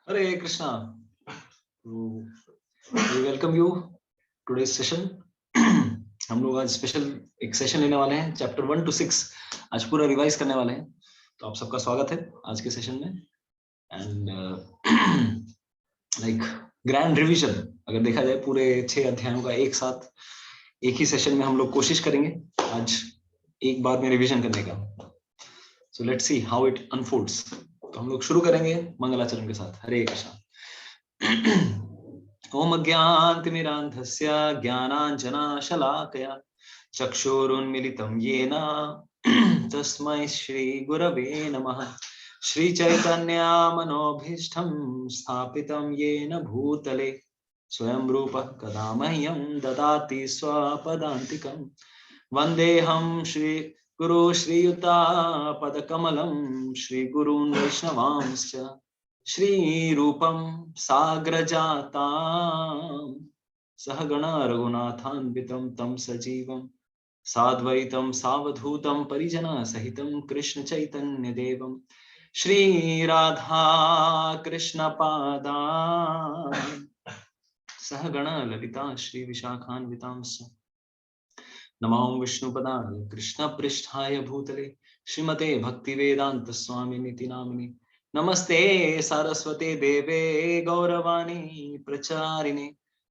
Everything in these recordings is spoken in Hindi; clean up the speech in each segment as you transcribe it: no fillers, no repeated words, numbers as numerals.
Hare Krishna. We welcome you today session. हम लोग आज स्पेशल एक सेशन लेने वाले हैं, चैप्टर 1 to 6 आज पूरा रिवाइज करने वाले हैं। तो आप सबका स्वागत है आज के सेशन में। एंड लाइक ग्रैंड रिवीजन अगर देखा जाए पूरे 6 अध्यायों का एक साथ एक ही सेशन में हम लोग कोशिश करेंगे आज एक बार में रिवीजन करने का। सो let's see how it unfolds. तो हम लोग शुरू करेंगे मंगलाचरण के साथ। हरे कृष्णा। ओम अज्ञानतिमिरान्धस्य ज्ञानाञ्जनशलाकया चक्षुरुन्मीलितं येन तस्मै श्रीगुरवे नमः। श्रीचैतन्यमनोभीष्टं स्थापितं येन भूतले स्वयं रूपः कदा मह्यं ददाति स्वपदान्तिकं। वन्देऽहं श्रीगुरो श्रीयुतापदकमलं श्रीगुरून् वैष्णवांश्च श्रीरूपं साग्रजातां सहगण रघुनाथान्वितं तं सजीवं साद्वैतं सावधूतं परिजनसहितं कृष्णचैतन्यदेवं श्रीराधा कृष्णपादान् सहगण ललिता श्रीविशाखान्वितांश्च नमो विष्णुपदाय कृष्णपृष्ठाय भूतले श्रीमते भक्तिवेदांत स्वामिनिति नामिने नमस्ते सरस्वते देवे गौरवाणी प्रचारिणे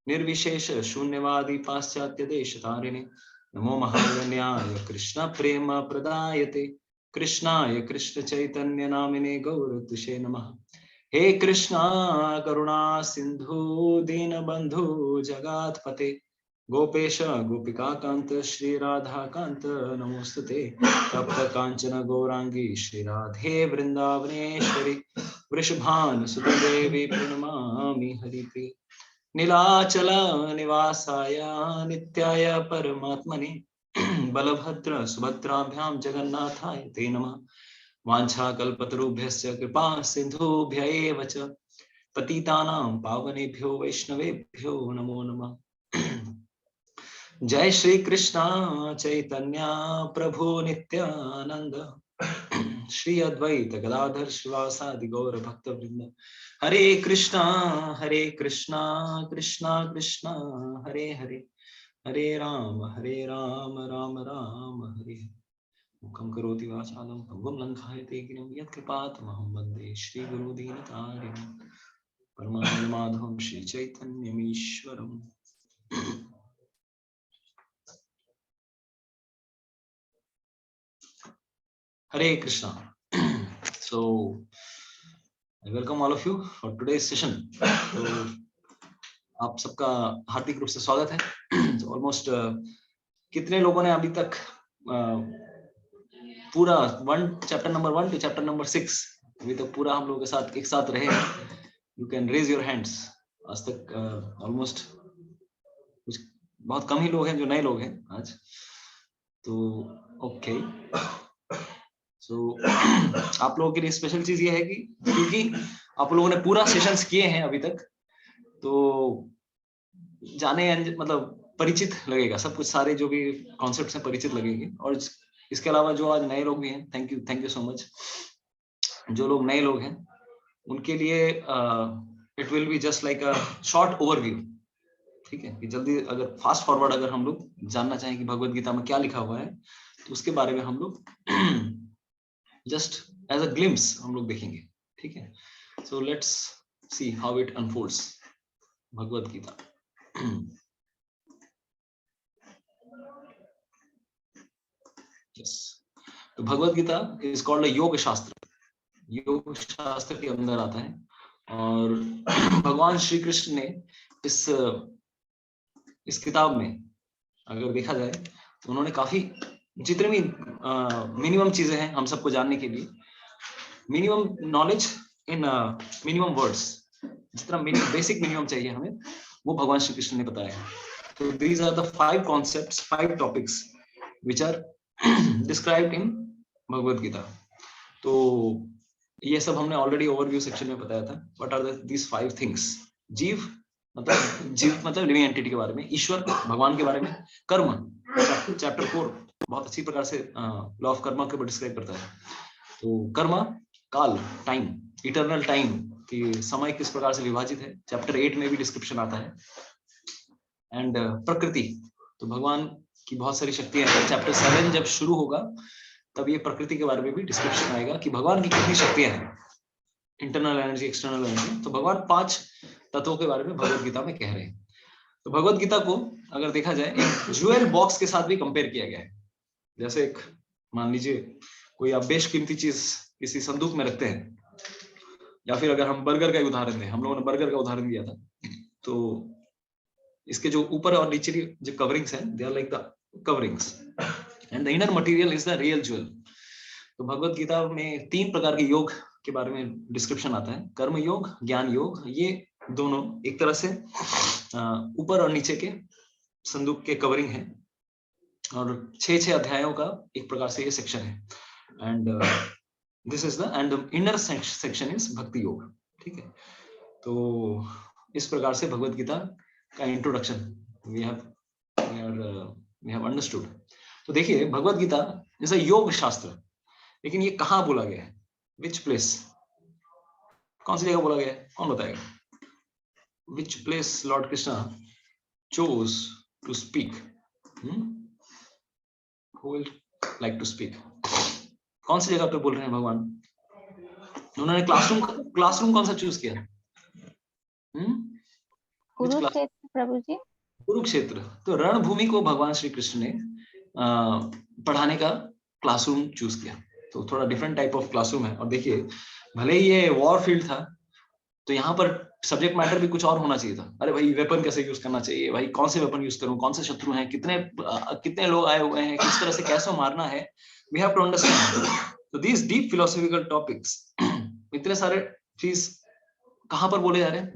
निर्विशेष शून्यवादी पाश्चात्य देशतारिणे नमो महागण्याय कृष्ण प्रेम प्रदायते कृष्णाय कृष्ण चैतन्य नामिने गौरतुषे नमः। हे कृष्णा करुणा सिंधु दीनबंधु जगत्पते गोपेश गोपिका कांत श्री राधा कांत नमोस्तुते। तप्त कांचन गौरांगी श्री राधे वृंदावनेश्वरी वृषभानुसुते देवी प्रणमामि हरिप्रिये। नीलाचल निवासाय नित्याय परमात्मने बलभद्र सुभद्राभ्यां जगन्नाथाय ते नमः। वाञ्छाकल्पतरुभ्यश्च कृपा सिन्धुभ्य एव च पतितानां पावनेभ्यो वैष्णवेभ्यो नमो नमः। जय श्री कृष्णा चैतन्य प्रभु नित्यानंद श्री अद्वैत गदाधर श्रीवासादि गौर भक्त वृंद। हरे कृष्णा कृष्णा कृष्णा हरे हरे हरे राम राम राम हरे हरे। मुखं करोति वाचालं भंगुं लंघयते गिरिं यत्कृपातमहं वन्दे श्रीगुरुदीनतारिणं परमानन्दमाधवं श्रीचैतन्यमीश्वरम्। Hare Krishna. So I welcome all of you for today's session. तो आप सबका हार्दिक रूप से स्वागत है। ऑलमोस्ट कितने लोगों ने अभी तक पूरा chapter number 1 to chapter number 6 अभी तक पूरा हम लोगों के साथ एक साथ रहे? You can raise your hands. आज तक ऑलमोस्ट कुछ बहुत कम ही लोग हैं जो नए लोग हैं आज तो। ओके सो आप लोगों के लिए स्पेशल चीज ये है कि क्योंकि आप लोगों ने पूरा सेशंस किए हैं अभी तक तो जाने मतलब परिचित लगेगा सब कुछ, सारे जो भी कॉन्सेप्ट्स हैं परिचित लगेंगे। और इसके अलावा जो आज नए लोग भी हैं, थैंक यू सो मच। जो लोग नए लोग हैं उनके लिए it will be just like a short overview, ठीक है? कि जल्दी अगर फास्ट फॉरवर्ड अगर हम लोग जानना चाहें कि भगवत गीता में क्या लिखा हुआ है तो उसके बारे में हम लोग जस्ट एज अ ग्लिम्स हम लोग देखेंगे, ठीक है? So let's see how it unfolds Bhagavad Gita. yes. तो भगवत गीता इज कॉल्ड योग शास्त्र। योग शास्त्र के अंदर आता है और भगवान श्री कृष्ण ने इस किताब में अगर देखा जाए तो उन्होंने काफी जितने भी मिनिमम चीजें हैं हम सबको जानने के लिए, minimum knowledge in minimum words, जितना बेसिक मिनिमम चाहिए हमें वो भगवान श्री कृष्ण ने बताया है। तो these are the 5 concepts, 5 topics which are described in Bhagavad Gita. तो ये सब हमने ऑलरेडी ओवरव्यू सेक्शन में बताया था। What are these 5 things? जीव मतलब लिविंग एंटिटी के बारे में, ईश्वर भगवान के बारे में, कर्म चैप्टर 4 बहुत अच्छी प्रकार से लॉ ऑफ कर्म के ऊपर डिस्क्राइब करता है। तो कर्म, काल, टाइम, इटर्नल टाइम कि समय किस प्रकार से विभाजित है, चैप्टर 8 में भी डिस्क्रिप्शन आता है। एंड प्रकृति, तो भगवान की बहुत सारी शक्तियां हैं। चैप्टर 7 जब शुरू होगा तब ये प्रकृति के बारे में भी डिस्क्रिप्शन आएगा कि भगवान की कितनी शक्तियां हैं, इंटरनल एनर्जी, एक्सटर्नल एनर्जी। तो भगवान 5 तत्वों के बारे में भगवत गीता में कह रहे हैं। तो भगवत गीता को अगर देखा जाए एक ज्वेल बॉक्स के साथ भी कंपेयर किया गया है। जैसे एक मान लीजिए कोई आप बेशकीमती चीज किसी संदूक में रखते हैं, या फिर अगर हम बर्गर का उदाहरण दें, हम लोगों ने बर्गर का उदाहरण दिया था, तो इसके जो ऊपर और नीचे की जो कवरिंग्स हैं, they are like the coverings and the inner material is the real jewel. तो भगवत गीता में 3 प्रकार के योग के बारे में डिस्क्रिप्शन आता है, कर्म योग, ज्ञान योग। ये दोनों एक तरह से ऊपर और नीचे के संदूक के कवरिंग है, और 6 अध्यायों का एक प्रकार से ये सेक्शन है। And this is the end inner section is भक्ति योग। ठीक है, तो इस प्रकार से भगवत गीता का इंट्रोडक्शन वी हैव अंडरस्टूड। तो देखिए भगवत गीता जैसा योग शास्त्र, लेकिन ये कहाँ बोला गया है, विच प्लेस, कौन सी जगह बोला गया है, कौन बताएगा? Which place Lord Krishna chose to speak? Who will like to speak? कौन सी जगह पे बोल रहे हैं भगवान? उन्होंने क्लासरूम कौन सा चूज किया? कुरुक्षेत्र प्रभु जी। कुरुक्षेत्र। तो रणभूमि को भगवान श्री कृष्ण ने पढ़ाने का क्लासरूम चूज किया। तो थोड़ा डिफरेंट टाइप ऑफ क्लासरूम है। और देखिए भले ही ये वॉर फील्ड था, तो यहाँ पर सब्जेक्ट मैटर भी कुछ और होना चाहिए था। अरे भाई वेपन कैसे यूज करना चाहिए, भाई कौन से वेपन यूज करूं, कौन से शत्रु हैं, कितने लोग आए हुए हैं, किस तरह से कैसे मारना है, वी हैव टू अंडरस्टैंड। तो दीज डीप फिलोसॉफिकल टॉपिक्स, इतने सारे चीज कहाँ पर बोले जा रहे हैं?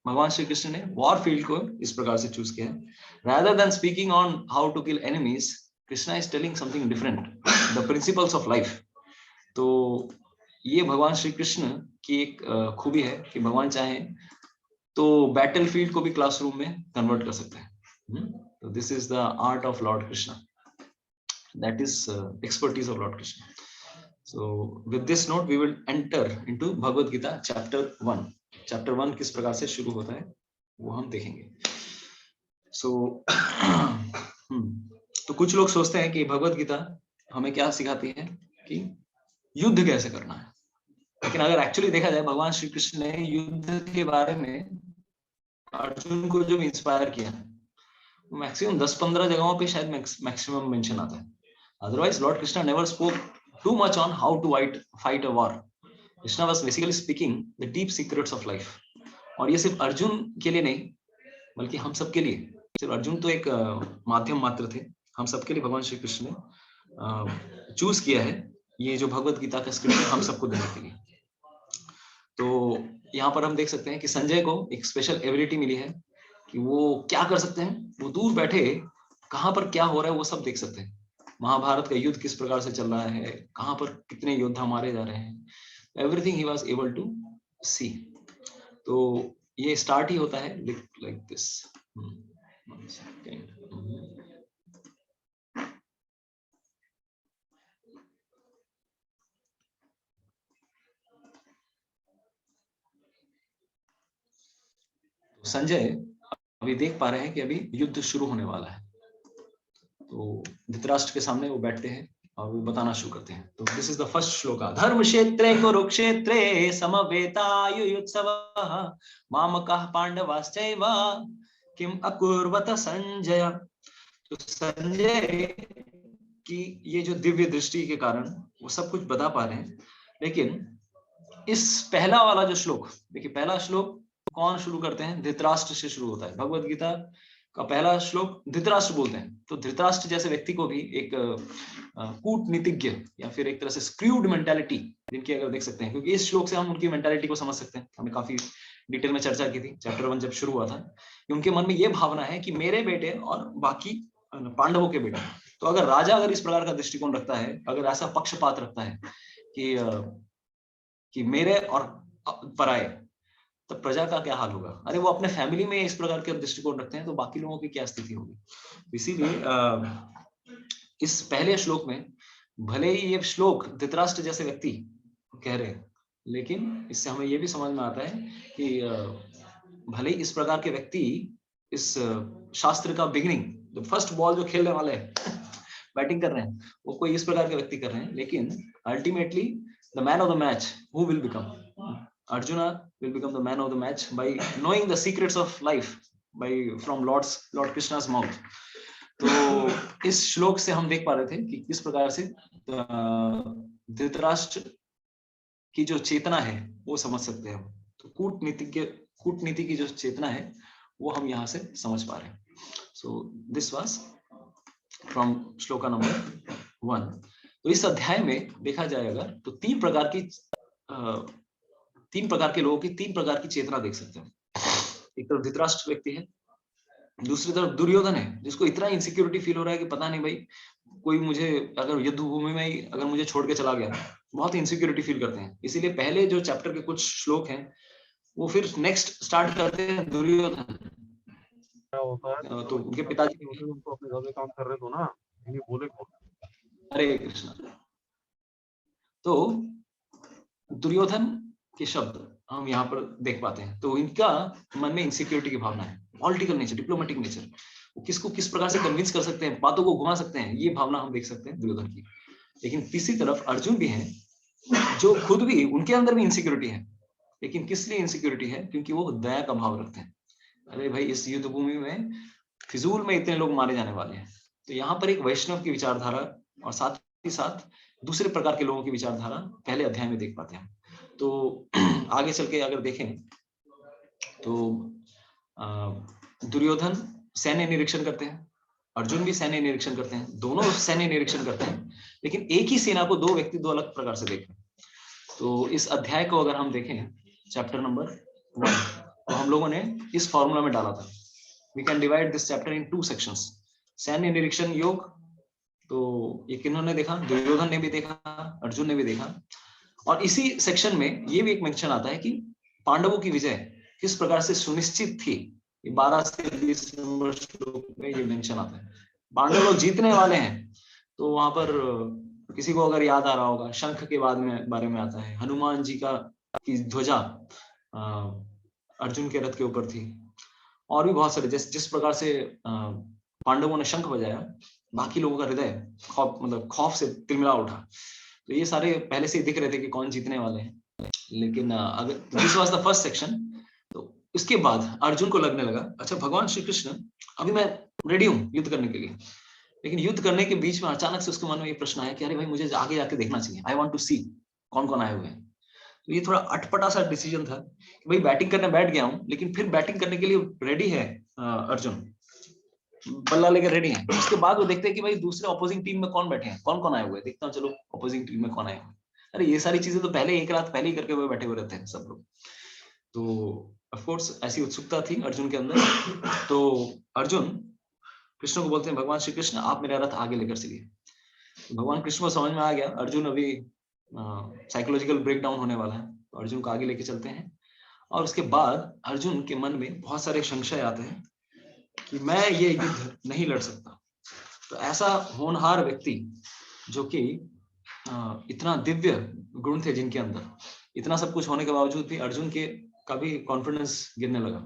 भगवान श्री कृष्ण ने वॉर फील्ड को इस प्रकार से चूज किया। Rather than speaking on how to kill enemies, Krishna is telling something different, the principles of life. तो ये भगवान श्री कृष्ण की एक खूबी है कि भगवान चाहे तो बैटल फील्ड को भी क्लासरूम में कन्वर्ट कर सकते हैं। तो this is the art of Lord Krishna, that is expertise of Lord Krishna. So with this note we will enter into Bhagavad Gita chapter 1। Chapter 1 किस प्रकार से शुरू होता है वो हम देखेंगे। सो तो कुछ लोग सोचते हैं कि भगवत गीता हमें क्या सिखाती है कि युद्ध कैसे करना है, लेकिन अगर एक्चुअली देखा जाए भगवान श्री कृष्ण ने युद्ध के बारे में अर्जुन को जो इंस्पायर किया, मैक्सिमम 10-15 जगहों पे शायद मैक्सिमम मेंशन आता है। Otherwise Lord Krishna never spoke too much on how to fight a war. Krishna was basically speaking the deep secrets of life. और ये सिर्फ अर्जुन के लिए नहीं, बल्कि हम सबके लिए। सिर्फ अर्जुन तो एक माध्यम मात्र थे, हम सबके लिए भगवान श्री कृष्ण ने चूज किया है ये जो भगवत गीता का स्क्रिप्ट हम सबको देने के लिए। तो यहाँ पर हम देख सकते हैं कि संजय को एक स्पेशल एबिलिटी मिली है कि वो क्या कर सकते हैं, वो दूर बैठे कहाँ पर क्या हो रहा है वो सब देख सकते हैं। महाभारत का युद्ध किस प्रकार से चल रहा है, कहाँ पर कितने योद्धा मारे जा रहे हैं, everything he was able to see. तो ये स्टार्ट ही होता है लाइक दिस। संजय अभी देख पा रहे हैं कि अभी युद्ध शुरू होने वाला है। तो धृतराष्ट्र के सामने वो बैठते हैं और वो बताना शुरू करते हैं। तो this is the first shloka. धर्म क्षेत्रे कुरुक्षेत्रे समवेतायुयुत्सवः मामकाः पांडवाश्चैव किम अकुर्वत संजय। तो संजय की ये जो दिव्य दृष्टि के कारण वो सब कुछ बता पा रहे हैं। लेकिन इस पहला वाला जो श्लोक देखिए, पहला श्लोक कौन शुरू करते हैं? धृतराष्ट्र से शुरू होता है। भगवत गीता का पहला श्लोक धृतराष्ट्र बोलते हैं। तो धृतराष्ट्र जैसे व्यक्ति को भी एक कूटनीतिज्ञ या फिर एक तरह से स्क्रूड मेंटालिटी जिनकी अगर देख सकते हैं, क्योंकि इस श्लोक से हम उनकी मेंटालिटी को समझ सकते हैं। हमने काफी डिटेल में चर्चा की थी चैप्टर 1 जब शुरू हुआ था कि उनके मन में ये भावना है कि मेरे बेटे और बाकी पांडवों के बेटे। तो अगर राजा अगर इस प्रकार का दृष्टिकोण रखता है, अगर ऐसा पक्षपात रखता है कि मेरे और पराये, तो प्रजा का क्या हाल होगा? अरे वो अपने फैमिली में इस प्रकार के दृष्टिकोण रखते हैं तो बाकी लोगों की क्या स्थिति होगी? इसीलिए इस पहले श्लोक में भले ही ये श्लोक धृतराष्ट्र जैसे व्यक्ति कह रहे हैं, लेकिन इससे हमें ये भी समझ में आता है कि भले ही इस प्रकार के व्यक्ति इस शास्त्र का बिगिनिंग, फर्स्ट बॉल जो खेलने वाले हैं बैटिंग कर रहे हैं, वो कोई इस प्रकार के व्यक्ति कर रहे हैं, लेकिन ultimately the man of the match who will become, Arjuna will become the man of the match by knowing the secrets of life by from lord कृष्णा's माउथ। तो इस श्लोक से हम देख पा रहे थे कि किस प्रकार से धृतराष्ट्र की जो चेतना है वो समझ सकते हैं। तो कूटनीति की जो चेतना है वो हम यहाँ से समझ पा रहे हैं। So this was from shloka number 1। तो इस अध्याय में देखा जाएगा तो तीन प्रकार के लोगों की तीन प्रकार की चेतना देख सकते हैं। एक तरफ धृतराष्ट्र व्यक्ति है, दूसरी तरफ दुर्योधन है जिसको इतना इनसिक्योरिटी फील हो रहा है कि पता नहीं भाई कोई मुझे अगर युद्ध भूमि में ही अगर मुझे छोड़ के चला गया, बहुत इनसिक्योरिटी फील करते हैं। इसीलिए पहले जो चैप्टर के कुछ श्लोक हैं वो फिर नेक्स्ट स्टार्ट करते हैं दुर्योधन। क्या होता है तो उनके पिताजी उनको अपने घर में काम कर रहे थे ना, इन्हीं बोले को। हरे कृष्णा। तो दुर्योधन के शब्द हम यहाँ पर देख पाते हैं। तो इनका मन में इनसिक्योरिटी की भावना है, पॉलिटिकल नेचर, डिप्लोमेटिक नेचर, वो किसको किस प्रकार से कन्विंस कर सकते हैं, बातों को घुमा सकते हैं, ये भावना हम देख सकते हैं दुर्योधन की। लेकिन तीसरी तरफ अर्जुन भी हैं जो खुद भी, उनके अंदर भी इनसिक्योरिटी है, लेकिन किस लिए इनसिक्योरिटी है? क्योंकि वो दया का भाव रखते हैं। अरे भाई इस युद्ध भूमि में फिजूल में इतने लोग मारे जाने वाले हैं। तो यहाँ पर एक वैष्णव की विचारधारा और साथ ही साथ दूसरे प्रकार के लोगों की विचारधारा पहले अध्याय में देख पाते हैं। तो आगे चल के अगर देखें तो दुर्योधन सैन्य निरीक्षण करते हैं, अर्जुन भी सैन्य निरीक्षण करते हैं, दोनों सैन्य निरीक्षण करते हैं, लेकिन एक ही सेना को दो व्यक्ति दो अलग प्रकार से देख रहे हैं। तो इस अध्याय को अगर हम देखें चैप्टर नंबर 1, तो हम लोगों ने इस फॉर्मूला में डाला था, we can divide this chapter in 2 sections. सैन्य निरीक्षण योग, तो ये किन्होंने देखा? दुर्योधन ने भी देखा, अर्जुन ने भी देखा। और इसी सेक्शन में ये भी एक मेंशन आता है कि पांडवों की विजय किस प्रकार से सुनिश्चित थी। 12 से 20 नंबर श्लोक में ये मेंशन आता है, पांडव लोग जीतने वाले हैं। तो वहां पर किसी को अगर याद आ रहा होगा, शंख के बारे में आता है, हनुमान जी की ध्वजा अर्जुन के रथ के ऊपर थी, और भी बहुत सारे जिस प्रकार से पांडवों ने शंख बजाया, बाकी लोगों का हृदय खौफ से तिलमिला उठा। तो ये सारे पहले से ही दिख रहे थे कि कौन जीतने वाले हैं। लेकिन अगर this was the first section, तो इसके बाद अर्जुन को लगने लगा अच्छा भगवान श्री कृष्ण, अभी मैं रेडी हूँ युद्ध करने के लिए, लेकिन युद्ध करने के बीच में अचानक से उसके मन में ये प्रश्न आया कि अरे भाई मुझे आगे जाके देखना चाहिए, आई वांट टू सी कौन कौन आए हुए हैं। तो ये थोड़ा अटपटा सा डिसीजन था कि भाई बैटिंग करने बैठ गया हूँ, लेकिन फिर बैटिंग करने के लिए रेडी है अर्जुन, बल्ला लेकर रेडी है। उसके बाद वो देखते हैं कि भाई दूसरे ऑपोजिंग टीम में कौन बैठे हैं, कौन कौन आए हुए हैं, देखता हूँ चलो ऑपोजिंग टीम में कौन आए हुए। अरे ये सारी चीजें तो पहले एक रात पहले ही करके हुए बैठे हुए रहते हैं सब लोग। तो ऑफ कोर्स ऐसी उत्सुकता थी अर्जुन के अंदर। तो अर्जुन कृष्ण को बोलते हैं भगवान श्री कृष्ण आप मेरा रथ आगे लेकर चलिए। भगवान कृष्ण को समझ में आ गया अर्जुन अभी साइकोलॉजिकल ब्रेकडाउन होने वाला है, तो अर्जुन को आगे लेके चलते हैं। और उसके बाद अर्जुन के मन में बहुत सारे संशय आते हैं कि मैं ये युद्ध नहीं लड़ सकता। तो ऐसा होनहार व्यक्ति जो कि इतना दिव्य गुण थे जिनके अंदर, इतना सब कुछ होने के बावजूद भी अर्जुन के का भी कॉन्फिडेंस गिरने लगा।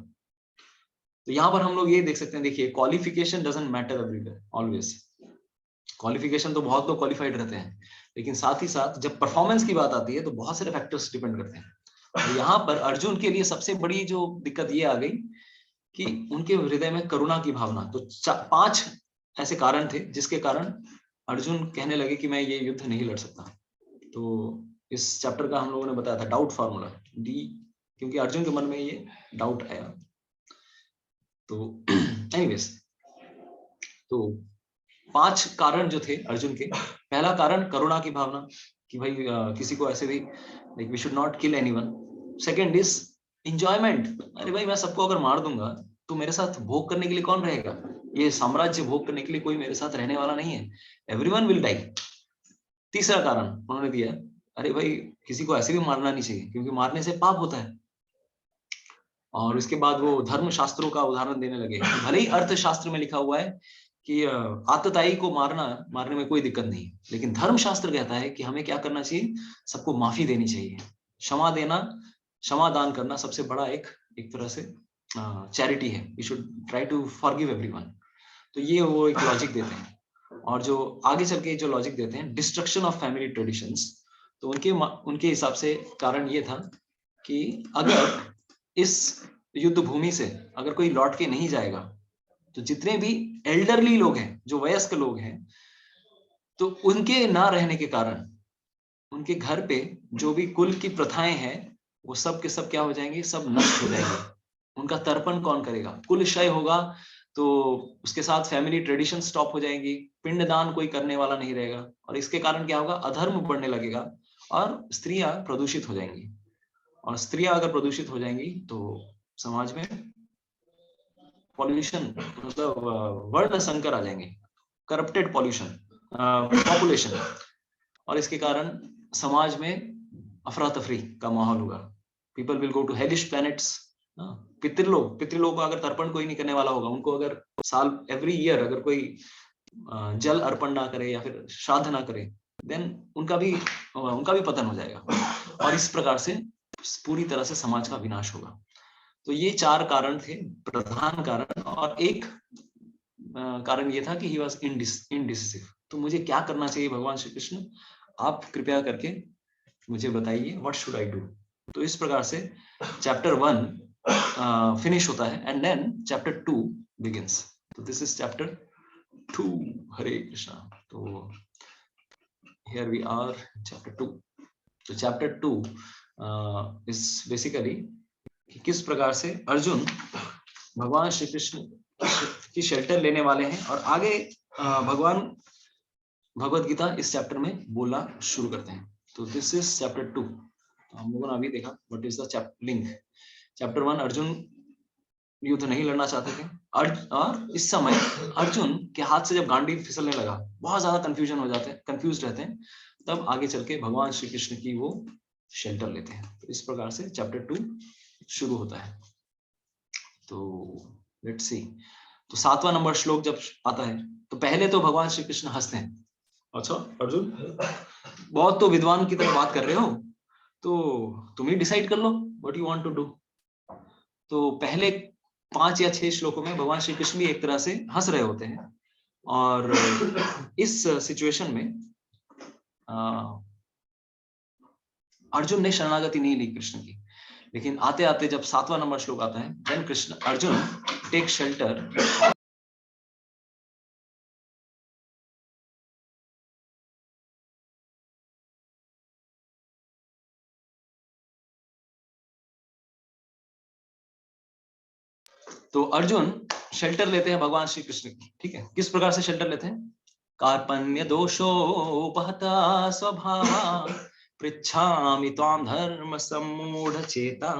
तो यहाँ पर हम लोग ये देख सकते हैं, देखिए qualification doesn't matter everywhere always. Qualification तो बहुत लोग क्वालिफाइड रहते हैं, लेकिन साथ ही साथ जब परफॉर्मेंस की बात आती है तो बहुत सारे फैक्टर्स डिपेंड करते हैं। तो यहाँ पर अर्जुन के लिए सबसे बड़ी जो दिक्कत ये आ गई कि उनके हृदय में करुणा की भावना। तो 5 ऐसे कारण थे जिसके कारण अर्जुन कहने लगे कि मैं ये युद्ध नहीं लड़ सकता। तो इस चैप्टर का हम लोगों ने बताया था डाउट फार्मूला डी, क्योंकि अर्जुन के मन में ये डाउट आया। तो एनीवेज, तो 5 कारण जो थे अर्जुन के, पहला कारण करुणा की भावना कि भाई किसी को ऐसे भी like we should not kill anyone. Second is enjoyment, अरे भाई मैं सबको अगर मार दूंगा तो मेरे साथ भोग करने के लिए कौन रहेगा, ये साम्राज्य भोग करने के लिए कोई मेरे साथ रहने वाला नहीं है, एवरीवन विल डाई। तीसरा कारण उन्होंने दिया, अरे भाई किसी को ऐसे भी मारना नहीं चाहिए क्योंकि मारने से पाप होता है। और इसके बाद वो धर्म शास्त्रों का उदाहरण देने लगे, भले ही अर्थशास्त्र में लिखा हुआ है कि आतताई को मारने में कोई दिक्कत नहीं, लेकिन धर्म शास्त्र कहता है कि हमें क्या करना चाहिए, सबको माफी देनी चाहिए। क्षमा देना, क्षमा दान करना सबसे बड़ा एक तरह से चैरिटी है। You should try to forgive everyone. तो ये वो एक लॉजिक देते हैं। और जो आगे चल के जो लॉजिक देते हैं, डिस्ट्रक्शन ऑफ फैमिली ट्रेडिशंस, तो उनके हिसाब से कारण ये था कि अगर इस युद्ध भूमि से अगर कोई लौट के नहीं जाएगा, तो जितने भी एल्डरली लोग हैं, जो वयस्क लोग हैं, तो उनके ना रहने के कारण उनके घर पे जो भी कुल की प्रथाएं हैं वो सब के सब क्या हो जाएंगे, सब नष्ट हो जाएंगे। उनका तर्पण कौन करेगा, कुल क्षय होगा, तो उसके साथ फैमिली ट्रेडिशन स्टॉप हो जाएंगी, पिंडदान कोई करने वाला नहीं रहेगा, और इसके कारण क्या होगा, अधर्म बढ़ने लगेगा और स्त्रियां प्रदूषित हो जाएंगी। और स्त्रियां अगर प्रदूषित हो जाएंगी तो समाज में पॉल्यूशन, मतलब वर्ण संकर आ जाएंगे, करप्टेड पॉपुलेशन, और इसके कारण समाज में अफरा तफरी का माहौल होगा। People will go to hellish planets. पितृलोक को अगर तर्पण कोई नहीं करने वाला होगा, उनको अगर साल एवरी ईयर अगर कोई जल अर्पण ना करे या फिर श्राद्ध ना करे, देन उनका भी पतन हो जाएगा, और इस प्रकार से पूरी तरह से समाज का विनाश होगा। तो ये 4 कारण थे, प्रधान कारण। और एक कारण ये था कि ही वॉज इनडिसिसिव। तो मुझे क्या करना चाहिए भगवान श्री कृष्ण, आप कृपया करके मुझे बताइए, व्हाट शुड आई डू। तो इस प्रकार से चैप्टर 1 फिनिश होता है, एंड देन चैप्टर 2 बिगिंस। तो दिस इज चैप्टर 2। हरे कृष्णा। तो हियर वी आर, चैप्टर 2। तो चैप्टर 2 इज बेसिकली किस प्रकार से अर्जुन भगवान श्री कृष्ण की शेल्टर लेने वाले हैं, और आगे भगवान भगवत गीता इस चैप्टर में बोलना शुरू करते हैं। तो दिस इज चैप्टर 2। तो हम लोगों ने अभी देखा what is the link. Chapter 1, Arjun युद्ध नहीं लड़ना चाहते थे, और इस समय अर्जुन के हाथ से जब गांडीव फिसलने लगा, बहुत ज्यादा कंफ्यूजन हो जाते हैं, कंफ्यूज रहते हैं, तब आगे चल के भगवान श्री कृष्ण की वो शेल्टर लेते हैं। तो इस प्रकार से चैप्टर 2 शुरू होता है। तो लेट्स सी। तो 7वां नंबर श्लोक जब आता है, तो पहले तो भगवान श्री कृष्ण हंसते हैं। अच्छा अर्जुन, बहुत तो विद्वान की तरह बात कर रहे हो, तो तुम ही डिसाइड कर लो what you want to do. तो पहले 5 या 6 श्लोकों में भगवान श्री कृष्ण भी एक तरह से हंस रहे होते हैं, और इस सिचुएशन में अर्जुन ने शरणागति नहीं ली कृष्ण की। लेकिन आते आते जब 7वां नंबर श्लोक आता है, then Krishna Arjun take shelter. तो अर्जुन शेल्टर लेते हैं भगवान श्री कृष्ण की। ठीक है, किस प्रकार से शेल्टर लेते हैं, कार्पण्य दोषोपहता स्वभावा पृच्छामि त्वां धर्म सम्मूढ़ चेता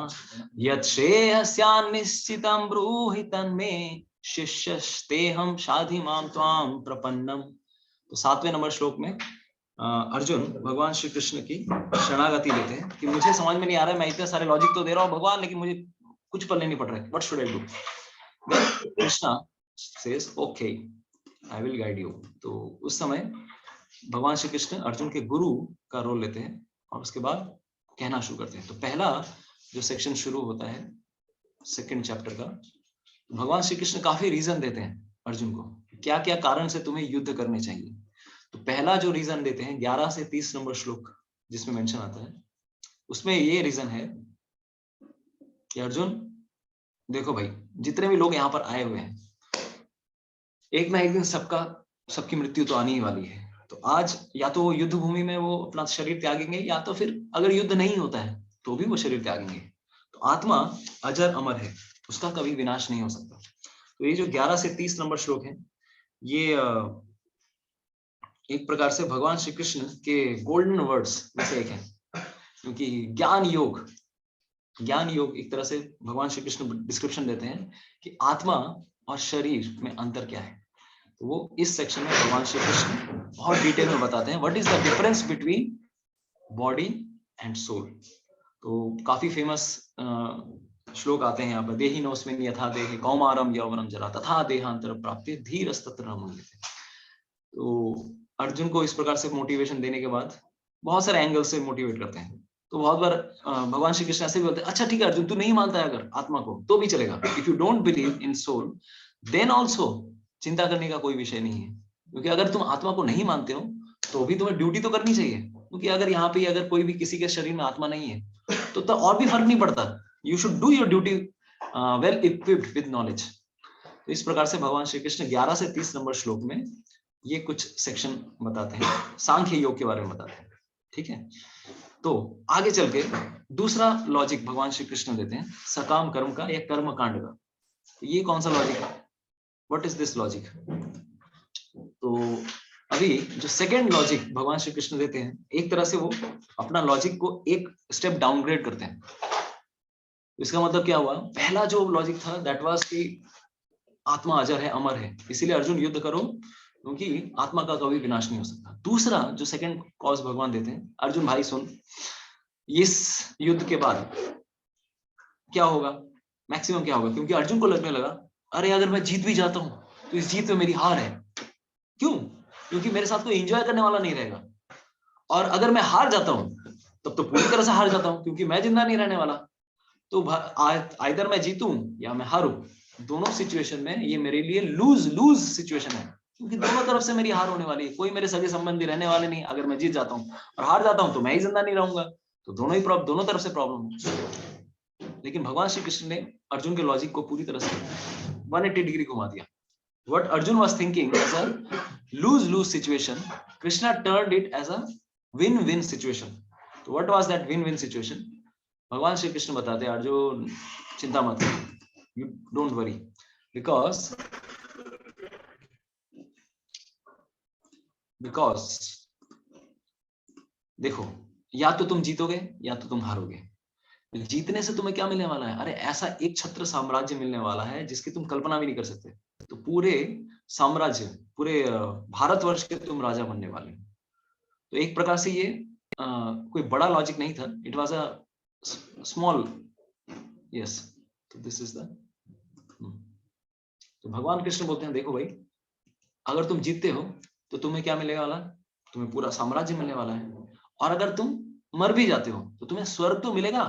यत् श्रेयस्यान्निश्चितं ब्रूहि तन्मे शिष्यस्तेहं शाधि मां त्वां प्रपन्नम। तो 7वें नंबर श्लोक में अर्जुन भगवान श्री कृष्ण की शरणागति लेते हैं कि मुझे समझ में नहीं आ रहा है, मैं इतने सारे लॉजिक तो दे रहा हूँ भगवान, लेकिन मुझे कुछ पल्ले नहीं पड़ रहा है, what should I do. Krishna says okay, I will guide you. तो उस समय भगवान श्री कृष्ण अर्जुन के गुरु का रोल लेते हैं, और उसके बाद कहना शुरू करते हैं। तो पहला जो सेक्शन शुरू होता है 2nd चैप्टर का, भगवान श्री कृष्ण काफी रीजन देते हैं अर्जुन को, क्या क्या कारण से तुम्हें युद्ध करने चाहिए। तो पहला जो रीजन देते हैं 11 से 30 नंबर श्लोक जिसमें मेंशन आता है, उसमें ये रीजन है कि अर्जुन देखो भाई, जितने भी लोग यहाँ पर आए हुए हैं, एक ना एक दिन सबकी मृत्यु तो आनी ही वाली है। तो आज या तो वो युद्ध भूमि में वो अपना शरीर त्यागेंगे, या तो फिर अगर युद्ध नहीं होता है तो भी वो शरीर त्यागेंगे। तो आत्मा अजर अमर है, उसका कभी विनाश नहीं हो सकता। तो ये जो 11 से 30 नंबर श्लोक है, ये एक प्रकार से भगवान श्री कृष्ण के गोल्डन वर्ड्स में से एक है, क्योंकि ज्ञान योग एक तरह से भगवान श्री कृष्ण डिस्क्रिप्शन देते हैं कि आत्मा और शरीर में अंतर क्या है। तो वो इस सेक्शन में भगवान श्री कृष्ण बहुत डिटेल में बताते हैं what is the difference between body and soul. तो काफी फेमस श्लोक आते हैं यहाँ पर, देहि नोस्मिन् यथा देहि कौमारम यौवनम जरा तथा देहांतर प्राप्ति धीरस्तत्र न मुह्यते। तो अर्जुन को इस प्रकार से मोटिवेशन देने के बाद बहुत सारे एंगल से मोटिवेट करते हैं। तो बहुत बार भगवान श्री कृष्ण ऐसे भी बोलते हैं, अच्छा ठीक है अर्जुन, तू नहीं मानता है अगर आत्मा को तो भी चलेगा, if you don't believe in soul then also चिंता करने का कोई विषय नहीं है, क्योंकि अगर तुम आत्मा को नहीं मानते हो तो भी तुम्हें ड्यूटी तो करनी चाहिए, क्योंकि अगर यहाँ पे अगर कोई भी किसी के शरीर में आत्मा नहीं है तो और भी फर्क नहीं पड़ता, you should do your duty well equipped with knowledge. तो इस प्रकार से भगवान श्री कृष्ण 11 से 30 नंबर श्लोक में ये कुछ सेक्शन बताते हैं, सांख्य योग के बारे में बताते हैं, ठीक है। तो आगे चल के दूसरा लॉजिक भगवान श्री कृष्ण देते हैं सकाम कर्म का या कर्म कांड का। तो ये कौन सा लॉजिक है, व्हाट इज दिस लॉजिक? तो अभी जो सेकेंड लॉजिक भगवान श्री कृष्ण देते हैं, एक तरह से वो अपना लॉजिक को एक स्टेप डाउनग्रेड करते हैं। इसका मतलब क्या हुआ, पहला जो लॉजिक था दैट वाज कि आत्मा अजर है, अमर है, इसीलिए अर्जुन युद्ध करो क्योंकि आत्मा का कभी विनाश नहीं हो सकता। दूसरा जो सेकंड कॉज भगवान देते हैं, अर्जुन भाई सुन, इस युद्ध के बाद क्या होगा, मैक्सिमम क्या होगा, क्योंकि अर्जुन को लगने लगा अरे अगर मैं जीत भी जाता हूं तो इस जीत में मेरी हार है। क्यों? क्योंकि मेरे साथ कोई एंजॉय करने वाला नहीं रहेगा, और अगर मैं हार जाता हूं तब तो पूरी तरह से हार जाता हूं, क्योंकि मैं जिंदा नहीं रहने वाला। तो आइदर मैं जीतूं या मैं हारूं, दोनों सिचुएशन में ये मेरे लिए लूज लूज सिचुएशन है, क्योंकि दोनों तरफ से मेरी हार होने वाली है, कोई मेरे सगे संबंधी रहने वाले नहीं। अगर मैं जीत जाता हूँ और हार जाता हूँ तो मैं ही जिंदा नहीं रहूंगा, तो दोनों तरफ से प्रॉब्लम है। लेकिन भगवान श्री कृष्ण ने अर्जुन के लॉजिक को पूरी तरह से 180 डिग्री घुमा दिया। What Arjun was thinking as a lose-lose situation, Krishna turned it as a win-win situation. So what was that win-win situation? भगवान श्री कृष्ण बताते हैं अर्जुन चिंता मत कर, you don't worry, because देखो या तो तुम जीतोगे या तो तुम हारोगे। जीतने से तुम्हें क्या मिलने वाला है, अरे ऐसा एक छत्र साम्राज्य मिलने वाला है जिसकी तुम कल्पना भी नहीं कर सकते। तो पूरे साम्राज्य, पूरे भारतवर्ष के तुम राजा बनने वाले हो। तो एक प्रकार से ये कोई बड़ा लॉजिक नहीं था, it was a small yes. तो दिस इज द, तो भगवान कृष्ण बोलते हैं देखो भाई, अगर तुम जीतते हो तो तुम्हें क्या मिलने वाला, तुम्हें पूरा साम्राज्य मिलने वाला है, और अगर तुम मर भी जाते हो तो तुम्हें स्वर्ग तो मिलेगा।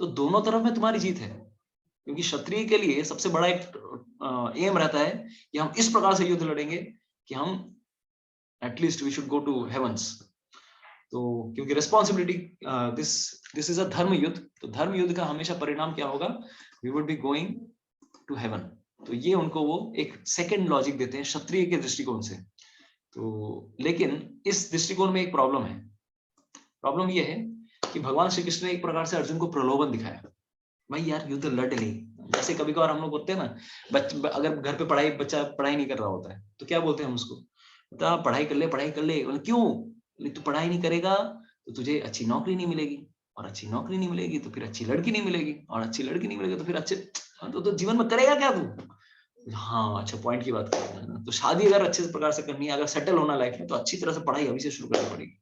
तो दोनों तरफ में तुम्हारी जीत है, क्योंकि क्षत्रिय के लिए सबसे बड़ा एक एम रहता है कि हम इस प्रकार से युद्ध लड़ेंगे कि हम at least we should go to heavens. तो क्योंकि रिस्पॉन्सिबिलिटी, दिस इज अ धर्म युद्ध, तो धर्म युद्ध का हमेशा परिणाम क्या होगा, we would be going to heaven. तो ये उनको वो एक सेकेंड लॉजिक देते हैं क्षत्रिय के दृष्टिकोण से। तो लेकिन इस दृष्टिकोण में एक प्रॉब्लम है, प्रॉब्लम ये है कि भगवान श्री कृष्ण ने एक प्रकार से अर्जुन को प्रलोभन दिखाया, भाई यार युद्ध लड़ ले। जैसे कभी कभार हम लोग बोलते हैं ना, अगर घर पे बच्चा पढ़ाई नहीं कर रहा होता है तो क्या बोलते हैं हम उसको, बता पढ़ाई कर ले, पढ़ाई कर ले। क्यों? तू पढ़ाई नहीं करेगा तो तुझे अच्छी नौकरी नहीं मिलेगी, और अच्छी नौकरी नहीं मिलेगी तो फिर अच्छी लड़की नहीं मिलेगी, और अच्छी लड़की नहीं मिलेगी तो फिर अच्छे तो जीवन में करेगा क्या तू? हाँ अच्छा, पॉइंट की बात कर रहे हैं ना। तो शादी अगर अच्छे प्रकार से करनी है, अगर सेटल होना लाइफ में, तो अच्छी तरह से पढ़ाई अभी से शुरू करनी पड़ेगी।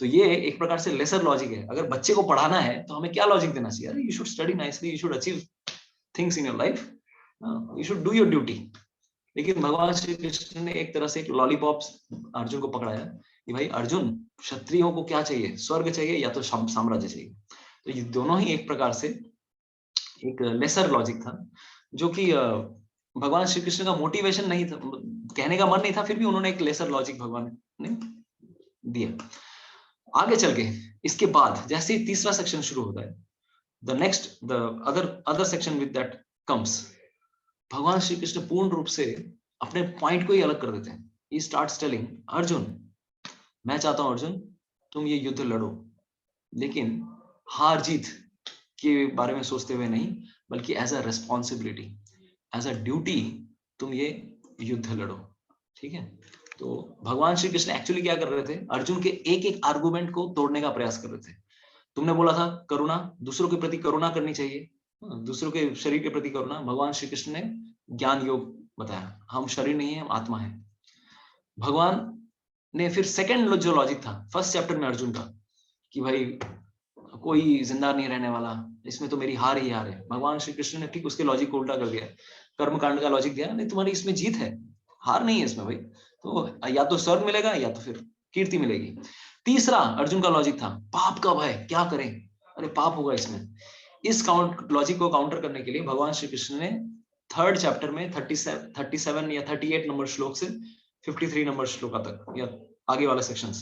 तो ये एक प्रकार से लेसर लॉजिक है। अगर बच्चे को पढ़ाना है तो हमें क्या लॉजिक देना चाहिए, अरे you should study nicely, you should achieve things in your life, you should do your duty. लेकिन भगवान श्री कृष्ण ने एक तरह से एक लॉलीपॉप अर्जुन को पकड़ाया कि भाई अर्जुन, क्षत्रियों को क्या चाहिए, स्वर्ग चाहिए या तो साम्राज्य चाहिए। तो ये दोनों ही एक प्रकार से एक लेसर लॉजिक था, जो कि भगवान श्री कृष्ण का मोटिवेशन नहीं था, कहने का मन नहीं था, फिर भी उन्होंने एक लेसर लॉजिक भगवान ने दिया। आगे चल के इसके बाद जैसे ही तीसरा सेक्शन शुरू होता है, the other section with that comes, भगवान श्री कृष्ण पूर्ण रूप से अपने पॉइंट को ही अलग कर देते हैं। ही स्टार्ट्स टेलिंग अर्जुन, मैं चाहता हूं अर्जुन तुम ये युद्ध लड़ो, लेकिन हार जीत के बारे में सोचते हुए नहीं, बल्कि as a responsibility, as a duty तुम ये युद्ध लड़ो, ठीक है। तो भगवान श्री कृष्ण एक्चुअली क्या कर रहे थे, अर्जुन के एक एक आर्गुमेंट को तोड़ने का प्रयास कर रहे थे। तुमने बोला था करुणा, दूसरों के प्रति करुणा करनी चाहिए, दूसरों के शरीर के प्रति करुणा। भगवान श्री कृष्ण ने ज्ञान योग बताया, हम शरीर नहीं है, हम आत्मा है। भगवान ने फिर सेकंड जो लॉजिक था फर्स्ट चैप्टर में अर्जुन का, कि भाई कोई जिंदा नहीं रहने वाला, इसमें तो मेरी हार ही हार है। भगवान श्री कृष्ण ने ठीक उसके लॉजिक को उल्टा कर दिया, कर्मकांड का लॉजिक दिया, नहीं तुम्हारी इसमें जीत है, हार नहीं है इसमें भाई, तो या तो स्वर्ग मिलेगा या तो फिर कीर्ति मिलेगी। तीसरा अर्जुन का लॉजिक था पाप का भय, क्या करें, अरे पाप होगा इसमें। इस लॉजिक को काउंटर करने के लिए भगवान श्री कृष्ण ने 3rd चैप्टर में 37 या 38 नंबर श्लोक से 53 नंबर श्लोक तक या आगे वाला सेक्शन,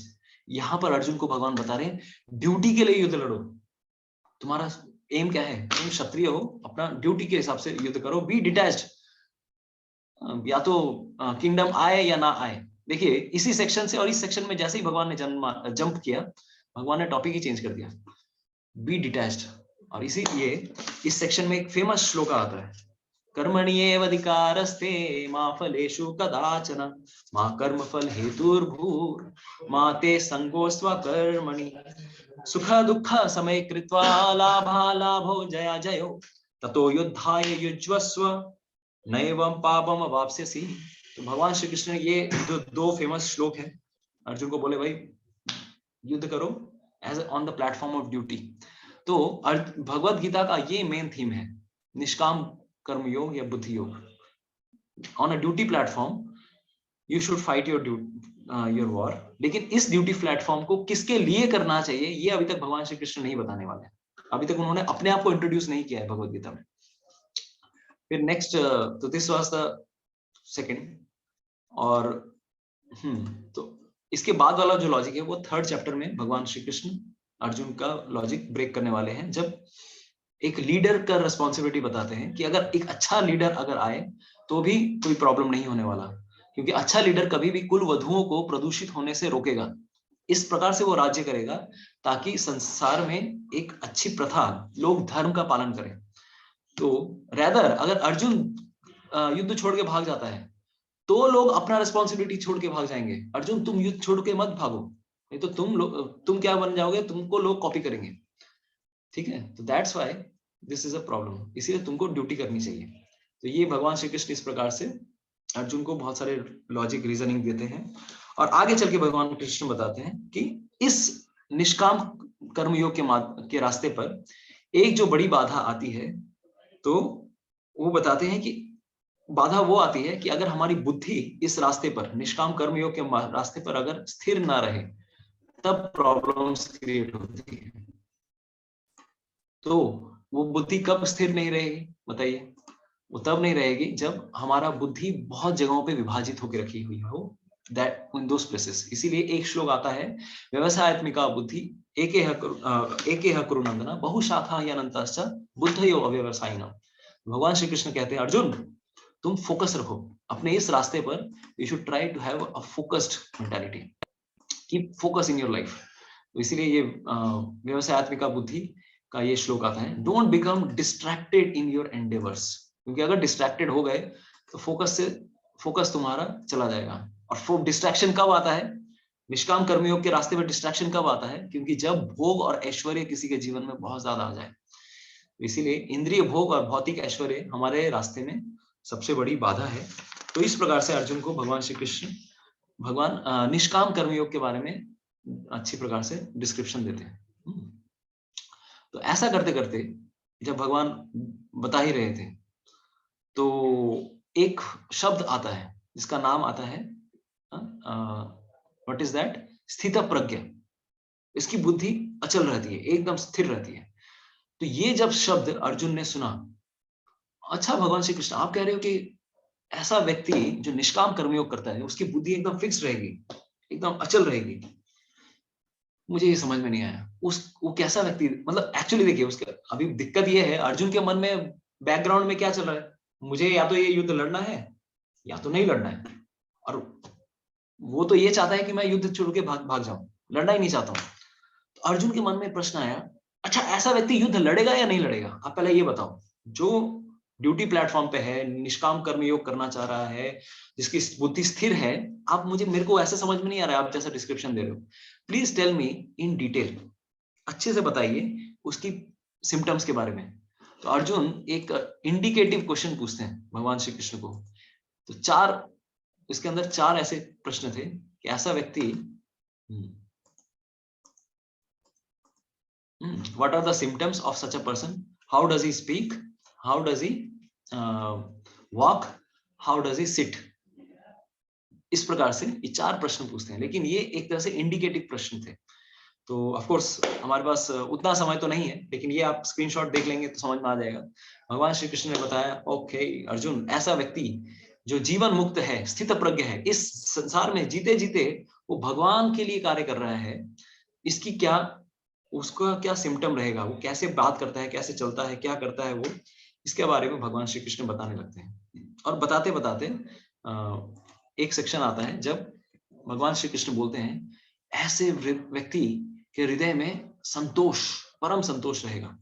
यहाँ पर अर्जुन को भगवान बता रहे हैं ड्यूटी के लिए युद्ध लड़ो। तुम्हारा एम क्या है? तुम क्षत्रिय हो, अपना ड्यूटी के हिसाब से युद्ध करो, बी डिटैच्ड। या तो किंगडम आए या ना आए। देखिए इसी सेक्शन से और इस सेक्शन में जैसे ही भगवान ने जंप किया, भगवान ने टॉपिक ही चेंज कर दिया, बी डिटैच्ड। और इसीलिए इस सेक्शन में एक फेमस श्लोक आता है, कर्मण्येवाधिकारस्ते मा फलेषु कदाचन मा कर्मफल हेतुर्भूर् मा ते संगोस्त्व कर्मणि सुख दुःख समय कृत्वा लाभालाभो जया जयो ततो युद्धाय युज्वस्व नैवं पापम अवाप्स्यसि। तो भगवान श्री कृष्ण ने ये जो 2 फेमस श्लोक हैं, अर्जुन को बोले भाई युद्ध करो as on the platform of duty. तो भगवत गीता का ये मेन थीम है, निष्काम कर्म योग या बुद्धि योग। On a duty platform you should fight your war. लेकिन इस ड्यूटी प्लेटफॉर्म को किसके लिए करना चाहिए ये अभी तक भगवान श्री कृष्ण नहीं बताने वाले हैं। अभी तक उन्होंने अपने आप को इंट्रोड्यूस नहीं किया है भगवत गीता में। फिर नेक्स्ट, तो दिस वाज द सेकंड। और तो इसके बाद वाला जो लॉजिक है वो 3rd चैप्टर में भगवान श्री कृष्ण अर्जुन का लॉजिक ब्रेक करने वाले हैं, जब एक लीडर का रिस्पॉन्सिबिलिटी बताते हैं कि अगर एक अच्छा लीडर अगर आए तो भी कोई प्रॉब्लम नहीं होने वाला, क्योंकि अच्छा लीडर कभी भी कुल वधुओं को प्रदूषित होने से रोकेगा। इस प्रकार से वो राज्य करेगा ताकि संसार में एक अच्छी प्रथा, लोग धर्म का पालन करें। तो रेदर अगर अर्जुन युद्ध छोड़ के भाग जाता है तो लोग अपना रिस्पॉन्सिबिलिटी छोड़ के भाग जाएंगे। अर्जुन तुम युद्ध छोड़ के मत भागो, नहीं तो तुम क्या बन जाओगे, तुमको लोग कॉपी करेंगे। ठीक है, तो that's why this is a problem, इसीलिए तुमको ड्यूटी करनी चाहिए। तो ये भगवान श्री कृष्ण इस प्रकार से अर्जुन को बहुत सारे लॉजिक रीजनिंग देते हैं। और आगे चल के भगवान कृष्ण बताते हैं कि इस निष्काम कर्मयोग के रास्ते पर एक जो बड़ी बाधा आती है, तो वो बताते हैं कि बाधा वो आती है कि अगर हमारी बुद्धि इस रास्ते पर, निष्काम कर्मयोग के रास्ते पर अगर स्थिर ना रहे, तब प्रॉब्लम्स क्रिएट होती है। तो वो बुद्धि कब स्थिर नहीं रहेगी बताइए? वो तब नहीं रहेगी जब हमारा बुद्धि बहुत जगहों पे विभाजित होकर रखी हुई हो, दैट इन दोस प्लेसेस। इसीलिए एक श्लोक आता है, व्यवसायत्मिका बुद्धि एकेह कुरु नंदना बहुशाखा अनंतश्च बुद्धयो अव्यवसायिनः। भगवान श्री कृष्ण कहते हैं अर्जुन तुम फोकस रखो अपने इस रास्ते पर, you should try to have a focused mentality, keep focus in your life. तो इसीलिए ये व्यवसायत्मिका बुद्धि का ये श्लोक आता है, don't become distracted in your endeavours, क्योंकि अगर डिस्ट्रैक्टेड हो गए तो फोकस तुम्हारा चला जाएगा। और डिस्ट्रैक्शन कब आता है? निष्काम कर्मयोग के रास्ते पर डिस्ट्रैक्शन कब आता है? क्योंकि जब भोग और ऐश्वर्य किसी के जीवन में बहुत ज्यादा आ जाए। इसीलिए इंद्रिय भोग और भौतिक ऐश्वर्य हमारे रास्ते में सबसे बड़ी बाधा है। तो इस प्रकार से अर्जुन को भगवान श्री कृष्ण निष्काम कर्मयोग के बारे में अच्छी प्रकार से डिस्क्रिप्शन देते हैं। तो ऐसा करते करते जब भगवान बता ही रहे थे तो एक शब्द आता है जिसका नाम आता है व्हाट इज दैट? स्थित प्रज्ञ। इसकी बुद्धि अचल रहती है, एकदम स्थिर रहती है। तो ये जब शब्द अर्जुन ने सुना, अच्छा भगवान श्री कृष्ण आप कह रहे हो कि ऐसा व्यक्ति जो निष्काम कर्मयोग करता है उसकी बुद्धि एकदम फिक्स रहेगी, एकदम अचल रहेगी। मुझे ये समझ में नहीं आया वो कैसा व्यक्ति, मतलब एक्चुअली देखिए उसके अभी दिक्कत ये है, अर्जुन के मन में बैकग्राउंड में क्या चल रहा है, मुझे या तो ये युद्ध लड़ना है या तो नहीं लड़ना है। और वो तो ये चाहता है कि मैं युद्ध छोड़ के भाग जाऊं, लड़ना ही नहीं चाहता हूं। तो अर्जुन के मन में प्रश्न आया, अच्छा ऐसा व्यक्ति युद्ध लड़ेगा या नहीं लड़ेगा? आप पहले ये बताओ, जो ड्यूटी प्लेटफॉर्म पे है, निष्काम कर्मयोग करना चाह रहा है, जिसकी बुद्धि स्थिर है, आप मेरे को ऐसे समझ में नहीं आ रहा है आप जैसा डिस्क्रिप्शन दे रहे हो। Please tell me in detail, अच्छे से बताइए उसकी सिम्टम्स के बारे में। तो अर्जुन एक इंडिकेटिव क्वेश्चन पूछते हैं भगवान श्री कृष्ण को। तो इसके अंदर 4 ऐसे प्रश्न थे कि ऐसा व्यक्ति, what are the symptoms of such a person, how does he speak, how does he walk, how does he sit। इस प्रकार से ये 4 प्रश्न पूछते हैं, लेकिन ये एक तरह से इंडिकेटिव प्रश्न थे। तो ऑफ कोर्स हमारे पास उतना समय तो नहीं है, लेकिन ये आप स्क्रीनशॉट देख लेंगे तो समझ में आ जाएगा। भगवान श्री कृष्ण ने बताया, ओके अर्जुन, ऐसा व्यक्ति जो जीवन मुक्त है, स्थित प्रज्ञ है, इस संसार में जीते जीते वो भगवान के लिए कार्य कर रहा है, इसकी क्या, उसका क्या सिम्टम रहेगा, वो कैसे बात करता है, कैसे चलता है, क्या करता है वो, इसके बारे में भगवान श्री कृष्ण बताने लगते हैं। और बताते बताते एक सेक्शन आता है जब भगवान श्री कृष्ण बोलते हैं ऐसे व्यक्ति के हृदय में संतोष, परम संतोष रहेगा।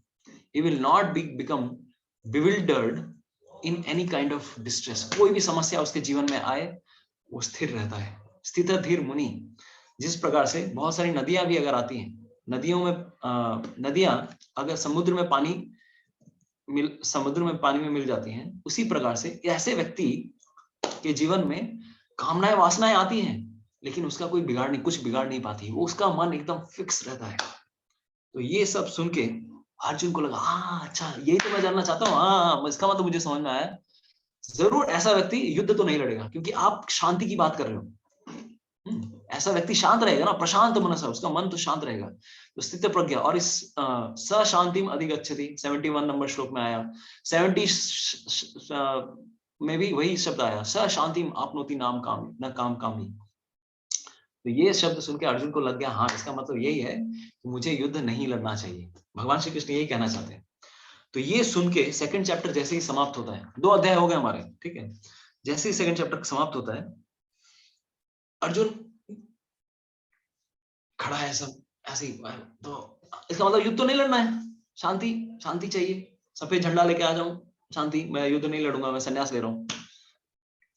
He will not become bewildered in any kind of distress. कोई भी समस्या उसके जीवन में आए वो स्थिर रहता है। स्थित धीर मुनि, जिस प्रकार से बहुत सारी नदियां भी अगर आती हैं, नदियों में नदियां अगर समुद्र में पानी में मिल जाती हैं, उसी प्रकार से ऐसे व्यक्ति के जीवन में कामनाएं वासनाएं आती हैं, लेकिन उसका कोई कुछ बिगाड़ नहीं पाती, वो उसका मन एकदम फिक्स रहता है। तो ये सब सुन के अर्जुन को लगा, हाँ अच्छा, यही तो मैं जानना चाहता हूँ। हाँ, इसका मतलब मुझे समझ में आया, जरूर ऐसा व्यक्ति युद्ध तो नहीं लड़ेगा, क्योंकि आप शांति की बात कर रहे हो। ऐसा व्यक्ति शांत रहेगा ना, प्रशांत मनसा, उसका मन तो शांत रहेगा, तो स्थित प्रज्ञा। और इस स शांतिम अधिगच्छति 71 नंबर श्लोक में आया, 70 में भी वही शब्द आया, स शांतिम आपनोति नाम काम न काम कामी। तो ये शब्द सुन के अर्जुन को लग गया, हाँ इसका मतलब यही है कि मुझे युद्ध नहीं लड़ना चाहिए। भगवान श्री कृष्ण यही कहना चाहते हैं। तो ये सुन के सेकंड चैप्टर जैसे ही समाप्त होता है, 2 अध्याय हो गए हमारे, ठीक है, जैसे ही सेकंड चैप्टर समाप्त होता है, अर्जुन खड़ा है सब ऐसे ही। तो इसका मतलब युद्ध तो नहीं लड़ना है, शांति शांति चाहिए, सफेद झंडा लेके आ जाऊं, शांति, मैं युद्ध नहीं लड़ूंगा, मैं संन्यास ले रहा हूं।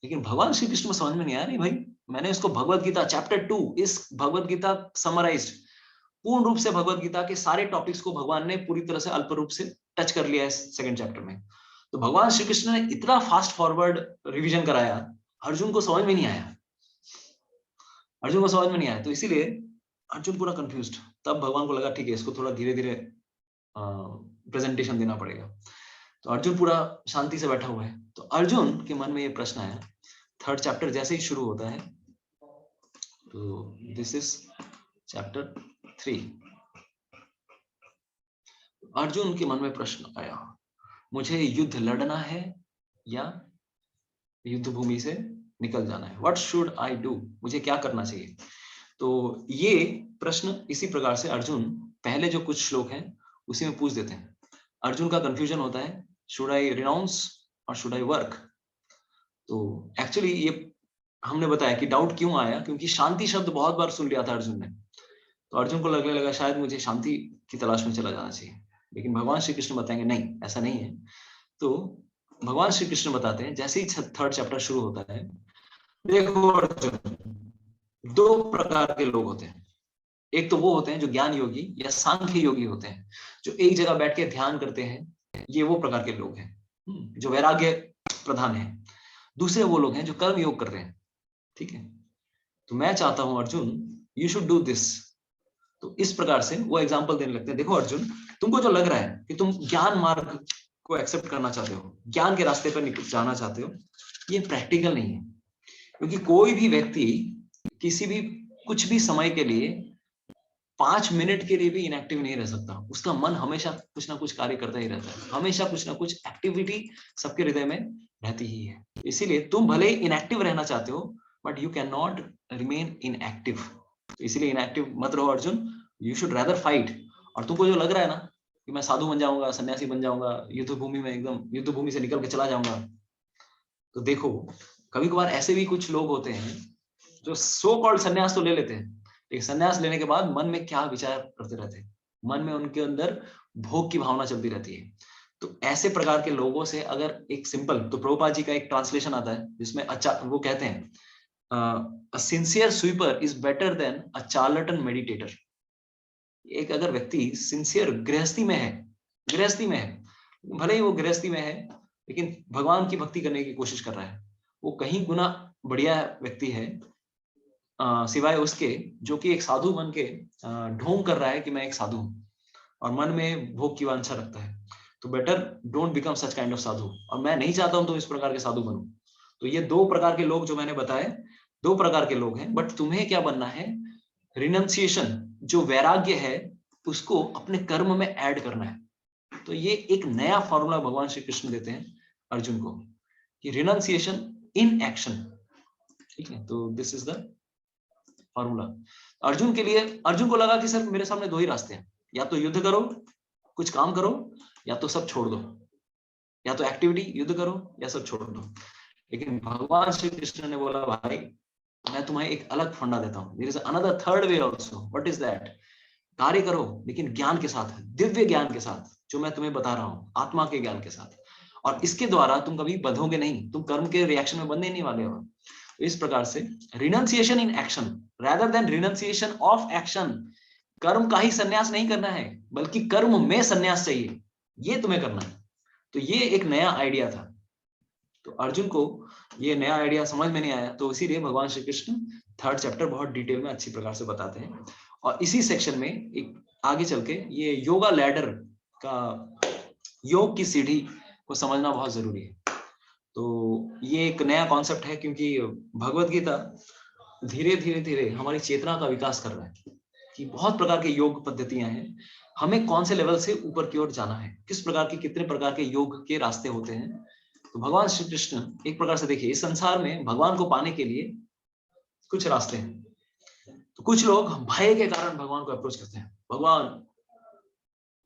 लेकिन भगवान श्री कृष्ण में समझ में नहीं आया, नहीं भाई, मैंने इसको भगवत गीता चैप्टर 2, इस भगवत गीता समराइज्ड, पूर्ण रूप से भगवत गीता के सारे टॉपिक्स को भगवान ने पूरी तरह से अल्प रूप से टच कर लिया है सेकंड चैप्टर में। तो भगवान श्री कृष्ण ने इतना फास्ट फॉरवर्ड रिवीजन कराया, अर्जुन को समझ में नहीं आया, अर्जुन को समझ में नहीं आया। तो इसीलिए अर्जुन पूरा कंफ्यूज्ड। तब भगवान को लगा ठीक है, इसको थोड़ा धीरे धीरे प्रेजेंटेशन देना पड़ेगा। तो अर्जुन पूरा शांति से बैठा हुआ है। तो अर्जुन के मन में ये प्रश्न आया, थर्ड चैप्टर जैसे ही शुरू होता है, तो दिस इज चैप्टर 3। अर्जुन के मन में प्रश्न आया, मुझे युद्ध लड़ना है या युद्ध भूमि से निकल जाना है? What should I do? मुझे क्या करना चाहिए? तो ये प्रश्न इसी प्रकार से अर्जुन पहले जो कुछ श्लोक हैं उसी में पूछ देते हैं। अर्जुन का कंफ्यूजन होता है, शुड आई रिनाउंस और शुड आई वर्क? तो एक्चुअली ये हमने बताया कि डाउट क्यों आया, क्योंकि शांति शब्द बहुत बार सुन लिया था अर्जुन ने। तो अर्जुन को लगने लगा शायद मुझे शांति की तलाश में चला जाना चाहिए। लेकिन भगवान श्री कृष्ण बताएंगे नहीं, ऐसा नहीं है। तो भगवान श्री कृष्ण बताते हैं, जैसे ही थर्ड चैप्टर शुरू होता है, देखो अर्जुन, 2 प्रकार के लोग होते हैं। एक तो वो होते हैं जो ज्ञान योगी या सांख्य योगी होते हैं, जो एक जगह बैठ के ध्यान करते हैं, ये वो प्रकार के लोग हैं जो वैराग्य प्रधान है। दूसरे वो लोग हैं जो कर्म योग कर रहे हैं, ठीक है। तो मैं चाहता हूं Arjun, you should do this. तो इस प्रकार से वो एग्जाम्पल देने लगते हैं, देखो अर्जुन, तुमको जो लग रहा है कि तुम ज्ञान मार्ग को एक्सेप्ट करना चाहते हो, ज्ञान के रास्ते पर जाना चाहते हो, ये प्रैक्टिकल नहीं है। क्योंकि कोई भी व्यक्ति किसी भी कुछ भी समय के लिए 5 मिनट के लिए भी इनएक्टिव नहीं रह सकता। उसका मन हमेशा कुछ ना कुछ कार्य करता ही रहता है, हमेशा कुछ ना कुछ एक्टिविटी सबके हृदय में रहती ही है। इसीलिए तुम भले इनएक्टिव रहना चाहते हो, but you can not remain inactive. इसीलिए इनएक्टिव मत रहो Arjun, you should rather fight. और तुमको जो लग रहा है ना कि मैं साधु बन जाऊंगा, सन्यासी बन जाऊंगा, युद्ध भूमि में एकदम युद्ध भूमि से निकल के चला जाऊंगा, तो देखो कभी कभार ऐसे भी कुछ लोग होते हैं जो सो कॉल्ड सन्यास तो ले लेते हैं, लेकिन सन्यास लेने के बाद मन में क्या विचार करते रहते हैं, मन में उनके अंदर भोग की भावना चलती रहती है। तो ऐसे प्रकार के लोगों से अगर एक सिंपल, तो प्रभुपाद जी का एक ट्रांसलेशन आता है जिसमें वो कहते हैं, अ sincere sweeper is better than a Charlton meditator. एक अगर व्यक्ति सिंसियर गृहस्थी में है, भले ही वो गृहस्थी में है लेकिन भगवान की भक्ति करने की कोशिश कर रहा है, वो कहीं गुना बढ़िया व्यक्ति है सिवाय उसके जो कि एक साधु बन के ढोंग कर रहा है कि मैं एक साधु हूं और मन में भोग की वांछा रखता है। तो better don't become such kind of sadhu, और मैं नहीं चाहता हूं तुम इस प्रकार के साधु बनो। तो ये 2 प्रकार के लोग जो मैंने बताए, 2 प्रकार के लोग हैं। बट तुम्हें क्या बनना है? रिनंसिएशन, जो वैराग्य है उसको अपने कर्म में ऐड करना है। तो ये एक नया फॉर्मूला भगवान श्री कृष्ण देते हैं अर्जुन को कि रिनंसिएशन इन एक्शन। ठीक है, तो this is the formula Arjun के लिए। अर्जुन को लगा कि सर मेरे सामने दो ही रास्ते हैं, या तो युद्ध करो, कुछ काम करो, या तो सब छोड़ दो, या तो एक्टिविटी युद्ध करो या सब छोड़ दो। लेकिन भगवान श्री कृष्ण ने बोला भाई मैं तुम्हें एक अलग फंडा देता हूं, there is another third way also. What is that? कार्य करो लेकिन ज्ञान के साथ, दिव्य ज्ञान के साथ, जो मैं तुम्हें बता रहा हूं, आत्मा के ज्ञान के साथ, और इसके द्वारा तुम कभी बंधोगे नहीं, तुम कर्म के रिएक्शन में बंधने नहीं वाले हो। इस प्रकार से renunciation in action rather than renunciation of action. कर्म का ही संन्यास नहीं करना है, बल्कि कर्म में संन्यास चाहिए, ये तुम्हें करना है। तो ये एक नया आइडिया था। तो अर्जुन को ये नया आइडिया समझ में नहीं आया, तो इसीलिए भगवान श्री कृष्ण थर्ड चैप्टर बहुत डिटेल में अच्छी प्रकार से बताते हैं। और इसी सेक्शन में एक आगे चल के ये योगा लैडर का, योग की सीढ़ी को समझना बहुत जरूरी है। तो ये एक नया कॉन्सेप्ट है, क्योंकि भगवत गीता धीरे धीरे धीरे हमारी चेतना का विकास कर रहा है कि बहुत प्रकार के योग पद्धतियां हैं, हमें कौन से लेवल से ऊपर की ओर जाना है, किस प्रकार के, कितने प्रकार के योग के रास्ते होते हैं। तो भगवान श्री कृष्ण एक प्रकार से देखिए, इस संसार में भगवान को पाने के लिए कुछ रास्ते हैं। तो कुछ लोग भय के कारण भगवान को अप्रोच करते हैं, भगवान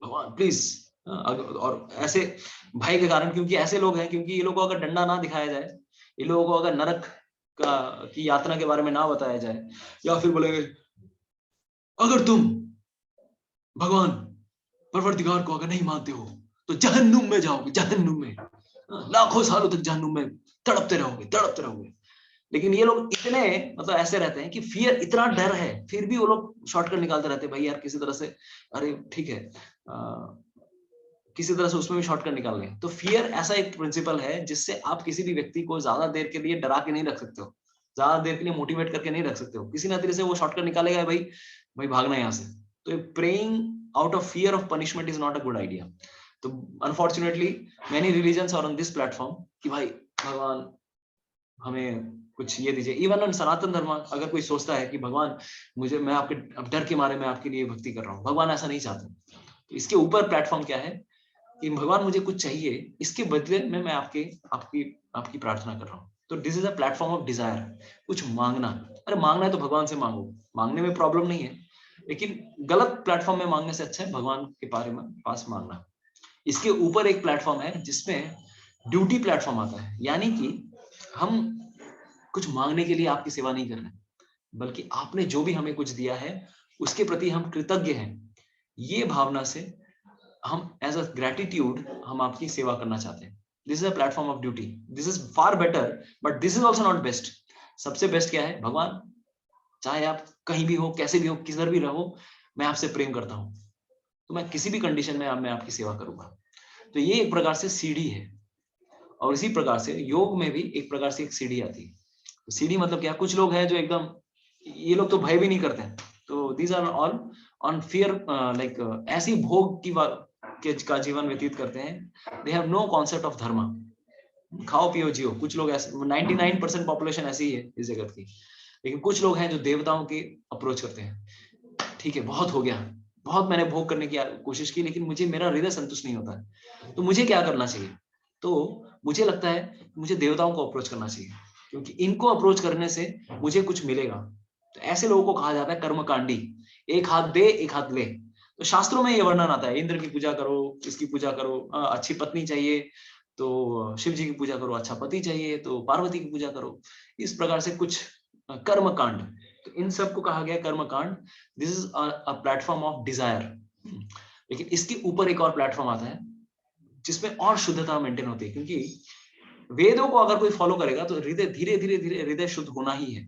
भगवान प्लीज, और ऐसे भय के कारण, क्योंकि ऐसे लोग हैं, क्योंकि ये लोगों को अगर डंडा ना दिखाया जाए, ये लोगों को अगर नरक की यातना के बारे में ना बताया जाए, या फिर बोलेंगे अगर तुम भगवान परवरदिगार को अगर नहीं मानते हो तो जहन्नुम में जाओगे, जहन्नुम में लाखों सालों तक जहन्नुम में तड़पते रहोगे, तड़पते रहोगे। लेकिन ये लोग इतने मतलब ऐसे रहते हैं कि फियर, इतना डर है, फिर भी वो लोग शॉर्टकट निकालते रहते हैं, भाई यार किसी तरह से, अरे ठीक है किसी तरह से उसमें भी शॉर्टकट निकाल लें। तो फियर ऐसा एक प्रिंसिपल है जिससे आप किसी भी व्यक्ति को ज्यादा देर के लिए डरा के नहीं रख सकते हो, ज्यादा देर के लिए मोटिवेट करके नहीं रख सकते हो। किसी ना तरीके से वो शॉर्टकट निकालेगा, भाई भाई भागना यहाँ से। तो praying out of fear of punishment is not a good idea. तो unfortunately many religions are on this platform कि भाई भगवान हमें कुछ ये दीजिए। इवन इन सनातन धर्म अगर कोई सोचता है कि भगवान मुझे, मैं आपके अब डर के मारे मैं आपके लिए भक्ति कर रहा हूँ, भगवान ऐसा नहीं चाहते। तो इसके ऊपर प्लेटफॉर्म क्या है कि भगवान मुझे कुछ चाहिए, इसके बदले में मैं आपकी आपकी प्रार्थना कर रहा हूँ। तो this is a platform of desire, कुछ मांगना। अरे मांगना है तो भगवान से मांगो, मांगने में प्रॉब्लम नहीं है, लेकिन गलत प्लेटफॉर्म में मांगने से अच्छा है भगवान के बारे में पास मांगना। इसके ऊपर एक प्लेटफॉर्म है जिसमें ड्यूटी प्लेटफॉर्म आता है, यानी कि हम कुछ मांगने के लिए आपकी सेवा नहीं कर रहे, बल्कि आपने जो भी हमें कुछ दिया है उसके प्रति हम कृतज्ञ हैं। ये भावना से हम एज अ ग्रेटिट्यूड हम आपकी सेवा करना चाहते हैं। This is a platform of duty. This is far better, but this is also not best. सबसे बेस्ट क्या है? भगवान चाहे आप कहीं भी हो, कैसे भी हो, किधर भी रहो, मैं आपसे प्रेम करता हूं, तो मैं किसी भी कंडीशन में मैं आपकी सेवा करूंगा। तो ये एक प्रकार से सीढ़ी है। और इसी प्रकार से योग में भी एक प्रकार से एक सीढ़ी आती है। तो सीढ़ी मतलब क्या? कुछ लोग हैं जो एकदम, ये लोग तो भय भी नहीं करते हैं, तो these are all on fear, like ऐसी भोग का जीवन व्यतीत करते हैं। They have no concept of dharma, खाओ पियो जियो। कुछ लोग ऐसे, 99% पॉपुलेशन ऐसी ही है इस जगत की। लेकिन कुछ लोग हैं जो देवताओं की अप्रोच करते हैं। ठीक है, बहुत हो गया, बहुत मैंने भोग करने की कोशिश की, लेकिन मुझे, मेरा हृदय संतुष्ट नहीं होता है, तो मुझे क्या करना चाहिए? तो मुझे लगता है मुझे देवताओं को अप्रोच करना चाहिए, क्योंकि इनको अप्रोच करने से मुझे कुछ मिलेगा। तो ऐसे लोगों को कहा जाता है कर्मकांडी, एक हाथ दे एक हाथ ले। तो शास्त्रों में ये वर्णन आता है, इंद्र की पूजा करो, इसकी पूजा करो, अच्छी पत्नी चाहिए तो शिव जी की पूजा करो, अच्छा पति चाहिए तो पार्वती की पूजा करो। इस प्रकार से कुछ कर्म कांड, तो इन सब को कहा गया कर्म कांड। This is a platform of desire. लेकिन इसके ऊपर एक और प्लेटफॉर्म आता है जिसमें और शुद्धता मेंटेन होती है, क्योंकि वेदों को अगर कोई फॉलो करेगा तो हृदय धीरे धीरे धीरे हृदय शुद्ध होना ही है।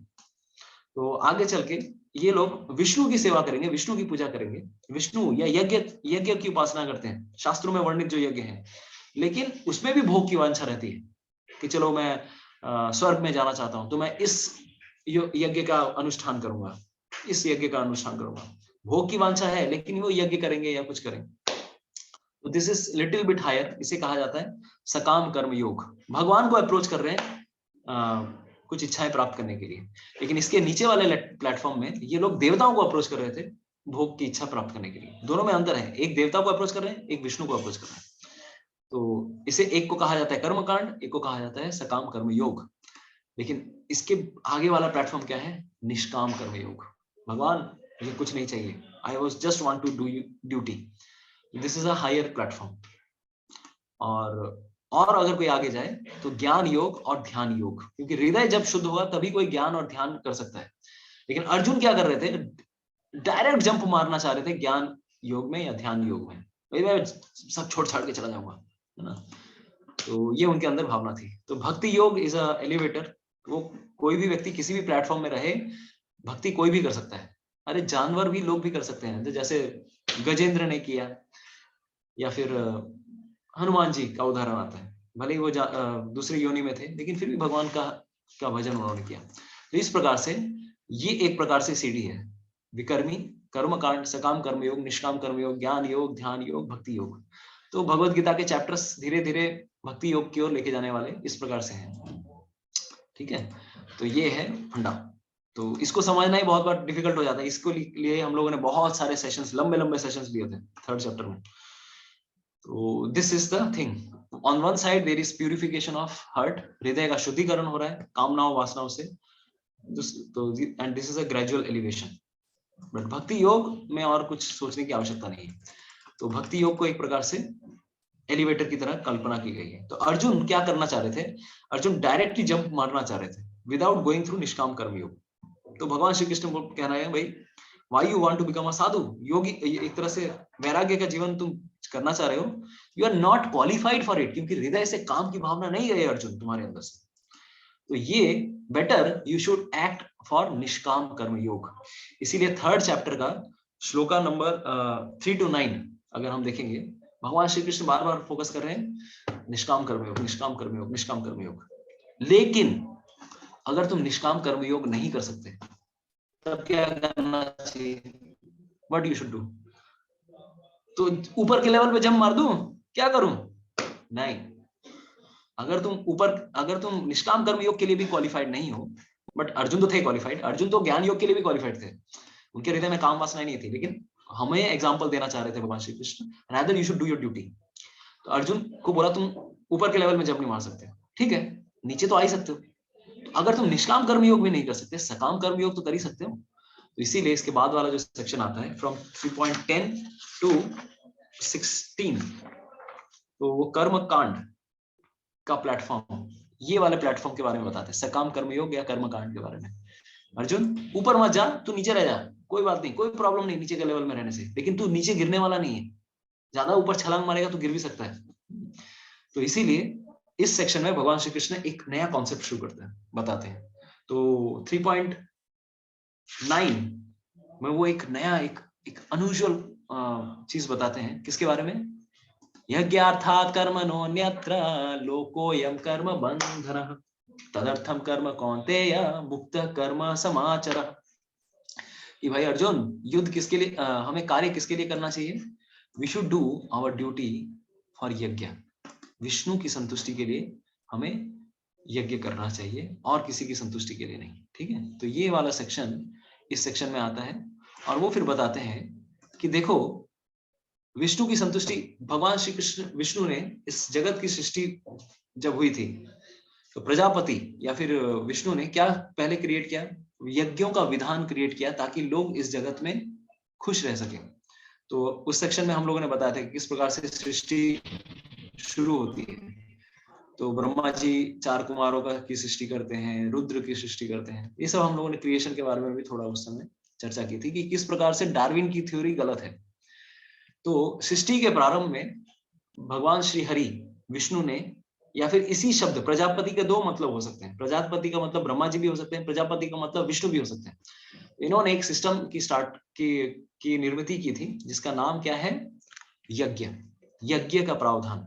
तो आगे चल के ये लोग विष्णु की सेवा करेंगे, विष्णु की पूजा करेंगे, विष्णु या यज्ञ की उपासना करते हैं, शास्त्रों में वर्णित जो यज्ञ है। लेकिन उसमें भी भोग की वांछा रहती है कि चलो मैं स्वर्ग में जाना चाहता हूं, तो मैं इस यज्ञ का अनुष्ठान करूंगा, इस यज्ञ का अनुष्ठान करूंगा। भोग की वांछा है, लेकिन वो यज्ञ करेंगे या कुछ करेंगे। तो this is little bit higher, इसे कहा जाता है सकाम कर्म योग। भगवान को अप्रोच कर रहे हैं कुछ इच्छाएं प्राप्त करने के लिए। लेकिन इसके नीचे वाले प्लेटफॉर्म में ये लोग देवताओं को अप्रोच कर रहे थे भोग की इच्छा प्राप्त करने के लिए। दोनों में अंतर है, एक देवता को अप्रोच कर रहे हैं, एक विष्णु को अप्रोच कर रहे हैं। तो इसे एक को कहा जाता है कर्म कांड, एक को कहा जाता है सकाम कर्म योग। लेकिन इसके आगे वाला प्लेटफॉर्म क्या है? निष्काम कर्म योग। भगवान मुझे कुछ नहीं चाहिए, I was just want to do duty, this is a higher platform. और अगर कोई आगे जाए तो ज्ञान योग और ध्यान योग, क्योंकि हृदय जब शुद्ध होगा तभी कोई ज्ञान और ध्यान कर सकता है। लेकिन अर्जुन क्या कर रहे थे? डायरेक्ट जंप मारना चाह रहे थे ज्ञान योग में या ध्यान योग में, भाई मैं सब छोड़ छाड़ के चला जाऊंगा, है ना। तो ये उनके अंदर भावना थी। तो भक्ति योग इज अ एलिवेटर। वो कोई भी व्यक्ति किसी भी प्लेटफॉर्म में रहे, भक्ति कोई भी कर सकता है। अरे जानवर भी, लोग भी कर सकते हैं, जैसे गजेंद्र ने किया, या फिर हनुमान जी का उदाहरण आता है। भले ही वो दूसरी योनि में थे, लेकिन फिर भी भगवान का भजन उन्होंने किया। तो इस प्रकार से ये एक प्रकार से सीढ़ी है, विकर्मी, कर्म कांड, सकाम कर्म योग, निष्काम कर्म योग, ज्ञान योग, ध्यान योग, भक्ति योग। तो भगवत गीता के चैप्टर्स धीरे धीरे भक्ति योग की ओर लेके जाने वाले इस प्रकार से हैं। ठीक है, तो ये है फंडा। तो इसको समझना ही बहुत बार डिफिकल्ट हो जाता है। इसको लिए हम लोगों ने बहुत सारे सेशंस, लंबे लंबे सेशंस लिए थे थर्ड चैप्टर में। तो this is the thing, on one side there is purification of heart, हृदय का शुद्धिकरण हो रहा है कामनाओं वासनाओं से, तो and this is a gradual elevation. But भक्ति योग में और कुछ सोचने की आवश्यकता नहीं है। तो भक्ति योग को एक प्रकार से एलिवेटर की तरह कल्पना की गई है। तो अर्जुन क्या करना चाह रहे थे? अर्जुन डायरेक्टली जंप मारना चाह रहे थे विदाउट गोइंग थ्रू निष्काम कर्म योग। तो भगवान श्री कृष्ण कह रहे हैं, भाई why you want to become a sadhu yogi, एक तरह से वैराग्य का जीवन तुम करना चाह रहे हो, you are not qualified for it, क्योंकि हृदय से काम की भावना नहीं गई अर्जुन तुम्हारे अंदर से। तो ये better you should act for निष्काम कर्म योग। इसीलिए थर्ड चैप्टर का श्लोका नंबर 3 to 9 अगर हम देखेंगे, भगवान श्री कृष्ण बार बार फोकस कर रहे हैं निष्काम कर्म योग, निष्काम कर्म योग, निष्काम कर्म योग। लेकिन अगर तुम निष्काम कर्म योग नहीं कर सकते, तब क्या करना चाहिए? What you should do? तो ऊपर के लेवल पे जंप मार दूं, क्या करूं? नहीं। अगर तुम निष्काम कर्म योग के लिए भी क्वालिफाइड नहीं हो, बट अर्जुन तो थे क्वालिफाइड, अर्जुन तो ज्ञान योग के लिए भी क्वालिफाइड थे, उनके हृदय में काम वासना नहीं थी, लेकिन हमें एग्जांपल देना चाह रहे थे भगवान Shri Krishna, rather you should do your duty. तो अर्जुन को बोला तुम ऊपर के लेवल में जंप नहीं मार सकते, ठीक है, नीचे तो आ ही सकते हो। तो अगर तुम निष्काम कर्म योग भी नहीं कर सकते, सकाम कर्म योग तो कर ही सकते हो। तो इसीलिए इसके बाद वाला जो सेक्शन आता है फ्रॉम 3.10 to 16, तो वो कर्म कांड का प्लेटफॉर्म, ये वाले प्लेटफॉर्म के बारे में बताते हैं, सकाम कर्मयोग या कर्म कांड के बारे में। अर्जुन ऊपर मत जा, तू नीचे रह जा, कोई बात नहीं, कोई प्रॉब्लम नहीं नीचे के लेवल में रहने से, लेकिन तू नीचे गिरने वाला नहीं है, ज्यादा ऊपर छलांग मारेगा तो गिर भी सकता है। तो इसीलिए इस सेक्शन में भगवान श्री कृष्ण एक नया कॉन्सेप्ट शुरू करते हैं, बताते हैं। तो 3.9 में वो एक नया एक अनयूजुअल चीज बताते हैं, किसके बारे में? यज्ञार्थात् कर्मणोऽन्यत्र लोकोऽयं कर्म बन्धनः तदर्थं कर्म कौन्तेय मुक्तः कर्म समाचरः। कि भाई अर्जुन, युद्ध किसके लिए, हमें कार्य किसके लिए करना चाहिए? We should do our duty for yajna, Vishnu की संतुष्टि के लिए हमें यज्ञ करना चाहिए, और किसी की संतुष्टि के लिए नहीं। ठीक है, तो ये वाला सेक्शन इस सेक्शन में आता है, और वो फिर बताते हैं कि देखो विष्णु की संतुष्टि, भगवान श्री कृष्ण विष्णु ने इस जगत की सृष्टि जब हुई थी, तो प्रजापति या फिर विष्णु ने क्या पहले क्रिएट किया? यज्ञों का विधान क्रिएट किया, ताकि लोग इस जगत में खुश रह सके। तो उस सेक्शन में हम लोगों ने बताया था कि किस प्रकार से सृष्टि शुरू होती है। तो ब्रह्मा जी 4 कुमारों की सृष्टि करते हैं, रुद्र की सृष्टि करते हैं, ये सब हम लोगों ने क्रिएशन के बारे में भी थोड़ा उस समय चर्चा की थी, कि किस प्रकार से डार्विन की थ्योरी गलत है। तो सृष्टि के प्रारंभ में भगवान श्री हरि विष्णु ने, या फिर इसी शब्द प्रजापति के 2 मतलब हो सकते हैं, प्रजापति का मतलब ब्रह्मा जी भी हो सकते हैं, प्रजापति का मतलब विष्णु भी हो सकते हैं। इन्होंने एक सिस्टम की निर्मित की थी, जिसका नाम क्या है? यज्ञ। यज्ञ का प्रावधान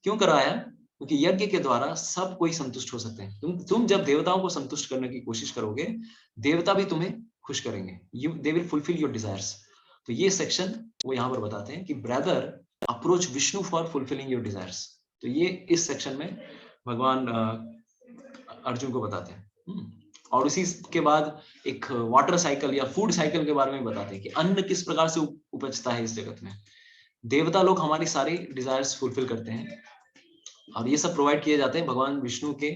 क्यों कराया? क्योंकि यज्ञ के द्वारा सब कोई संतुष्ट हो सकते हैं। तुम जब देवताओं को संतुष्ट करने की कोशिश करोगे, देवता भी तुम्हें खुश करेंगे, they will fulfil your desires. तो ये सेक्शन वो यहाँ पर बताते हैं कि brother approach Vishnu for fulfilling your desires. तो ये इस सेक्शन में भगवान अर्जुन को बताते हैं। और उसी के बाद एक वाटर साइकिल या फूड साइकिल के बारे में बताते हैं कि अन्न किस प्रकार से उपजता है इस जगत में। देवता लोग हमारी सारी डिजायर्स फुलफिल करते हैं और ये सब प्रोवाइड किए जाते हैं भगवान विष्णु के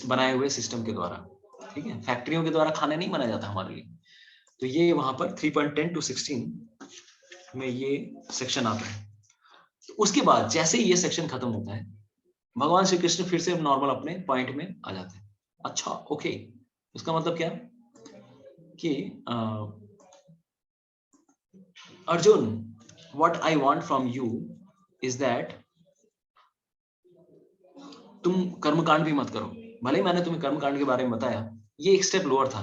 बनाए हुए सिस्टम के द्वारा, ठीक है। फैक्ट्रियों के द्वारा खाना नहीं बनाया जाता हमारे लिए। तो ये वहां पर 3.10 to 16 में ये सेक्शन आता है। तो उसके बाद जैसे ही ये सेक्शन खत्म होता है, भगवान श्री कृष्ण फिर से नॉर्मल अपने पॉइंट में आ जाते हैं। अच्छा, ओके, उसका मतलब क्या कि Arjun, what I want from you is that तुम कर्मकांड भी मत करो। भले ही मैंने तुम्हें कर्मकांड के बारे में बताया, ये एक स्टेप लोअर था,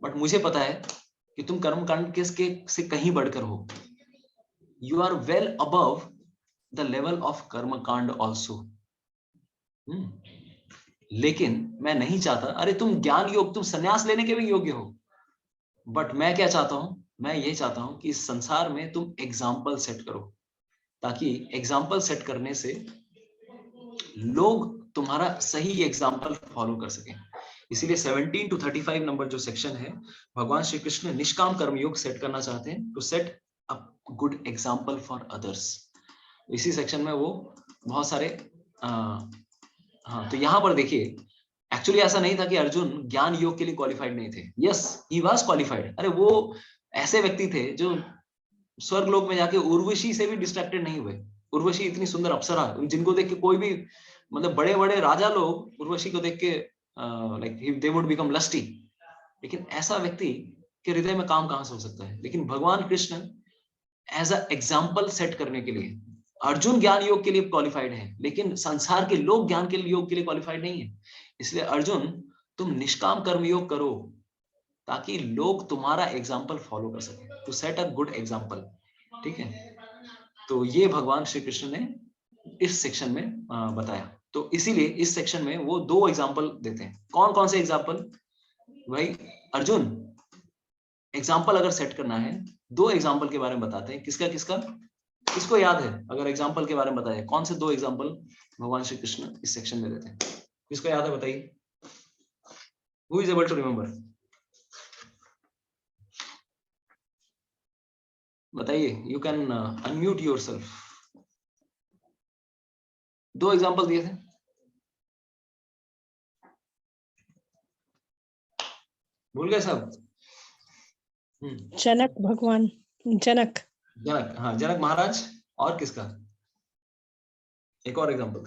बट मुझे पता है कि तुम कर्मकांड के से कहीं बढ़कर हो। You are well above the level of karmakanda also. लेकिन मैं नहीं चाहता, अरे तुम ज्ञान योग, तुम संन्यास लेने के भी योग्य हो, बट मैं क्या चाहता हूं, मैं ये चाहता हूं कि इस संसार में तुम एग्जाम्पल सेट करो, ताकि एग्जाम्पल सेट करने से लोग तुम्हारा सही एग्जाम्पल फॉलो कर सकें। इसीलिए 17 to 35 नंबर जो सेक्शन है, भगवान श्री कृष्ण निष्काम कर्मयोग सेट करना चाहते हैं, to set a good example for others. इसी सेक्शन में वो बहुत सारे हाँ, तो यहाँ पर देखिए, एक्चुअली ऐसा नहीं था कि अर्जुन ज्ञान योग के लिए क्वालिफाइड नहीं थे। Yes, he was qualified. अरे वो ऐसे व्यक्ति थे जो स्वर्ग लोक में जाके उर्वशी से भी डिस्ट्रैक्टेड नहीं हुए। उर्वशी इतनी सुंदर अप्सरा, जिनको देख के कोई भी, मतलब बड़े बड़े राजा लोग उर्वशी को देख के like they would become lusty, लेकिन ऐसा व्यक्ति के हृदय में काम कहां से हो सकता है। लेकिन भगवान Krishna as a example set करने के लिए, अर्जुन ज्ञान योग के लिए क्वालिफाइड है, लेकिन संसार के लोग ज्ञान के योग के लिए क्वालिफाइड नहीं है। इसलिए अर्जुन, तुम निष्काम कर्म योग करो, ताकि लोग तुम्हारा एग्जाम्पल फॉलो कर सके, to set a good example, ठीक है। तो ये भगवान श्री कृष्ण ने इस सेक्शन में बताया। तो इसीलिए इस सेक्शन में वो 2 एग्जाम्पल देते हैं। कौन कौन से एग्जाम्पल? भाई अर्जुन, एग्जाम्पल अगर सेट करना है, 2 एग्जाम्पल के बारे में बताते हैं। किसका किसका, किसको याद है? अगर एग्जाम्पल के बारे में बताया, कौन से 2 एग्जाम्पल भगवान श्री कृष्ण इस सेक्शन में देते हैं? किसको याद है, बताइए। Who is able to remember? बताइए, you can unmute yourself. 2 example दिए थे। भूल गए सब? जनक भगवान, जनक हाँ, जनक महाराज। और किसका? एक और एग्जाम्पल।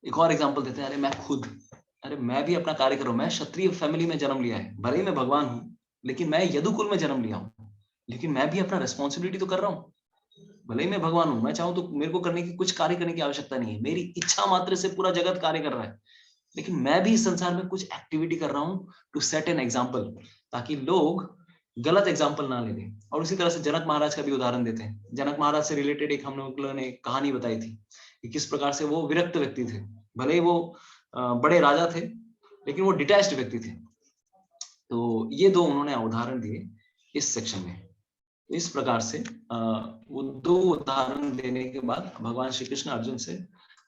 एक और एग्जाम्पल देते हैं। अरे मैं खुद, अरे मैं भी अपना कार्य करूं। मैं क्षत्रिय फैमिली में जन्म लिया है, भले ही मैं भगवान हूं, लेकिन मैं यदुकुल में जन्म लिया हूं, लेकिन मैं भी अपना रेस्पॉन्सिबिलिटी तो कर रहा हूं। भले ही मैं भगवान हूं, मैं चाहूं तो मेरे को करने की, कुछ कार्य करने की आवश्यकता नहीं है। मेरी इच्छा मात्र से पूरा जगत कार्य कर रहा है, लेकिन मैं भी इस संसार में कुछ एक्टिविटी कर रहा हूं, टू सेट एन एग्जाम्पल, ताकि लोग गलत एग्जाम्पल ना ले लें। और उसी तरह से जनक महाराज का भी उदाहरण देते हैं। जनक महाराज से रिलेटेड एक हम लोगों ने कहानी बताई थी कि किस प्रकार से वो विरक्त व्यक्ति थे। भले ही वो बड़े राजा थे, लेकिन वो डिटैच्ड व्यक्ति थे। तो ये 2 उन्होंने उदाहरण दिए इस सेक्शन में। इस प्रकार से वो 2 उदाहरण देने के बाद भगवान श्री कृष्ण अर्जुन से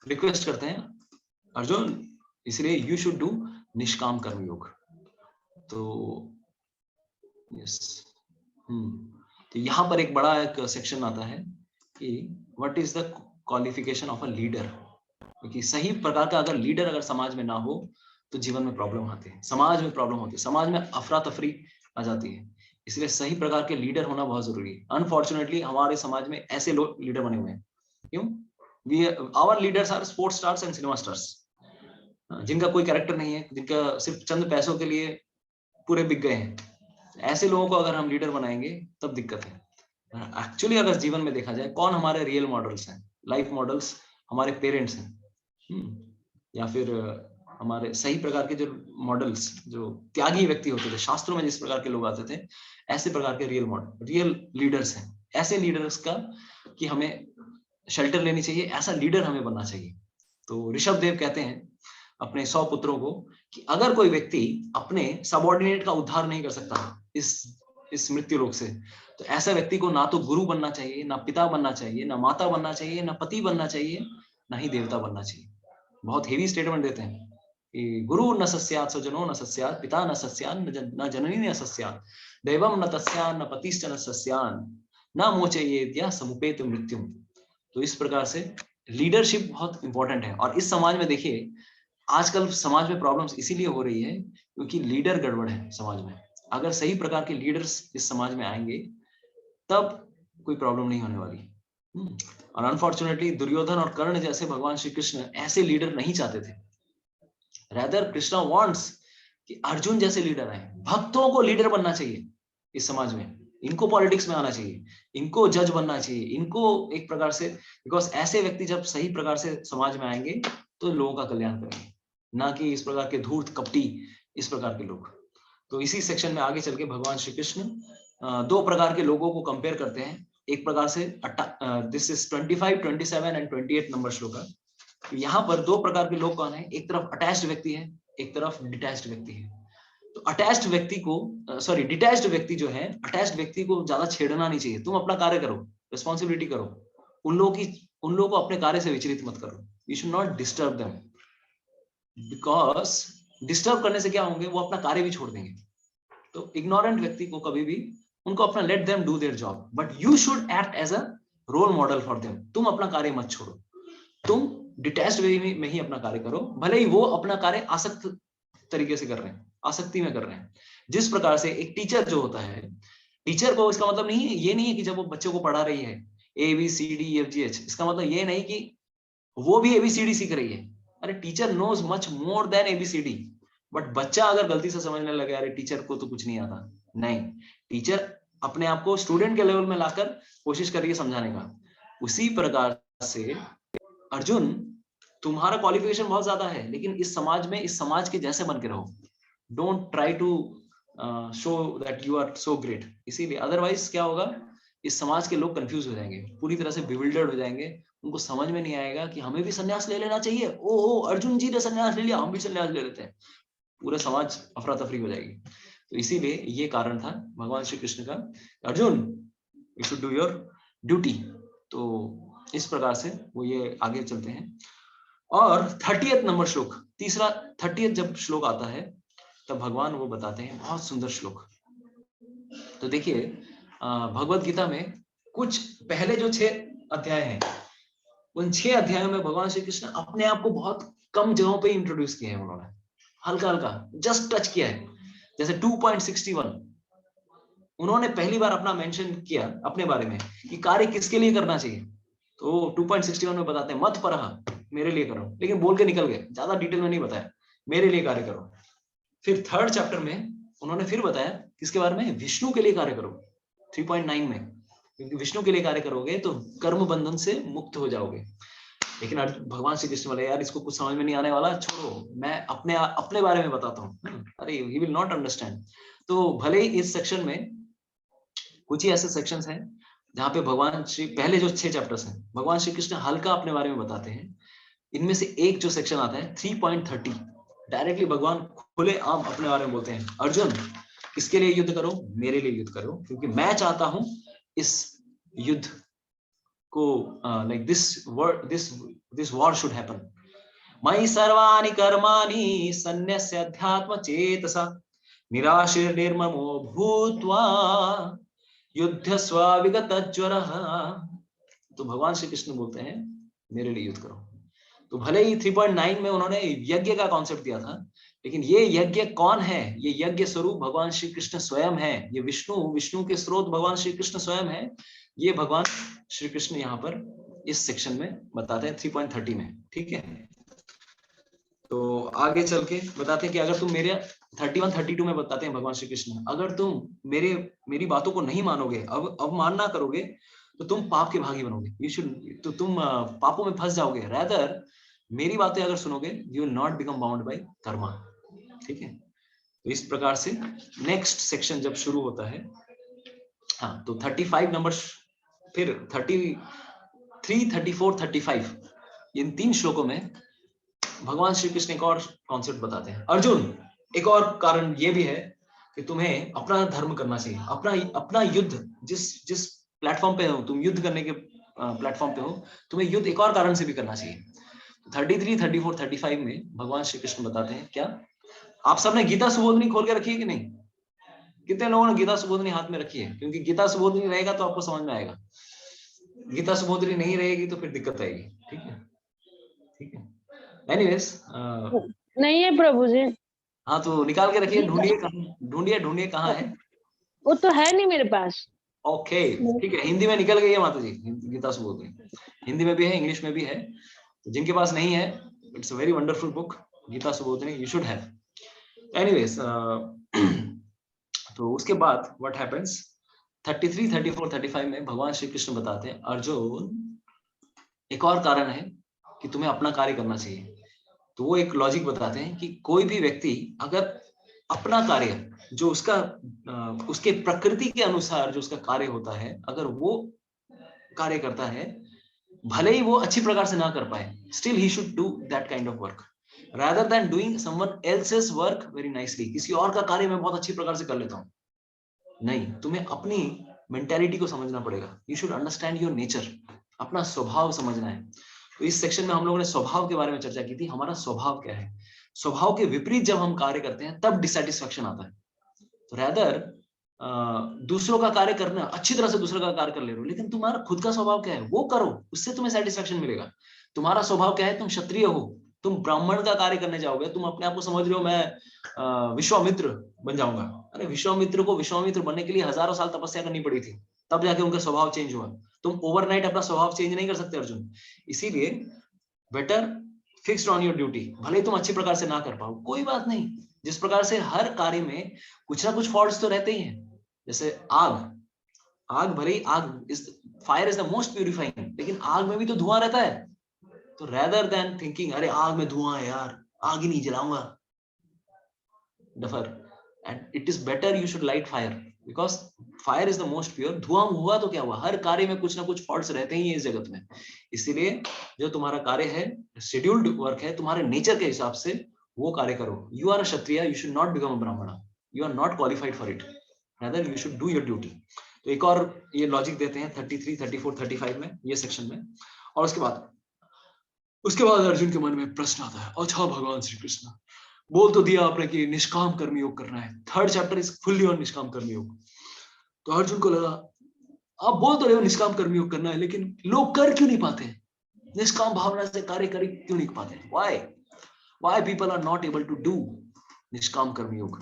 रिक्वेस्ट करते हैं, अर्जुन, इसलिए यू शुड डू निष्काम कर्म योग। तो यस, तो यहाँ पर एक बड़ा एक सेक्शन आता है कि what is the qualification of a leader. क्योंकि सही प्रकार का अगर लीडर अगर समाज में ना हो, तो जीवन में प्रॉब्लम आती है, समाज में प्रॉब्लम होती है, समाज में अफरा तफरी आ जाती है। इसलिए सही प्रकार के लीडर होना बहुत जरूरी है। अनफॉर्चुनेटली हमारे समाज में ऐसे लोग लीडर बने हुए हैं। क्यों? Our leaders are sports stars and cinema stars, जिनका कोई कैरेक्टर नहीं है, जिनका सिर्फ चंद पैसों के लिए पूरे बिक गए हैं। ऐसे लोगों को अगर हम लीडर बनाएंगे तब दिक्कत है। एक्चुअली अगर जीवन में देखा जाए, कौन हमारे रियल मॉडल्स हैं, लाइफ मॉडल्स? हमारे पेरेंट्स हैं, या फिर हमारे सही प्रकार के जो मॉडल्स, जो त्यागी व्यक्ति होते थे, शास्त्रों में जिस प्रकार के लोग आते थे, ऐसे प्रकार के रियल मॉडल, रियल लीडर्स हैं। ऐसे लीडर्स का कि हमें शेल्टर लेनी चाहिए, ऐसा लीडर हमें बनना चाहिए। तो ऋषभ देव कहते हैं अपने 100 पुत्रों को कि अगर कोई व्यक्ति अपने सबऑर्डिनेट का उद्धार नहीं कर सकता इस मृत्यु लोक से, तो ऐसा व्यक्ति को ना तो गुरु बनना चाहिए, ना पिता बनना चाहिए, ना माता बनना चाहिए, ना पति बनना चाहिए, ना ही देवता बनना चाहिए। बहुत हेवी स्टेटमेंट देते हैं कि गुरु न सस्यात् स्वजनो न सस्यात् पिता न सस्यात् न जननी न सस्यात् दैवम न तस्यान् न पतिश्च न सस्यान् न मोचयेद्या समुपेत मृत्युम। तो इस प्रकार से लीडरशिप बहुत इंपॉर्टेंट है। और इस समाज में देखिए आजकल समाज में प्रॉब्लम्स इसीलिए हो रही है क्योंकि लीडर गड़बड़ है समाज में। अगर सही प्रकार के लीडर्स इस समाज में आएंगे तब कोई प्रॉब्लम नहीं होने वाली। और अनफॉर्चुनेटली दुर्योधन और कर्ण जैसे भगवान श्री कृष्ण ऐसे लीडर नहीं चाहते थे। रादर कृष्णा वांट्स कि अर्जुन जैसे लीडर आए। भक्तों को लीडर बनना चाहिए इस समाज में, इनको पॉलिटिक्स में आना चाहिए, इनको जज बनना चाहिए, इनको एक प्रकार से, बिकॉज ऐसे व्यक्ति जब सही प्रकार से समाज में आएंगे तो लोगों का कल्याण करेंगे, ना कि इस प्रकार के धूर्त कपटी इस प्रकार के लोग। तो इसी सेक्शन में आगे चल के भगवान श्री कृष्ण दो प्रकार के लोगों को कंपेयर करते हैं। एक प्रकार से दिस इज 25, 27 एंड 28 नंबर श्लोक है। यहाँ पर दो प्रकार के लोग कौन है, एक तरफ अटैच्ड व्यक्ति है, एक तरफ डिटैच्ड व्यक्ति है। तो अटैच्ड व्यक्ति को डिटैच्ड व्यक्ति जो है, अटैच्ड व्यक्ति को ज्यादा छेड़ना नहीं चाहिए। तुम अपना कार्य करो, रिस्पॉन्सिबिलिटी करो, उन लोगों को अपने कार्य से विचलित मत करो। You should not disturb them, because disturb करने से क्या होंगे, वो अपना कार्य भी छोड़ देंगे। तो इग्नोरेंट व्यक्ति को कभी भी उनको अपना let them do their job, but you should act as a role model for them. तुम अपना कार्य मत छोड़ो, तुम डिटैच्ड वे में ही अपना कार्य करो, भले ही वो अपना कार्य आसक्त तरीके से कर रहे हैं, आसक्ति में कर रहे हैं। जिस प्रकार से एक टीचर जो होता है, टीचर को इसका मतलब नहीं है, ये नहीं है कि जब वो बच्चों को पढ़ा रही है ABCDEFGH, इसका मतलब ये नहीं कि वो भी ABCD सीख रही है। अरे teacher knows much more than ABCD, but बच्चा अगर गलती से समझने लगे अरे टीचर को तो कुछ नहीं आता, नहीं, टीचर अपने आप को स्टूडेंट के लेवल में लाकर कोशिश करिए समझाने का। उसी प्रकार से अर्जुन, तुम्हारा क्वालिफिकेशन बहुत ज्यादा है, लेकिन इस समाज में, इस समाज के जैसे बन के रहो। Don't try to show that you are so great. इसीलिए अदरवाइज क्या होगा, इस समाज के लोग कंफ्यूज हो जाएंगे, पूरी तरह से बिविल्डर्ड हो जाएंगे। उनको समझ में नहीं आएगा कि हमें भी संन्यास ले लेना चाहिए। ओहो, अर्जुन जी ने संन्यास ले लिया, हम भी संन्यास ले लेते हैं। पूरा समाज अफरा तफरी हो जाएगी। तो इसीलिए ये कारण था भगवान श्री कृष्ण का, Arjun you should do your duty. तो इस प्रकार से वो ये आगे चलते हैं। और 30th नंबर श्लोक, तीसरा 30th जब श्लोक आता है तब भगवान वो बताते हैं, बहुत सुंदर श्लोक। तो देखिए भगवत गीता में कुछ पहले जो 6 अध्याय हैं, उन 6 अध्यायों में भगवान श्री कृष्ण अपने आप को बहुत कम जगहों पे इंट्रोड्यूस किए हैं। उन्होंने हल्का हल्का जस्ट टच किया है। जैसे 2.61 उन्होंने पहली बार अपना मेंशन किया अपने बारे में कि कार्य किसके लिए करना चाहिए। तो 2.61 में बताते हैं मत परह, मेरे लिए करो, लेकिन बोल के निकल गए, ज्यादा डिटेल में नहीं बताया, मेरे लिए कार्य करो। फिर 3rd चैप्टर में उन्होंने फिर बताया किसके बारे में, विष्णु के लिए कार्य करो 3.9 में, क्योंकि विष्णु के लिए कार्य करोगे तो कर्म बंधन से मुक्त हो जाओगे। लेकिन भगवान श्री कृष्ण बोले यार इसको कुछ समझ में नहीं आने वाला, छोड़ो, मैं अपने बारे में बताता हूँ। अरे ही विल नॉट अंडरस्टैंड। तो भले ही इस सेक्शन में कुछ ही ऐसे सेक्शंस हैं जहाँ पे भगवान श्री, पहले जो 6 चैप्टर्स हैं भगवान श्री कृष्ण हल्का अपने बारे में बताते हैं। इनमें से एक जो सेक्शन आता है 3.30, डायरेक्टली भगवान खुले आम अपने बारे में बोलते हैं, अर्जुन किसके लिए युद्ध करो, मेरे लिए युद्ध करो, क्योंकि मैं चाहता हूं इस युद्ध को like this war should happen. मयि सर्वाणि कर्माणि सन्न्यस्य अध्यात्म चेतसा निराशीर निर्ममो भूत्वा युद्धस्व विगत ज्वरः। तो भगवान श्री कृष्ण बोलते हैं मेरे लिए युद्ध करो। तो भले ही 3.9 में उन्होंने यज्ञ का कॉन्सेप्ट दिया था, लेकिन ये यज्ञ कौन है, ये यज्ञ स्वरूप भगवान श्री कृष्ण स्वयं है। ये विष्णु के स्रोत भगवान श्री कृष्ण स्वयं है। ये भगवान श्री कृष्ण यहाँ पर इस सेक्शन में बताते हैं 3.30 में। ठीक है, तो आगे चल के बताते हैं कि अगर तुम मेरे 31, 32 में बताते हैं भगवान श्री कृष्ण, अगर तुम मेरी बातों को नहीं मानोगे, अब मानना करोगे, तो तुम पाप के भागी बनोगे। तो तुम पापों में फंस जाओगे। रादर मेरी बातें अगर सुनोगे, you will not become bound by Karma. ठीक है, तो इस प्रकार से नेक्स्ट सेक्शन जब शुरू होता है, हाँ, तो 35 नंबर, फिर 33, 34, 35 इन 3 श्लोकों में भगवान श्री कृष्ण एक और कॉन्सेप्ट बताते हैं। अर्जुन, एक और कारण ये भी है कि तुम्हें अपना धर्म करना चाहिए, अपना युद्ध, जिस प्लेटफॉर्म पे हो तुम, युद्ध करने के प्लेटफॉर्म पे हो, तुम्हें युद्ध एक और कारण से भी करना चाहिए। 33, 34, 35 में भगवान श्री कृष्ण बताते हैं क्या? आप सबने गीता सुबोधनी खोल के रखी है कि नहीं? कितने लोगों ने गीता सुबोधनी हाथ में रखी है? क्योंकि गीता सुबोधनी रहेगा तो आपको समझ में आएगा, गीता सुबोधनी नहीं रहेगी तो फिर दिक्कत आएगी। ठीक है, ठीक है। एनीवेज, नहीं है प्रभु जी। हाँ तो निकाल के रखिए, ढूंढिए कहाँ, ढूंढिए कहाँ है। वो तो है नहीं मेरे पास। ओके, ठीक है, हिंदी में निकल गई है माता जी गीता सुबोधनी, हिंदी में भी है, इंग्लिश में भी है। तो जिनके पास नहीं है, it's a very wonderful book Gita Subodhini, you should have. Anyways, तो उसके बाद व्हाट हैपेंस, 33, 34, 35 में भगवान श्री कृष्ण बताते हैं अर्जुन एक और कारण है कि तुम्हें अपना कार्य करना चाहिए। तो वो एक लॉजिक बताते हैं कि कोई भी व्यक्ति अगर अपना कार्य जो उसका उसके प्रकृति के अनुसार जो उसका कार्य होता है, अगर वो कार्य करता है, भले ही वो अच्छी प्रकार से ना कर पाए, still he should do that kind of work rather than doing someone else's work very nicely। किसी और का कार्य मैं बहुत अच्छी प्रकार से कर लेता हूँ, नहीं, तुम्हें अपनी मेंटालिटी को समझना पड़ेगा। You should understand your nature, अपना स्वभाव समझना है। तो इस सेक्शन में हम लोगों ने स्वभाव के बारे में चर्चा की थी, हमारा स्वभाव क्या है। स्वभाव के विपरीत जब हम कार्य करते हैं तब डिसैटिस्फैक्शन आता है। तो रैदर दूसरों का कार्य करना, अच्छी तरह से दूसरों का कार्य कर ले रहे हो, लेकिन तुम्हारा खुद का स्वभाव क्या है वो करो, उससे तुम्हें सेटिस्फैक्शन मिलेगा। तुम्हारा स्वभाव क्या है, तुम क्षत्रिय हो, तुम ब्राह्मण का कार्य करने जाओगे, तुम अपने आप को समझ रहे हो मैं विश्वामित्र बन जाऊंगा। अरे विश्वामित्र को विश्वामित्र बनने के लिए हजारों साल तपस्या करनी पड़ी थी, तब जाके उनका स्वभाव चेंज हुआ। तुम ओवरनाइट अपना स्वभाव चेंज नहीं कर सकते अर्जुन। इसीलिए better fixed on your duty. भले ही तुम अच्छी प्रकार से ना कर पाओ, कोई बात नहीं। जिस प्रकार से हर कार्य में कुछ ना कुछ फॉल्ट्स तो रहते ही हैं। जैसे आग भले ही fire is the most purifying, लेकिन आग में भी तो धुआं रहता है। तो रेदर देन थिंकिंग अरे आग में धुआं है यार, आग ही नहीं जलाऊंगा, duffer, and it is better you should light fire, because fire is the most pure. धुआं हुआ तो क्या हुआ, हर कार्य में कुछ ना कुछ फॉल्ट्स रहते ही हैं इस जगत में। इसीलिए जो तुम्हारा कार्य है, शेड्यूल्ड वर्क है, तुम्हारे नेचर के हिसाब से वो कार्य करो। You are a kshatriya, you should not become a Brahmin, you are not qualified for it, rather you should do your duty. तो एक और ये लॉजिक देते हैं 33, 34, 35 में, ये सेक्शन में। और उसके बाद अर्जुन के मन में प्रश्न आता है, अच्छा भगवान श्री कृष्ण, बोल तो दिया आपने कि निष्काम कर्म योग करना है, third chapter is fully on निष्काम कर्म योग। तो अर्जुन को लगा आप बोल तो रहे हो निष्काम कर्म योग करना है, लेकिन लोग कर क्यों नहीं पाते, निष्काम भावना से कार्य कर क्यों नहीं पाते, why people are not able to do निष्काम कर्म योग।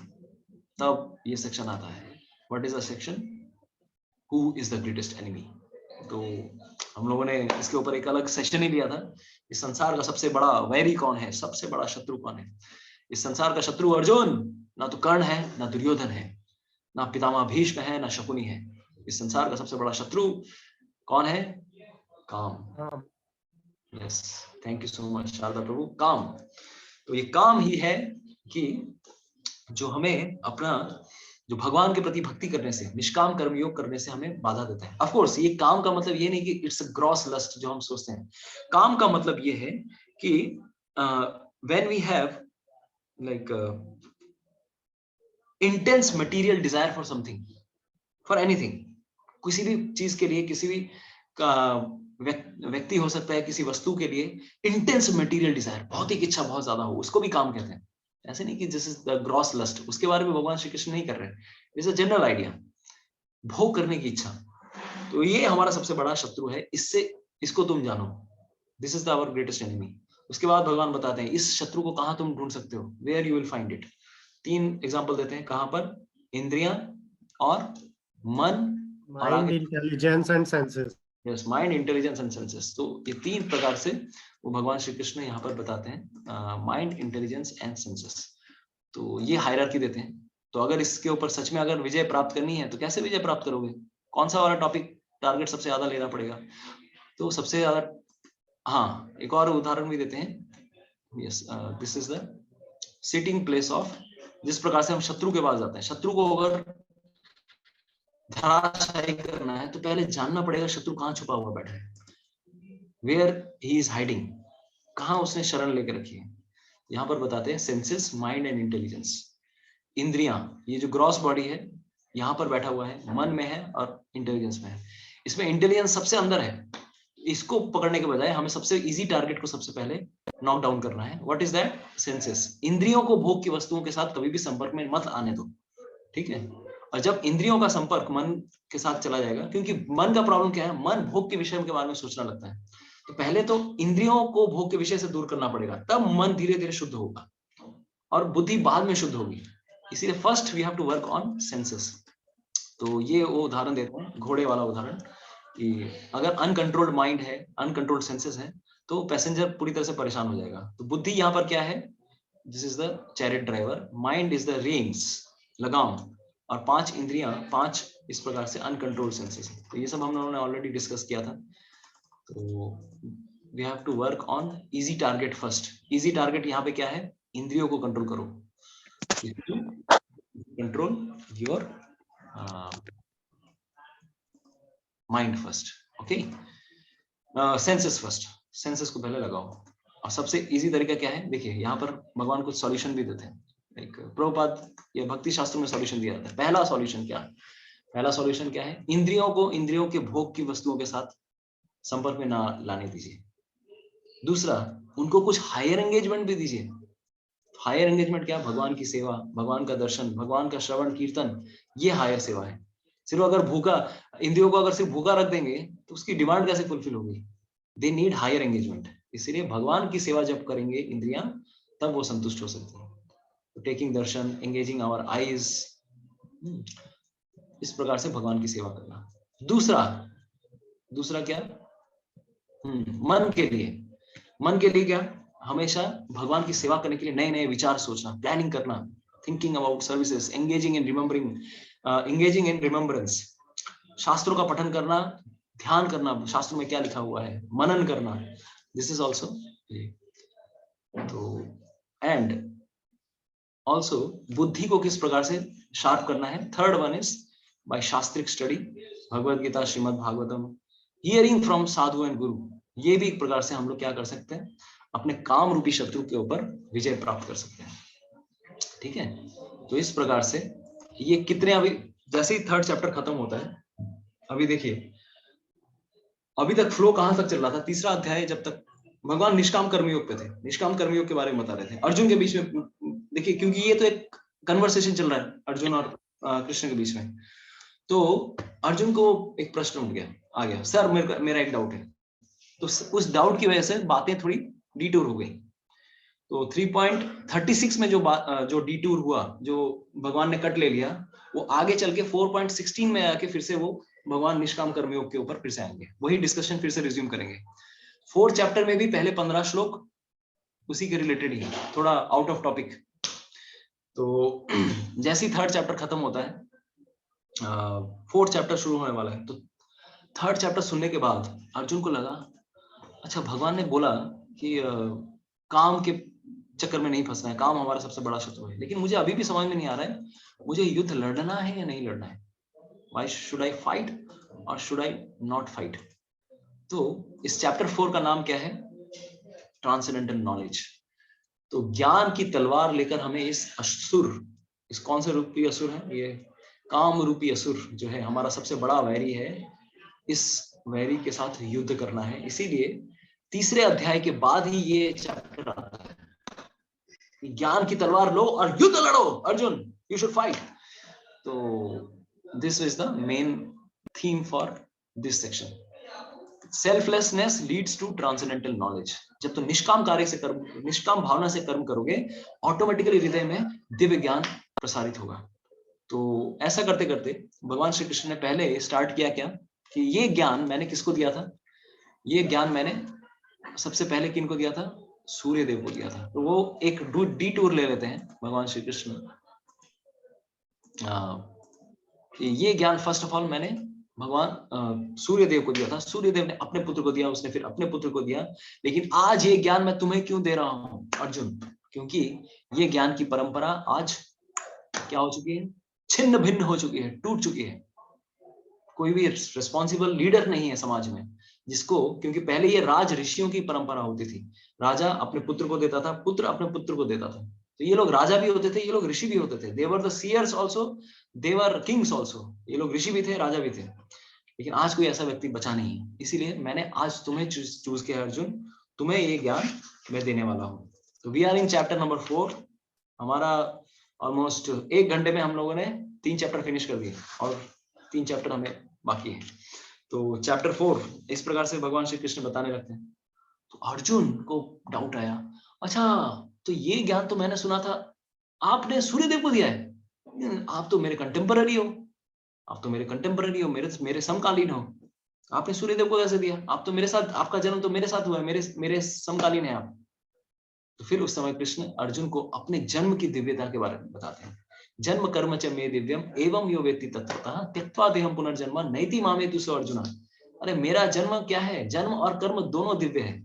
तब ये सेक्शन आता है, what is the section, who is the greatest enemy. तो हम लोगों ने इसके ऊपर एक अलग सेशन ही लिया था, इस संसार का सबसे बड़ा वैरी कौन है, सबसे बड़ा शत्रु कौन है। इस संसार का शत्रु अर्जुन ना तो कर्ण है, ना दुर्योधन है, ना पितामह भीष्म है, ना शकुनी है। इस संसार का सबसे बड़ा शत्रु कौन है, काम। Yes, thank you so much Sharada Prabhu, काम। तो ये काम ही है कि जो हमें अपना जो भगवान के प्रति भक्ति करने से, निष्काम कर्मयोग करने से हमें बाधा देता है। ऑफ कोर्स ये काम का मतलब ये नहीं कि इट्स अ ग्रॉस लस्ट जो हम सोचते हैं। काम का मतलब ये है कि when we have like intense material desire for something, for anything, किसी भी चीज के लिए, किसी भी व्यक्ति हो सकता है, किसी वस्तु के लिए इंटेंस मटेरियल डिजायर, बहुत ही इच्छा बहुत ज्यादा हो, उसको भी काम कहते हैं। ऐसे नहीं कि this is the gross lust, उसके बारे में भगवान श्री कृष्ण नहीं कर रहे हैं, इट्स अ जनरल आइडिया, भोग करने की इच्छा। तो ये हमारा सबसे बड़ा शत्रु है, इसको तुम जानो, this is the our greatest enemy. उसके बाद भगवान बताते हैं इस शत्रु को कहां तुम ढूंढ सकते हो, where you will find it. 3 example देते हैं, कहां पर, इंद्रियां और मन, mind, intelligence and senses. Yes, mind, intelligence and senses. तो ये 3 प्रकार से वो भगवान श्री कृष्ण यहाँ पर बताते हैं, माइंड, इंटेलिजेंस एंड सेंसेस। तो ये हायरार्की देते हैं। तो अगर इसके ऊपर सच में अगर विजय प्राप्त करनी है तो कैसे विजय प्राप्त करोगे, कौन सा वाला टॉपिक टारगेट सबसे ज्यादा लेना पड़ेगा। तो सबसे ज्यादा, हाँ एक और उदाहरण भी देते हैं, yes, this is the sitting place of, जिस प्रकार से हम शत्रु के पास जाते हैं, शत्रु को अगर धराशायी करना है तो पहले जानना पड़ेगा शत्रु कहाँ छुपा हुआ बैठा है, वेयर ही इज हाइडिंग, कहाँ उसने शरण लेकर रखी है। यहाँ पर बताते हैं सेंसेस, माइंड एंड इंटेलिजेंस। इंद्रियां, ये जो ग्रॉस बॉडी है यहाँ पर बैठा हुआ है, मन में है और इंटेलिजेंस में है। इसमें इंटेलिजेंस सबसे अंदर है, इसको पकड़ने के बजाय हमें सबसे इजी टारगेट को सबसे पहले नॉक डाउन करना है। What is that? सेंसेस। इंद्रियों को भोग की वस्तुओं के साथ कभी भी संपर्क में मत आने दो, ठीक है। और जब इंद्रियों का संपर्क मन के साथ चला जाएगा, क्योंकि मन का प्रॉब्लम क्या है, मन भोग के विषय के बारे में सोचना लगता है, तो पहले तो इंद्रियों को भोग के विषय से दूर करना पड़ेगा, तब मन धीरे धीरे शुद्ध होगा और बुद्धि बाद में शुद्ध होगी। इसीलिए first we have to work on senses. तो ये वो उदाहरण देता हूँ, घोड़े वाला उदाहरण, कि अगर अनकंट्रोल्ड माइंड है, अनकंट्रोल्ड सेंसेस है, तो पैसेंजर पूरी तरह से परेशान हो जाएगा। तो बुद्धि यहाँ पर क्या है? This is the chariot driver, mind is the reins, लगाम, और 5 इंद्रियां, 5 इस प्रकार से अनकंट्रोल्ड सेंसेस है। तो ये सब हम लोगों ने ऑलरेडी डिस्कस किया था। तो we have to work on easy target first. Easy target यहाँ पे क्या है? इंद्रियों को कंट्रोल करो, control your mind first, okay. Senses first, senses को पहले लगाओ। और सबसे इजी तरीका क्या है? देखिए यहाँ पर भगवान कुछ सॉल्यूशन भी देते हैं, एक प्रभुपाद या भक्ति शास्त्रों में सॉल्यूशन दिया जाता है। पहला सॉल्यूशन क्या है? पहला सॉल्यूशन क्या है? इंद्रियों को इंद्रियों के भोग की वस्तुओं के साथ संपर्क में ना लाने दीजिए। दूसरा, उनको कुछ हायर एंगेजमेंट भी दीजिए। हायर एंगेजमेंट क्या? भगवान की सेवा, भगवान का दर्शन, भगवान का श्रवण कीर्तन, ये हायर सेवा है। सिर्फ अगर भूखा, इंद्रियों को अगर सिर्फ भूखा रख देंगे तो उसकी डिमांड कैसे फुलफिल होगी? They need higher engagement. इसीलिए भगवान की सेवा जब करेंगे इंद्रियां, तब वो संतुष्ट हो सकती है। Taking darshan, engaging our eyes, इस प्रकार से भगवान की सेवा करना। दूसरा क्या? मन के लिए क्या? हमेशा भगवान की सेवा करने के लिए नए नए विचार सोचना, प्लानिंग करना, thinking about services, engaging in remembrance, शास्त्रों का पठन करना, ध्यान करना, शास्त्रों में क्या लिखा हुआ है, मनन करना, दिस इज ऑल्सो। तो एंड ऑल्सो बुद्धि को किस प्रकार से शार्प करना है? थर्ड वन इज बाय शास्त्रिक study, Bhagavad Gita, Shrimad Bhagavatam, hearing from sadhu and guru. ये भी एक प्रकार से हम लोग क्या कर सकते हैं? अपने काम रूपी शत्रु के ऊपर विजय प्राप्त कर सकते हैं, ठीक है। तो इस प्रकार से ये कितने, अभी जैसे ही 3rd चैप्टर खत्म होता है, अभी देखिए अभी तक फ्लो कहां तक चल रहा था? 3रा अध्याय, जब तक भगवान निष्काम कर्मयोग पे थे, निष्काम कर्मयोग के बारे में बता रहे थे अर्जुन के बीच में। देखिए, क्योंकि ये तो एक कन्वर्सेशन चल रहा है अर्जुन और कृष्ण के बीच में, तो अर्जुन को एक प्रश्न आ गया, सर मेरा एक डाउट है। तो उस डाउट की वजह से बातें थोड़ी डिटूर हो गई। तो 3.36 में जो डिटूर हुआ, जो भगवान ने कट ले लिया, वो आगे चल के 4.16 में आके फिर से वो भगवान निष्काम कर्मयोग के ऊपर फिर से आएंगे, वही डिस्कशन फिर से रिज्यूम करेंगे। 4th चैप्टर में भी पहले 15 श्लोक उसी के रिलेटेड ही है, थोड़ा आउट ऑफ टॉपिक। तो जैसे ही 3rd चैप्टर खत्म होता है, 4th चैप्टर शुरू होने वाला है। तो 3rd चैप्टर सुनने के बाद अर्जुन को लगा, अच्छा भगवान ने बोला कि काम के चक्कर में नहीं फंसना है, काम हमारा सबसे बड़ा शत्रु है, लेकिन मुझे अभी भी समझ में नहीं आ रहा है, मुझे युद्ध लड़ना है या नहीं लड़ना है? Why should I fight or should I not fight? तो इस चैप्टर 4 का नाम क्या है? Transcendental knowledge. तो ज्ञान की तलवार लेकर हमें इस असुर, इस कौन से रूपी असुर है? ये काम रूपी असुर जो है, हमारा सबसे बड़ा वैरी है, इस वैरी के साथ युद्ध करना है। इसीलिए 3रे अध्याय के बाद ही ये चैप्टर आता है, ज्ञान की तलवार लो और युद्ध लड़ो, अर्जुन यू शुड फाइट। तो this is the main theme for this section. Selflessness leads to transcendental knowledge. जब तुम निष्काम कार्य से कर्म, निष्काम भावना से कर्म करोगे, ऑटोमेटिकली हृदय में दिव्य ज्ञान प्रसारित होगा। तो ऐसा करते करते भगवान श्री कृष्ण ने पहले स्टार्ट किया क्या कि ये ज्ञान मैंने किसको दिया था? ये ज्ञान मैंने सबसे पहले किनको दिया था? सूर्य देव को दिया था। तो वो एक डिटूर ले लेते हैं भगवान श्री कृष्ण। ये ज्ञान फर्स्ट ऑफ ऑल मैंने भगवान सूर्य देव को दिया था, सूर्य देव ने अपने पुत्र को दिया, उसने फिर अपने पुत्र को दिया। लेकिन आज ये ज्ञान मैं तुम्हें क्यों दे रहा हूं अर्जुन? क्योंकि ये ज्ञान की परंपरा आज क्या हो चुकी है? छिन्न भिन्न हो चुकी है, टूट चुकी है। कोई भी रिस्पॉन्सिबल लीडर नहीं है समाज में जिसको, क्योंकि पहले ये राज ऋषियों की परंपरा होती थी, राजा अपने पुत्र को देता था, पुत्र अपने पुत्र को देता था। तो ये लोग राजा भी होते थे, ये लोग ऋषि भी होते थे। They were the seers also, they were kings also. ये लोग ऋषि भी थे, राजा भी थे। लेकिन आज कोई ऐसा व्यक्ति बचा नहीं है, इसीलिए मैंने आज तुम्हें चूज किया अर्जुन, तुम्हें ये ज्ञान मैं देने वाला हूँ। तो we are in chapter number 4। हमारा ऑलमोस्ट 1 घंटे में हम लोगों ने 3 चैप्टर फिनिश कर दिए और 3 चैप्टर हमें बाकी है। तो चैप्टर 4 इस प्रकार से भगवान श्री कृष्ण बताने लगते हैं। तो अर्जुन को डाउट आया, अच्छा तो ये ज्ञान तो मैंने सुना था आपने सूर्यदेव को दिया है, आप तो मेरे कंटेम्पररी हो, आप तो मेरे कंटेम्पररी हो, मेरे समकालीन हो, आपने सूर्यदेव को कैसे दिया? आप तो मेरे साथ, आपका जन्म तो मेरे साथ हुआ है, मेरे समकालीन है आप। तो फिर उस समय कृष्ण अर्जुन को अपने जन्म की दिव्यता के बारे में बताते हैं। जन्म कर्म च मे दिव्यम एवं यो वेत्ति तत्वतः त्यक्त्वा देहं पुनर्जन्म नैति मामेतु सो अर्जुन। अरे मेरा जन्म क्या है, जन्म और कर्म दोनों दिव्य है।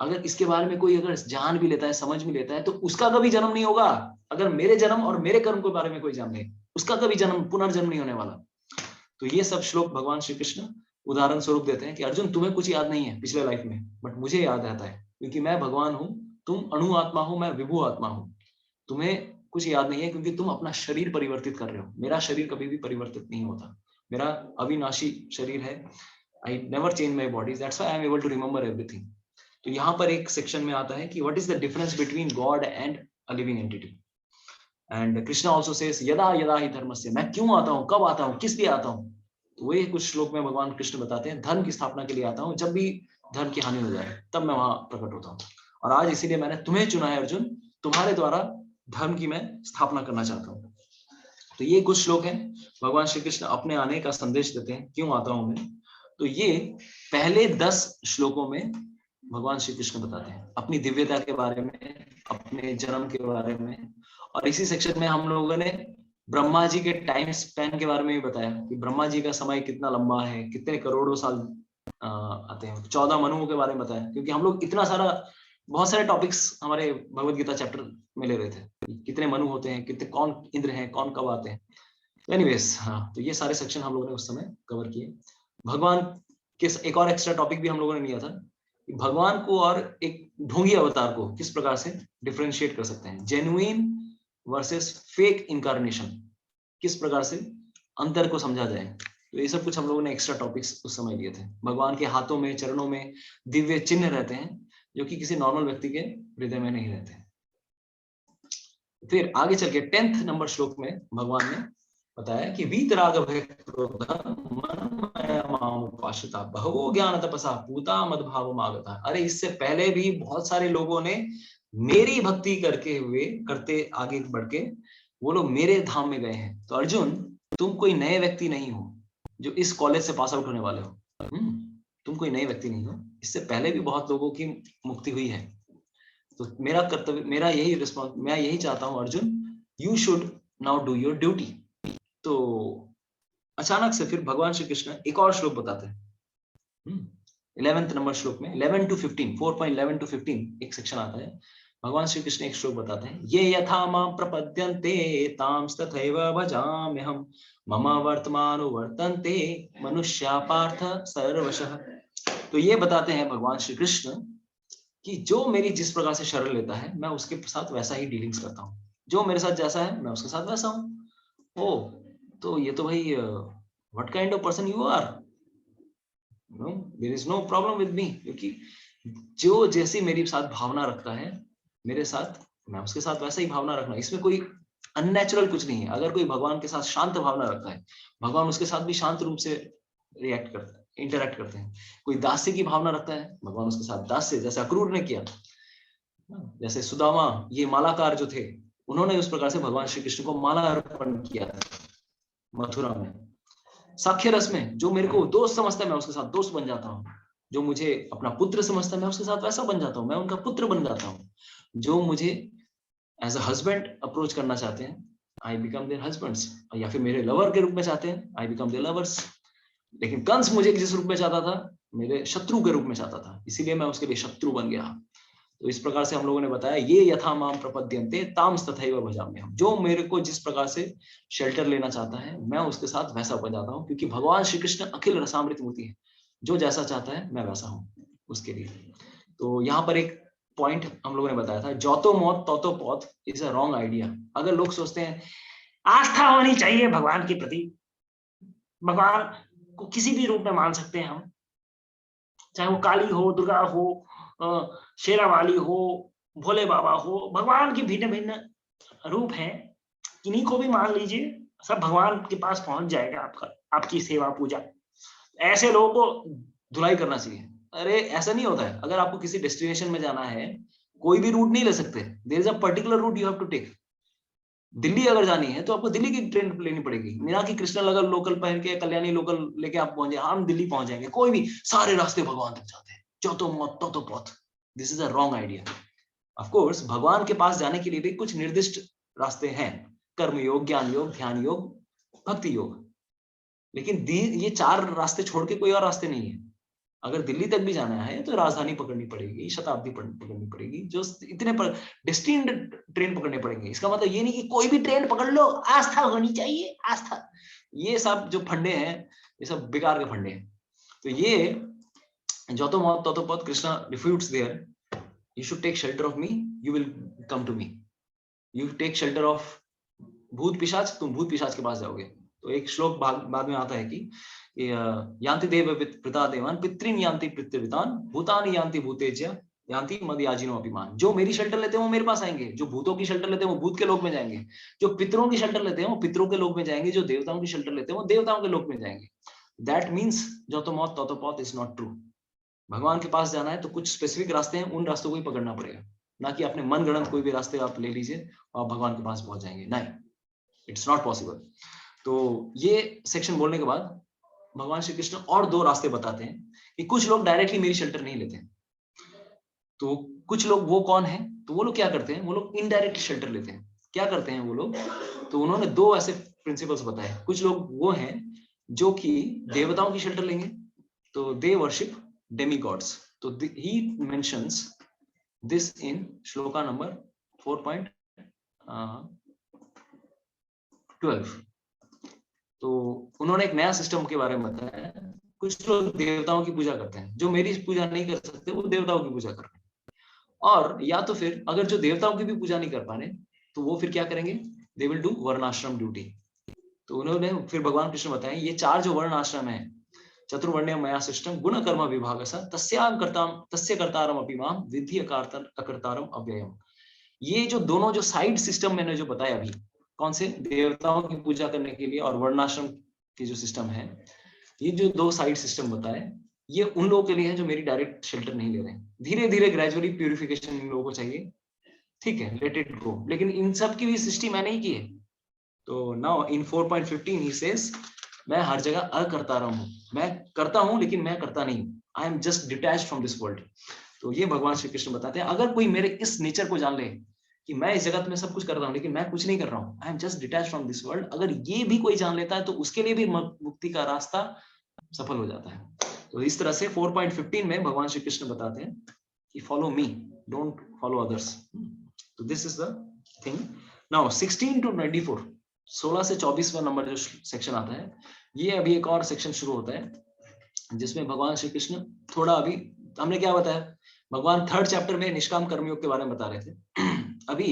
अगर इसके बारे में कोई अगर जान भी लेता है, समझ भी लेता है, तो उसका कभी जन्म नहीं होगा। अगर मेरे जन्म और मेरे कर्म के बारे में कोई जान ले, उसका कभी जन्म पुनर्जन्म नहीं होने वाला। तो ये सब श्लोक भगवान श्री कृष्ण उदाहरण स्वरूप देते हैं कि अर्जुन तुम्हें कुछ याद नहीं है पिछले लाइफ में, बट मुझे याद रहता है, क्योंकि मैं भगवान हूँ, तुम अणु आत्मा हो, मैं विभु आत्मा हूँ। तुम्हें कुछ याद नहीं है क्योंकि तुम अपना शरीर परिवर्तित कर रहे हो। मेरा शरीर कभी भी परिवर्तित नहीं होता, मेरा अविनाशी शरीर है। I never change my body, that's why I am able to remember everything. तो यहाँ पर एक सेक्शन में आता है कि what is the difference between God and a living entity. And Krishna also says यदा यदा ही धर्मस्य, मैं क्यों आता हूँ, कब आता हूँ, किस लिए आता हूँ। तो वही कुछ श्लोक में भगवान कृष्ण बताते हैं, धर्म की स्थापना के लिए आता हूँ, जब भी धर्म की हानि हो जाए तब मैं वहां प्रकट होता हूँ। और आज इसीलिए मैंने तुम्हें चुना है अर्जुन, तुम्हारे द्वारा धर्म की मैं स्थापना करना चाहता हूँ। तो ये कुछ श्लोक हैं, भगवान श्री कृष्ण अपने आने का संदेश देते हैं, क्यों आता हूँ मैं। तो ये पहले 10 श्लोकों में भगवान श्री कृष्ण बताते हैं अपनी दिव्यता के बारे में, अपने जन्म के बारे में। और इसी सेक्शन में हम लोगों ने ब्रह्मा जी के टाइम स्पैन के बारे में भी बताया कि ब्रह्मा जी का समय कितना लंबा है, कितने करोड़ों साल आते हैं। 14 मनुओं के बारे में बताया, क्योंकि हम लोग इतना सारा, बहुत सारे टॉपिक्स हमारे भगवत गीता चैप्टर में ले रहे थे, कितने मनु होते हैं, कितने, कौन इंद्र हैं, कौन कब आते हैं। एनीवेज, हाँ, तो ये सारे सेक्शन हम लोगों ने उस समय कवर किए। भगवान के एक और एक्स्ट्रा टॉपिक भी हम लोगों ने लिया था कि भगवान को और एक ढोंगी अवतार को किस प्रकार से डिफरेंशिएट कर सकते हैं, जेन्युइन वर्सेस फेक इनकारनेशन, किस प्रकार से अंतर को समझा जाए। तो ये सब कुछ हम लोगों ने एक्स्ट्रा टॉपिक्स उस समय लिए थे। भगवान के हाथों में, चरणों में दिव्य चिन्ह रहते हैं जो कि किसी नॉर्मल व्यक्ति के हृदय में नहीं रहते। फिर आगे चल के 10th नंबर श्लोक में भगवान ने बताया कि वीतराग भय क्रोध मनमय माम उपाश्रिता बहवो ज्ञान तपसा पूता मद्भावम आगता। अरे इससे पहले भी बहुत सारे लोगों ने मेरी भक्ति करते आगे बढ़ के वो लोग मेरे धाम में गए हैं। तो अर्जुन, तुम कोई नए व्यक्ति नहीं हो जो इस कॉलेज से पास आउट होने वाले हो। तुम कोई नए व्यक्ति नहीं हो, इससे पहले भी बहुत लोगों की मुक्ति हुई है। तो मेरा कर्तव्य, मेरा यही रिस्पॉन्स, मैं यही चाहता हूं Arjun, you should now do your duty. तो अचानक से फिर भगवान श्री कृष्ण एक और श्लोक बताते हैं 11th नंबर श्लोक में 11 to 15, 4.11 to 15 एक सेक्शन आता है। भगवान श्री कृष्ण एक श्लोक बताते हैं, ये यथा मां प्रपद्यन्ते तांस्तथैव भजाम्यहम् मम वर्तमानुवर्तन्ते मनुष्या पार्थ सर्वशः। तो ये बताते हैं भगवान श्री कृष्ण कि जो मेरी जिस प्रकार से शरण लेता है, मैं उसके साथ वैसा ही डीलिंग्स करता हूँ। जो मेरे साथ जैसा है, मैं उसके साथ वैसा हूँ। ओ, तो ये तो भाई what kind of person you are, there is no problem with me, क्योंकि जो जैसी मेरी साथ भावना रखता है मेरे साथ, मैं उसके साथ वैसा ही भावना रखना। इसमें कोई अननेचुरल कुछ नहीं है। अगर कोई भगवान के साथ शांत भावना रखता है, भगवान उसके साथ भी शांत रूप से रिएक्ट करता है, इंटरैक्ट करते हैं। कोई दास्य की भावना रखता है, भगवान उसके साथ दास्य, जैसे अक्रूर ने किया, जैसे सुदामा ये मालाकार जो थे, उन्होंने उस प्रकार से भगवान श्री कृष्ण को माला अर्पण किया था मथुरा में। साख्य रस में जो मेरे को दोस्त समझता है, मैं उसके साथ दोस्त बन जाता हूँ। जो मुझे अपना पुत्र समझता है, मैं उसके साथ वैसा बन जाता हूँ, मैं उनका पुत्र बन जाता हूँ। जो मुझे एज अ हस्बैंड अप्रोच करना चाहते हैं, आई बिकम देयर हस्बैंड्स, या फिर मेरे लवर के रूप में चाहते हैं, आई बिकम देयर लवर्स। लेकिन कंस मुझे जिस रूप में चाहता था, मेरे शत्रु के रूप में चाहता था, इसीलिए मैं उसके लिए शत्रु बन गया। तो इस प्रकार से हम लोगों ने बताया, ये यथा माम प्रपद्यन्ते तांस्तथैव भजाम्यहम्। जो मेरे को जिस प्रकार से शेल्टर लेना चाहता है, मैं उसके साथ वैसा बन जाता हूँ, क्योंकि भगवान श्री कृष्ण अखिल रसामृत मूर्ति है। जो जैसा चाहता है मैं वैसा हूँ उसके लिए। तो यहाँ पर एक पॉइंट हम लोगों ने बताया था, जौतो मौत तौतो Paut is a wrong idea. अगर लोग सोचते हैं आस्था होनी चाहिए भगवान के प्रति, भगवान को किसी भी रूप में मान सकते हैं हम, चाहे वो काली हो, दुर्गा हो, शेरा वाली हो, भोले बाबा हो, भगवान के भिन्न भिन्न रूप हैं, किन्हीं को भी मान लीजिए, सब भगवान के पास पहुंच जाएगा आपका, आपकी सेवा पूजा। ऐसे लोगों को धुलाई करना चाहिए। अरे ऐसा नहीं होता है, अगर आपको किसी डेस्टिनेशन में जाना है कोई भी रूट नहीं ले सकते, there is a particular route you have to take. Delhi अगर जानी है तो आपको दिल्ली की ट्रेन लेनी पड़ेगी, मीना की कृष्णा नगर लोकल पहन के, कल्याणी लोकल लेके आप पहुंचे, हम दिल्ली पहुंच जाएंगे। कोई भी, सारे रास्ते भगवान तक जाते हैं, जो तो मौत तो पौत। This is a wrong idea. Of course भगवान के पास जाने के लिए भी कुछ निर्दिष्ट रास्ते हैं, कर्म योग, ज्ञान योग, ध्यान योग, भक्ति योग, लेकिन ये 4 रास्ते छोड़ के कोई और रास्ते नहीं है। अगर दिल्ली तक भी जाना है तो राजधानी पकड़नी पड़ेगी, शताब्दी पकड़नी पड़ेगी, जो इतने पर डेस्टिन्ड ट्रेन पकड़ने पड़ेंगे। इसका मतलब ये नहीं कि कोई भी ट्रेन पकड़ लो, आस्था होनी चाहिए, आस्था। ये सब जो फंडे हैं, ये सब बेकार के फंडे हैं। तो ये जो तो मौत तो पौत, Krishna refutes there, you should take shelter of me, you will come to me. You take shelter of भूत पिशाच, तुम भूत पिशाच के पास जाओगे। तो एक श्लोक बाद में आता है कि यान्ति देव पिता देवान, पितृन यान्ति पितृवितान, भूतानि यान्ति भूतेज्य, यान्ति मदयाजिनो अभिमान। जो मेरी शेल्टर लेते हैं वो मेरे पास आएंगे, जो भूतों की शेल्टर लेते हैं वो भूत के लोक में जाएंगे, जो पितरों की शेल्टर लेते हैं वो पितरों के लोक में जाएंगे, जो देवताओं की शेल्टर लेते हैं वो देवताओं के लोक में जाएंगे। दैट मीन्स जो तो मौत तो पौत इज नॉट ट्रू। भगवान के पास जाना है तो कुछ स्पेसिफिक रास्ते हैं, उन रास्तों को ही पकड़ना पड़ेगा, ना कि अपने मन गणत कोई भी रास्ते आप ले लीजिए और भगवान के पास पहुंच जाएंगे। नहीं, इट्स नॉट पॉसिबल। तो ये सेक्शन बोलने के बाद भगवान श्री कृष्ण और 2 रास्ते बताते हैं कि कुछ लोग डायरेक्टली मेरी शेल्टर नहीं लेते हैं। तो कुछ लोग वो कौन है, तो वो लोग क्या करते हैं, वो लोग इनडायरेक्ट शेल्टर लेते हैं। क्या करते हैं वो लोग, तो उन्होंने 2 ऐसे प्रिंसिपल्स बताए। कुछ लोग वो हैं जो कि देवताओं की शेल्टर लेंगे, तो दे वर्शिप डेमी गॉड्स। तो he mentions this in shloka number 4.12। तो उन्होंने एक नया सिस्टम के बारे में बताया। कुछ लोग देवताओं की पूजा करते हैं, जो मेरी पूजा नहीं कर सकते वो देवताओं की पूजा कर रहे हैं। और या तो फिर अगर जो देवताओं की भी पूजा नहीं कर पा रहे तो वो फिर क्या करेंगे, दे विल डू वर्णाश्रम ड्यूटी। तो उन्होंने फिर भगवान कृष्ण बताया ये 4 जो वर्ण आश्रम है, चतुर्वर्ण्य मया सिस्टम गुण कर्म विभाग तस्य कर्तारम अपि माम विद्धि अकर्तारम अव्ययम। ये जो दोनों जो साइड सिस्टम मैंने जो बताया अभी, कौन से, देवताओं की पूजा करने के लिए और वर्णाश्रम की जो सिस्टम है, ये जो 2 साइड सिस्टम बताए, ये उन लोगों के लिए है जो मेरी डायरेक्ट शेल्टर नहीं ले रहे हैं। धीरे धीरे ग्रेजुअली प्यूरिफिकेशन इन लोगों को चाहिए, ठीक है, लेट इट गो। लेकिन इन सब की भी सृष्टि मैंने ही की है। तो नाउ इन 4.15 ही सेज, मैं हर जगह अकर्तारम हूं, मैं करता हूं लेकिन मैं करता नहीं हूं, I am just detached from this world. तो ये भगवान श्री कृष्ण बताते हैं, अगर कोई मेरे इस नेचर को जान ले कि मैं इस जगत में सब कुछ कर रहा हूं लेकिन मैं कुछ नहीं कर रहा हूं, I am just detached from this world, अगर ये भी कोई जान लेता है तो उसके लिए भी मुक्ति का रास्ता सफल हो जाता है। तो इस तरह से 4.15 में भगवान श्री कृष्ण बताते हैं कि follow me, don't follow others. तो this is the thing. Now 16 to 24, 16 से 24वां नंबर जो सेक्शन आता है, ये अभी एक और सेक्शन शुरू होता है जिसमें भगवान श्री कृष्ण थोड़ा, अभी हमने क्या बताया, भगवान 3rd चैप्टर में निष्काम कर्मयोग के बारे में बता रहे थे। अभी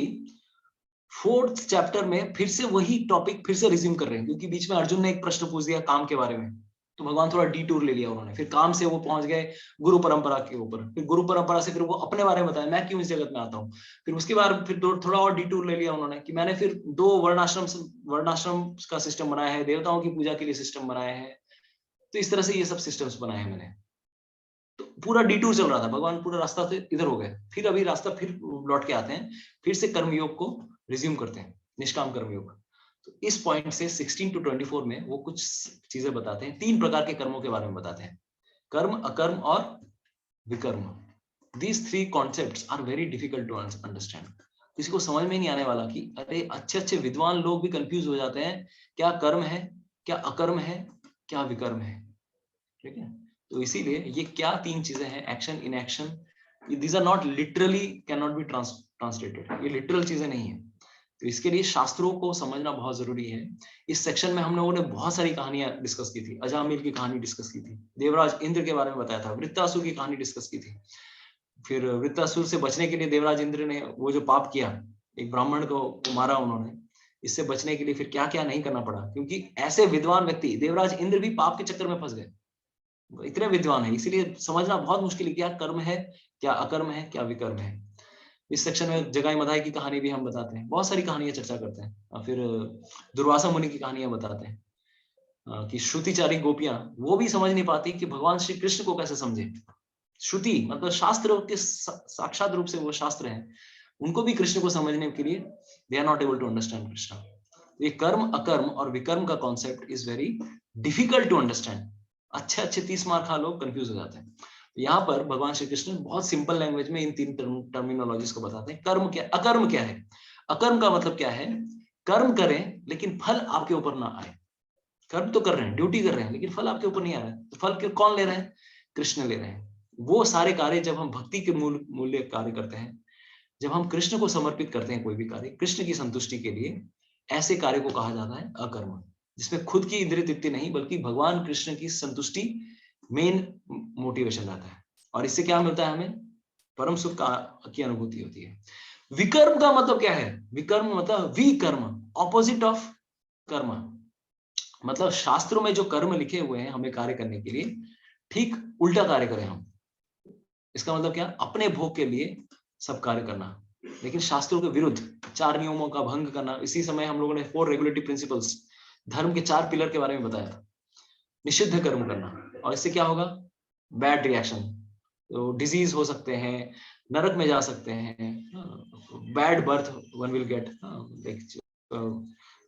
4th चैप्टर में फिर से वही टॉपिक फिर से रिज्यूम कर रहे हैं, क्योंकि बीच में अर्जुन ने एक प्रश्न पूछ दिया काम के बारे में, तो भगवान थोड़ा डिटूर ले लिया उन्होंने, फिर काम से वो पहुंच गए गुरु परंपरा के ऊपर, फिर गुरु परंपरा से फिर वो अपने बारे में बताया, मैं क्यों इस जगत में आता हूँ, फिर उसके बाद फिर थोड़ा और डिटूर ले लिया उन्होंने कि मैंने फिर 2 वर्णाश्रम का सिस्टम बनाया है, देवताओं की पूजा के लिए सिस्टम बनाया है, तो इस तरह से ये सब सिस्टम्स बनाए हैं मैंने। तो पूरा डिटूर चल रहा था, भगवान पूरा रास्ता से इधर हो गए, फिर अभी रास्ता फिर लौट के आते हैं, फिर से कर्मयोग को रिज्यूम करते हैं, निष्काम कर्मयोग। तो इस पॉइंट से 16 to 24 में वो कुछ चीजें बताते हैं, 3 प्रकार के कर्मों के बारे में बताते हैं, कर्म, अकर्म और विकर्म। These 3 concepts are very difficult to understand. किसी को समझ में नहीं आने वाला कि अरे अच्छे विद्वान लोग भी कंफ्यूज हो जाते हैं, क्या कर्म है, क्या अकर्म है, क्या विकर्म है, ठीक है। तो इसीलिए ये क्या 3 चीजें हैं, action, inaction, these are not literally cannot be translated, ये लिटरल चीजें नहीं है। तो इसके लिए शास्त्रों को समझना बहुत जरूरी है। इस सेक्शन में हम लोगों ने बहुत सारी कहानियां डिस्कस की थी, अजामिल की कहानी डिस्कस की थी, देवराज इंद्र के बारे में बताया था, वृत्तासुर की कहानी डिस्कस की थी, फिर वृत्तासुर से बचने के लिए देवराज इंद्र ने वो जो पाप किया, एक ब्राह्मण को मारा उन्होंने, इससे बचने के लिए फिर क्या क्या नहीं करना पड़ा, क्योंकि ऐसे विद्वान व्यक्ति, देवराज इंद्र भी पाप के चक्कर में फंस गए, इतने विद्वान है। इसीलिए समझना बहुत मुश्किल है क्या कर्म है, क्या अकर्म है, क्या विकर्म है। इस सेक्शन में जगाई मधाई की कहानी भी हम बताते हैं, बहुत सारी कहानियां चर्चा करते हैं, और फिर दुर्वासा मुनि की कहानियां बताते हैं कि श्रुतिचारी गोपियां वो भी समझ नहीं पाती कि भगवान श्री कृष्ण को कैसे समझे। श्रुति मतलब शास्त्र के साक्षात रूप से वो शास्त्र हैं, उनको भी कृष्ण को समझने के लिए they are not able to understand Krishna. ये कर्म अकर्म और विकर्म का concept is very difficult to understand. अच्छे अच्छे 30 मार्क लोग कंफ्यूज हो जाते हैं। यहाँ पर भगवान श्री कृष्ण बहुत सिंपल लैंग्वेज में इन 3 टर्मिनोलॉजीज को बताते हैं। कर्म क्या, अकर्म क्या है? अकर्म का मतलब क्या है? कर्म करें लेकिन फल आपके ऊपर ना आए। कर्म तो कर रहे हैं, ड्यूटी कर रहे हैं, लेकिन फल आपके ऊपर नहीं आ रहा है, तो फल कौन ले रहे हैं? कृष्ण ले रहे हैं। वो सारे कार्य जब हम भक्ति के मूल्य कार्य करते हैं, जब हम कृष्ण को समर्पित करते हैं कोई भी कार्य कृष्ण की संतुष्टि के लिए, ऐसे कार्य को कहा जाता है अकर्म, जिसमें खुद की इंद्रिय तृप्ति नहीं बल्कि भगवान कृष्ण की संतुष्टि मेन मोटिवेशन रहता है। और इससे क्या मिलता है? हमें परम सुख की अनुभूति होती है। विकर्म का मतलब क्या है? विकर्म मतलब विकर्म, ऑपोजिट ऑफ कर्म। मतलब शास्त्रों में जो कर्म लिखे हुए हैं हमें कार्य करने के लिए, ठीक उल्टा कार्य करें हम। इसका मतलब क्या? अपने भोग के लिए सब कार्य करना, लेकिन शास्त्रों के विरुद्ध 4 नियमों का भंग करना। इसी समय हम लोगों ने 4 रेगुलेटरी प्रिंसिपल्स, धर्म के 4 पिलर के बारे में बताया था। निषिद्ध कर्म करना, और इससे क्या होगा? बैड रिएक्शन, तो डिजीज हो सकते हैं, नरक में जा सकते हैं, bad birth one will get,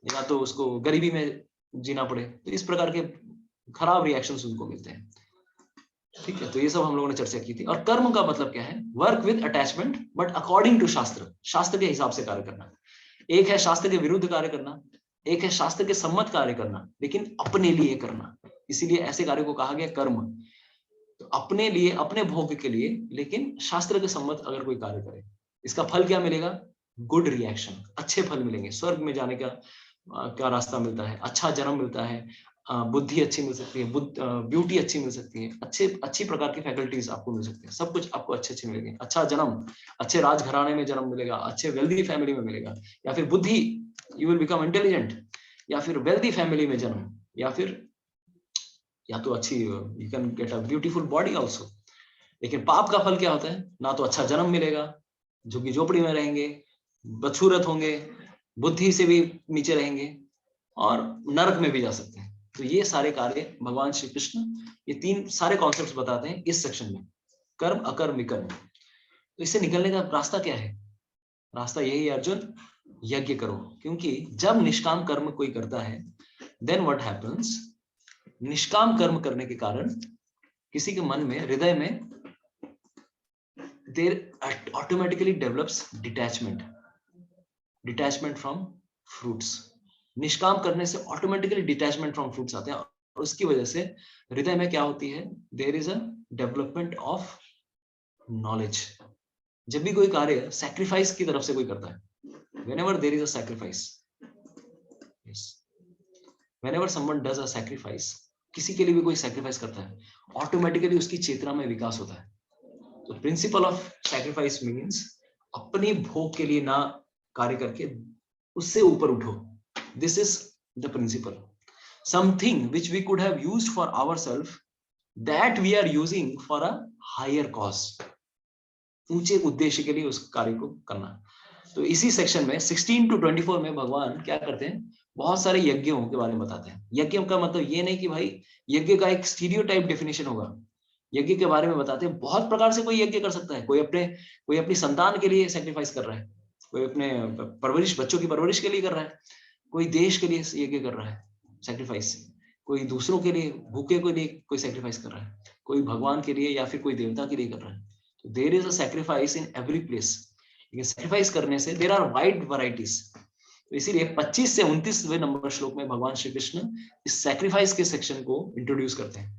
या तो उसको गरीबी में जीना पड़े, तो इस प्रकार के खराब रिएक्शंस उनको मिलते हैं। ठीक है, तो ये सब हम लोगों ने चर्चा की थी। और कर्म का मतलब क्या है? Work with attachment but according to shastra, शास्त्र के हिसाब से कार्य करना। एक है शास्त्र के विरुद्ध कार्य करना, एक है शास्त्र के सम्मत कार्य करना, लेकिन अपने लिए करना। इसीलिए ऐसे कार्य को कहा गया कर्म। तो अपने लिए, अपने भोग के लिए, लेकिन शास्त्र के सम्मत अगर कोई कार्य करे, इसका फल क्या मिलेगा? गुड रिएक्शन, अच्छे फल मिलेंगे। स्वर्ग में जाने का रास्ता मिलता है, अच्छा जन्म मिलता है, बुद्धि अच्छी मिल सकती है, ब्यूटी अच्छी मिल सकती है, अच्छी प्रकार की फैकल्टीज आपको मिल सकती है, सब कुछ आपको अच्छे मिलेंगे। अच्छा जन्म, अच्छे राजघराने में जन्म मिलेगा, अच्छे वेल्दी फैमिली में मिलेगा, या फिर बुद्धि, यू विल बिकम इंटेलिजेंट, या फिर वेल्दी फैमिली में जन्म, या तो अच्छी, you can get a beautiful body also. लेकिन पाप का फल क्या होता है? ना तो अच्छा जन्म मिलेगा, झुग्गी झोपड़ी में रहेंगे, बदसूरत होंगे, बुद्धि से भी नीचे रहेंगे, और नरक में भी जा सकते हैं। तो ये सारे कार्य भगवान श्री कृष्ण ये 3 सारे कॉन्सेप्ट्स बताते हैं इस सेक्शन में, कर्म अकर्म विकर्म। तो इससे निकलने का रास्ता क्या है? रास्ता यही है अर्जुन, यज्ञ करो। क्योंकि जब निष्काम कर्म कोई करता है, देन व्हाट हैपेंस? निष्काम कर्म करने के कारण किसी के मन में, हृदय में, there automatically develops detachment from fruits. निष्काम करने से ऑटोमेटिकली डिटैचमेंट फ्रॉम फ्रूट्स आते हैं, और उसकी वजह से हृदय में क्या होती है? There is a development of knowledge. जब भी कोई कार्य सैक्रिफाइस की तरफ से कोई करता है, whenever there is a sacrifice, yes, whenever someone does a sacrifice, किसी के लिए भी कोई सैक्रिफाइस करता है, ऑटोमेटिकली उसकी चेतना में विकास होता है। तो प्रिंसिपल ऑफ सैक्रिफाइस मीन्स अपने भोग के लिए ना कार्य करके उससे ऊपर उठो। This is the principle. Something which we could have used for ourselves, that we are using for a higher cause. ऊंचे उद्देश्य के लिए उस कार्य को करना। तो इसी सेक्शन में 16 to 24 में भगवान क्या करते हैं? बहुत सारे यज्ञों के बारे में बताते हैं। यज्ञ का मतलब ये नहीं कि भाई यज्ञ का एक स्टीरियोटाइप डेफिनेशन होगा। यज्ञ के बारे में बताते हैं बहुत प्रकार से कोई यज्ञ कर सकता है। कोई अपनी संतान के लिए सैक्रिफाइस कर रहा है, कोई अपने बच्चों की परवरिश के लिए कर रहा है, कोई देश के लिए यज्ञ कर रहा है सैक्रिफाइस, कोई दूसरों के लिए, भूखे के लिए कोई सैक्रिफाइस कर रहा है, कोई भगवान के लिए या फिर कोई देवता के लिए कर रहा है। तो there is a sacrifice in every place. लेकिन सैक्रिफाइस करने से देयर आर वाइड वैरायटीज। तो इसीलिए 25 से 29वें नंबर श्लोक में भगवान श्री कृष्ण इस सैक्रिफाइस के सेक्शन को इंट्रोड्यूस करते हैं।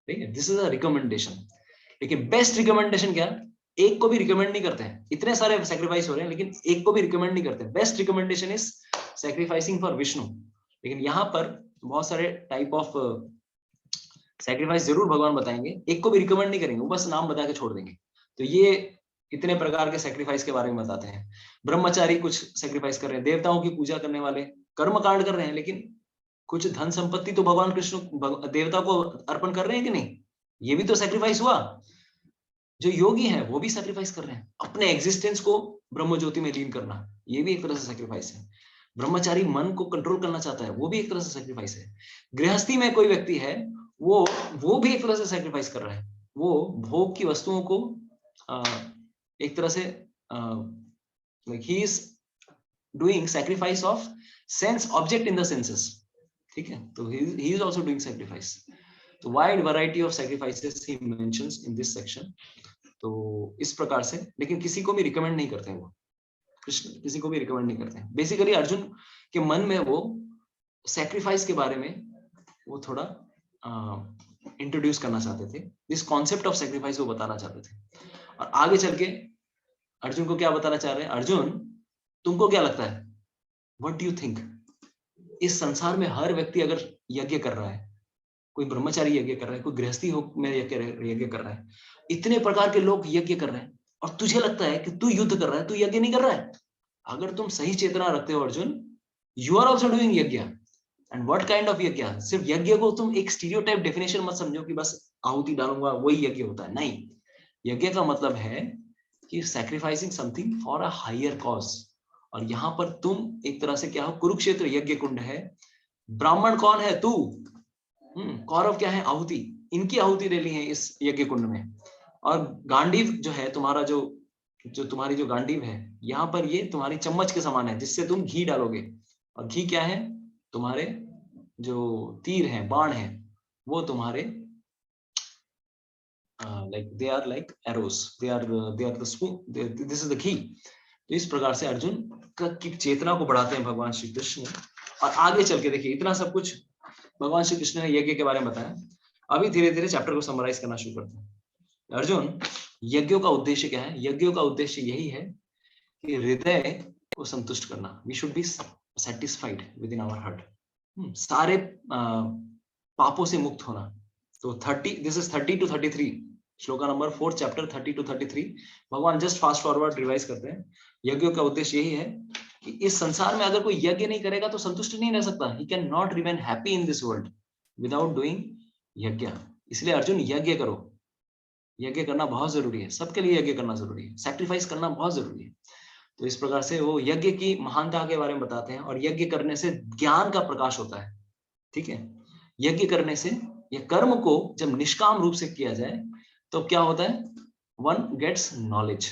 ठीक है, दिस इज अ रिकमेंडेशन। लेकिन बेस्ट रिकमेंडेशन क्या? एक को भी रिकमेंड नहीं करते हैं। इतने सारे सैक्रिफाइस हो रहे हैं लेकिन एक को भी रिकमेंड नहीं करते। Best recommendation is sacrificing for Vishnu. लेकिन यहाँ पर बहुत सारे टाइप ऑफ सैक्रिफाइस जरूर भगवान बताएंगे, एक को भी रिकमेंड नहीं करेंगे, वो बस नाम बता के छोड़ देंगे। तो ये इतने प्रकार के सैक्रिफाइस के बारे में बताते हैं। ब्रह्मचारी कुछ सैक्रिफाइस कर रहे हैं, देवताओं की पूजा करने वाले कर्म कांड कर रहे हैं, लेकिन कुछ धन संपत्ति तो भगवान कृष्ण देवता को अर्पण कर रहे हैं कि नहीं? ये भी तो सैक्रिफाइस हुआ। जो योगी हैं वो भी सैक्रिफाइस कर रहे हैं, अपने एग्जिस्टेंस को ब्रह्म ज्योति में लीन करना, ये भी एक तरह से सैक्रिफाइस है। ब्रह्मचारी मन को कंट्रोल करना चाहता है, वो भी एक तरह से सैक्रिफाइस है। गृहस्थी में कोई व्यक्ति है, वो भी एक तरह से सैक्रिफाइस कर रहा है। वो भोग की वस्तुओं को एक तरह से like he is doing sacrifice of sense object in the senses, ठीक है? तो he is also doing sacrifice. तो wide variety of sacrifices he mentions in this section. तो इस प्रकार से, लेकिन किसी को भी रिकमेंड नहीं करते हैं वो, कृष्ण किसी को भी रिकमेंड नहीं करते हैं। बेसिकली अर्जुन के मन में वो सैक्रिफाइस के बारे में वो थोड़ा इंट्रोड्यूस करना चाहते थे, दिस कॉन्सेप्ट ऑफ सैक्रिफाइस वो बताना चाहते थे। और आगे चल के अर्जुन को क्या बताना चाह रहे हैं? अर्जुन, तुमको क्या लगता है, व्हाट डू यू थिंक, इस संसार में हर व्यक्ति अगर यज्ञ कर रहा है, कोई ब्रह्मचारी यज्ञ कर रहा है, कोई गृहस्थी हो में यज्ञ कर रहा है, इतने प्रकार के लोग यज्ञ कर रहे हैं, और तुझे लगता है कि तू युद्ध कर रहा है, तू यज्ञ नहीं कर रहा है? अगर तुम सही चेतना रखते हो Arjun, you are also doing yajna. And what kind of yajna? सिर्फ यज्ञ को तुम एक स्टीरियोटाइप डेफिनेशन मत समझो कि बस आहुति डालूंगा वही यज्ञ होता है, नहीं। यज्ञ का मतलब है कि sacrificing something for a higher cause. और यहाँ पर तुम एक तरह से क्या हो, कुरुक्षेत्र यज्ञ कुंड है, ब्राह्मण कौन है? तू। कौरव क्या है? आहुति। इनकी आहुति ले ली है इस यज्ञ कुंड में। और गांडीव जो है तुम्हारा, जो तुम्हारी जो गांडीव है, यहाँ पर ये तुम्हारी चम्मच के समान है जिससे तुम घी डालोगे। और घी क्या है? तुम्हारे जो तीर हैं, बाण हैं, वो तुम्हारे like they are like arrows, they are the spoon, this is the key। तो इस प्रकार से अर्जुन की चेतना को बढ़ाते हैं भगवान श्री कृष्ण। और आगे चल के देखिए, इतना सब कुछ भगवान श्री कृष्ण ने यज्ञ के बारे में बताया। अभी धीरे धीरे चैप्टर को समराइज करना शुरू करते हैं। अर्जुन, यज्ञों का उद्देश्य क्या है? यज्ञों का उद्देश्य यही है कि हृदय को संतुष्ट करना। We should be satisfied with in our heart, सारे पापों से मुक्त होना। तो 30, this is 30 to 33, shloka number 4 chapter 30 to 33। भगवान जस्ट फास्ट फॉरवर्ड रिवाइज करते हैं। यज्ञों का उद्देश्य यही है कि इस संसार में अगर कोई यज्ञ नहीं करेगा तो संतुष्ट नहीं रह सकता। He can not remain happy in this world without doing यज्ञ। इसलिए अर्जुन, यज्ञ करो। यज्ञ करना बहुत जरूरी है, सबके लिए यज्ञ करना जरूरी है, सैक्रिफाइस करना बहुत जरूरी है। तो इस प्रकार से वो यज्ञ की महानता के बारे में बताते हैं। और यज्ञ करने से ज्ञान का प्रकाश होता है, ठीक है? यज्ञ करने से, ये कर्म को जब निष्काम रूप से किया जाए तो क्या होता है? One gets knowledge.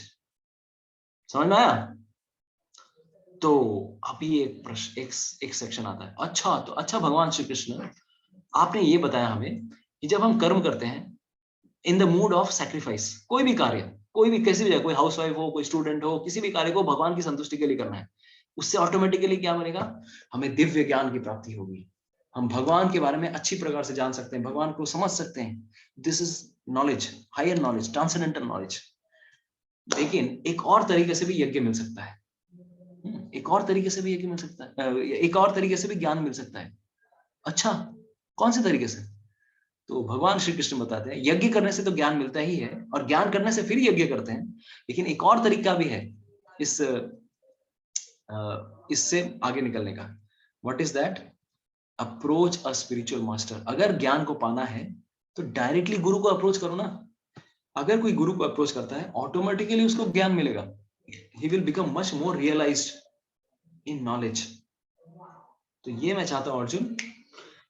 समझ में आया? तो अभी एक प्रश्न, एक सेक्शन आता है। अच्छा, तो अच्छा भगवान श्री कृष्ण, आपने ये बताया हमें कि जब हम कर्म करते हैं in the mood off sacrifice, कोई भी कार्य, कोई भी कैसी भी जाए, कोई हाउसवाइफ हो, कोई स्टूडेंट हो, किसी भी कार्य को भगवान की संतुष्टि के लिए करना है, उससे ऑटोमेटिकली क्या बनेगा? हमें दिव्य ज्ञान की प्राप्ति होगी। हम भगवान के बारे में अच्छी प्रकार से जान सकते हैं, भगवान को समझ सकते हैं। This is knowledge, higher knowledge, transcendental knowledge. लेकिन एक और तरीके से भी यज्ञ मिल सकता है, एक और तरीके से भी यज्ञ मिल सकता है, एक और तरीके से भी ज्ञान मिल सकता है। अच्छा, कौन से तरीके से? तो भगवान श्री कृष्ण बताते हैं, यज्ञ करने से तो ज्ञान मिलता ही है, और ज्ञान करने से फिर यज्ञ करते हैं। लेकिन एक और तरीका भी है इससे आगे निकलने का। What is that? Approach a spiritual master. अगर ज्ञान को पाना है तो डायरेक्टली गुरु को अप्रोच करो ना। अगर कोई गुरु को अप्रोच करता है, ऑटोमेटिकली उसको ज्ञान मिलेगा। He will become much more realised in knowledge. तो ये मैं चाहता हूं अर्जुन।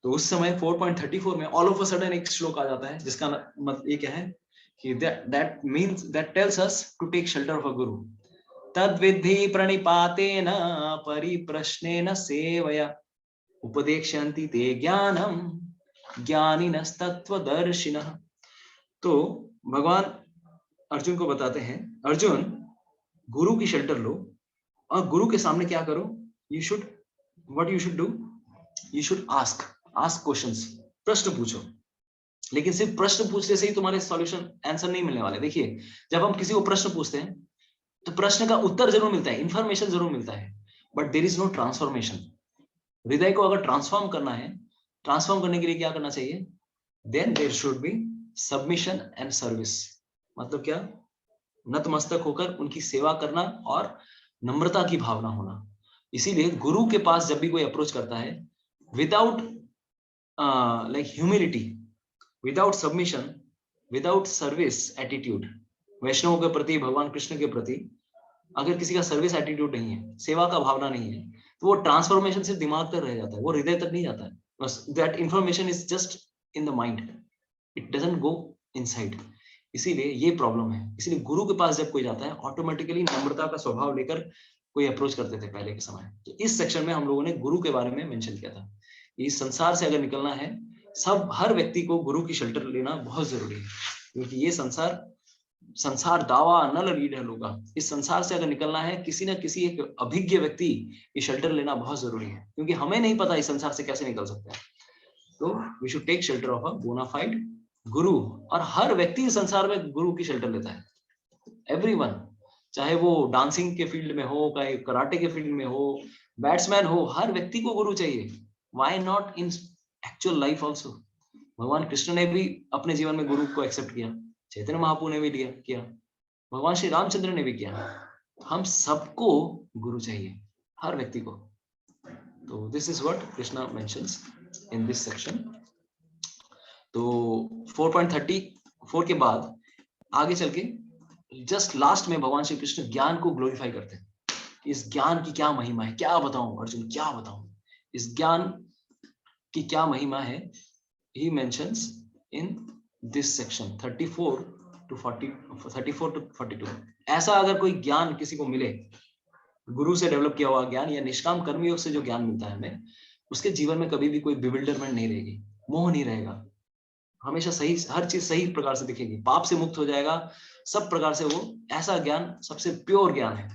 तो उस समय 4.34 में ऑल ऑफ अ सडन एक श्लोक आ जाता है जिसका मतलब ये क्या है कि that means that tells us to take shelter of a guru। तद विद्धि प्रणिपातेन परिप्रश्नेन सेवया उपदेक्षन्ति ते ज्ञानम ज्ञानिनस्तत्वदर्शिनः। तो भगवान अर्जुन को बताते हैं, अर्जुन गुरु की शेल्टर लो, और गुरु के सामने क्या करो? You should, what you should do? You should ask questions, प्रश्न पूछो। लेकिन सिर्फ प्रश्न पूछने से ही तुम्हारे सॉल्यूशन, आंसर नहीं मिलने वाले। देखिए, जब हम किसी को प्रश्न पूछते हैं तो प्रश्न का उत्तर जरूर मिलता है, इंफॉर्मेशन जरूर मिलता है, but there is no transformation. हृदय को अगर ट्रांसफॉर्म करना है, ट्रांसफॉर्म करने के लिए क्या करना चाहिए? Then there should be submission and service. मतलब क्या? नतमस्तक होकर उनकी सेवा करना और नम्रता की भावना होना। इसीलिए गुरु के पास जब भी कोई अप्रोच करता है, without like humility, without submission, without service attitude, वैष्णवों के प्रति, भगवान कृष्ण के प्रति अगर किसी का सर्विस एटीट्यूड नहीं है, सेवा का भावना नहीं है, तो वो ट्रांसफॉर्मेशन सिर्फ दिमाग तक रह जाता है, वो हृदय तक नहीं जाता है। बस that information is just in the mind, it doesn't go inside. इसीलिए ये प्रॉब्लम है। इसीलिए गुरु के पास जब कोई जाता है, ऑटोमेटिकली नम्रता का स्वभाव लेकर कोई अप्रोच करते थे पहले के समय। तो इस सेक्शन में हम लोगों ने गुरु के बारे में मेंशन किया था। इस संसार से अगर निकलना है, सब हर व्यक्ति को गुरु की शेल्टर लेना बहुत जरूरी है, क्योंकि ये संसार दावा नल लीड होगा। इस संसार से अगर निकलना है, किसी न किसी एक अभिज्ञ व्यक्ति की शेल्टर लेना बहुत जरूरी है, क्योंकि हमें नहीं पता इस संसार से कैसे निकल सकते हैं। तो we should take shelter of a bona fide guru. और हर व्यक्ति इस संसार में गुरु की शेल्टर लेता है, एवरीवन, चाहे वो डांसिंग के फील्ड में हो, चाहे कराटे के फील्ड में हो, बैट्समैन हो, हर व्यक्ति को गुरु चाहिए। Why not in actual life also? भगवान कृष्ण ने भी अपने जीवन में गुरु को एक्सेप्ट किया, चैतन्य महाप्रभु ने भी किया, भगवान श्री रामचंद्र ने भी किया। हम सबको गुरु चाहिए, हर व्यक्ति को। तो this is what Krishna mentions in this section. तो 4.34 के बाद आगे चल के जस्ट लास्ट में भगवान श्री कृष्ण ज्ञान को ग्लोरीफाई करते हैं। इस ज्ञान की क्या महिमा है, क्या बताऊं अर्जुन, क्या बताऊं, इस ज्ञान की क्या महिमा है। ही mentions in this section 34 to 42। ऐसा अगर कोई ज्ञान किसी को मिले, गुरु से डेवलप किया हुआ ज्ञान या निष्काम कर्मयोग से जो ज्ञान मिलता है हमें, उसके जीवन में कभी भी कोई बिविल्डरमेंट नहीं रहेगी, मोह नहीं रहेगा, हमेशा सही, हर चीज सही प्रकार से दिखेगी, पाप से मुक्त हो जाएगा, सब प्रकार से। वो ऐसा ज्ञान सबसे प्योर ज्ञान है।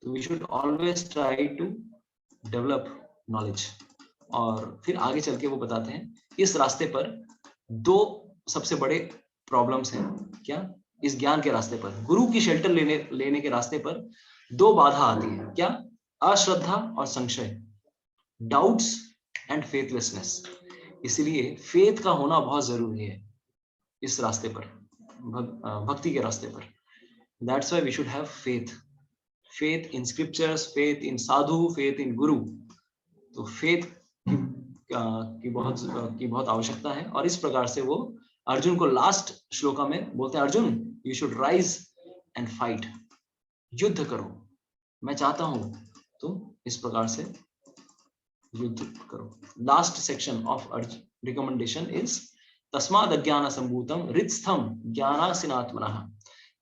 तो we should always try to develop knowledge. और फिर आगे चल के वो बताते हैं इस रास्ते पर दो सबसे बड़े प्रॉब्लम्स हैं। क्या? इस ज्ञान के रास्ते पर, गुरु की शेल्टर लेने के रास्ते पर दो बाधा आती है। क्या? अश्रद्धा और संशय, डाउट्स एंड फेथलेसनेस। इसलिए फेथ का होना बहुत जरूरी है इस रास्ते पर, भक्ति के रास्ते पर। That's why we should have faith, faith in scriptures, faith in sadhu, faith in guru. तो फेथ की बहुत आवश्यकता है। और इस प्रकार से वो अर्जुन को लास्ट श्लोका में बोलते हैं, Arjun you should rise and fight, युद्ध करो, मैं चाहता हूं तो इस प्रकार से युद्ध करो। Last section of recommendation is तस्माद् अज्ञान संभूतम हृत्स्थम ज्ञानासिनात्मनः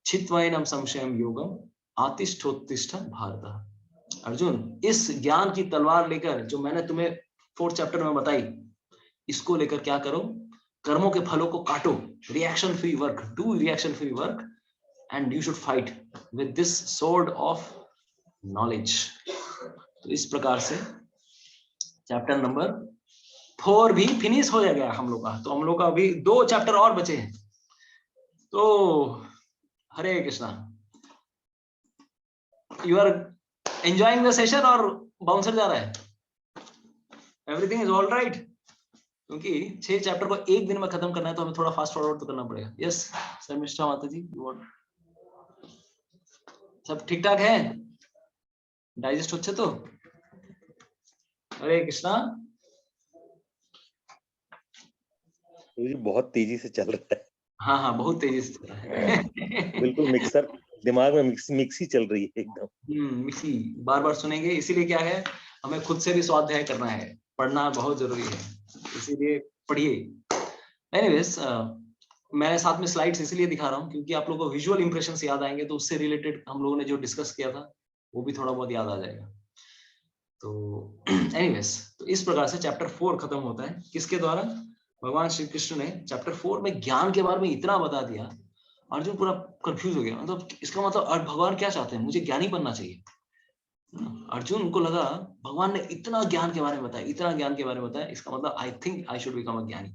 छित्त्वैनं संशयं योगम आतिष्ठोत्तिष्ठ भारत। अर्जुन, इस ज्ञान की तलवार लेकर जो मैंने तुम्हें 4th चैप्टर में बताई, इसको लेकर क्या करो? कर्मों के फलों को काटो, reaction free work, do reaction free work, and you should fight with this sword of knowledge. तो इस प्रकार से चैप्टर नंबर 4 भी फिनिश हो गया हम लोग का। तो हम लोग का अभी 2 चैप्टर और बचे हैं। तो Hare Krishna, you are enjoying the session और बाउंसर जा रहा है? Everything is all right? क्योंकि 6 चैप्टर को एक दिन में खत्म करना है, तो हमें थोड़ा फास्ट फॉरवर्ड तो करना पड़ेगा। यस शर्मिष्ठा माता जी, सब ठीक ठाक है? डाइजेस्ट होच्छे तो? हरे कृष्णा। बहुत तेजी से चल रहा है। हाँ, बहुत तेजी से चल रहा है। बिल्कुल मिक्सर, दिमाग में मिक्सी चल रही है एकदम। मिक्सी बार बार सुनेंगे। इसीलिए क्या है, हमें खुद से भी स्वाध्याय करना है, पढ़ना बहुत जरूरी है, इसीलिए पढ़िए। एनीवेज, मैं साथ में स्लाइड्स इसलिए दिखा रहा हूँ क्योंकि आप लोगों को विजुअल इंप्रेशंस याद आएंगे, तो उससे रिलेटेड हम लोगों ने जो डिस्कस किया था वो भी थोड़ा बहुत याद आ जाएगा। तो एनीवेज, तो इस प्रकार से चैप्टर 4 खत्म होता है। किसके द्वारा? भगवान श्री कृष्ण ने चैप्टर 4 में ज्ञान के बारे में इतना बता दिया, अर्जुन पूरा कंफ्यूज हो गया। मतलब इसका मतलब भगवान क्या चाहते हैं? मुझे ज्ञानी बनना चाहिए। अर्जुन को लगा भगवान ने इतना ज्ञान के बारे में बताया, इतना ज्ञान के बारे में बताया, इसका मतलब I think I should become a ज्ञानी,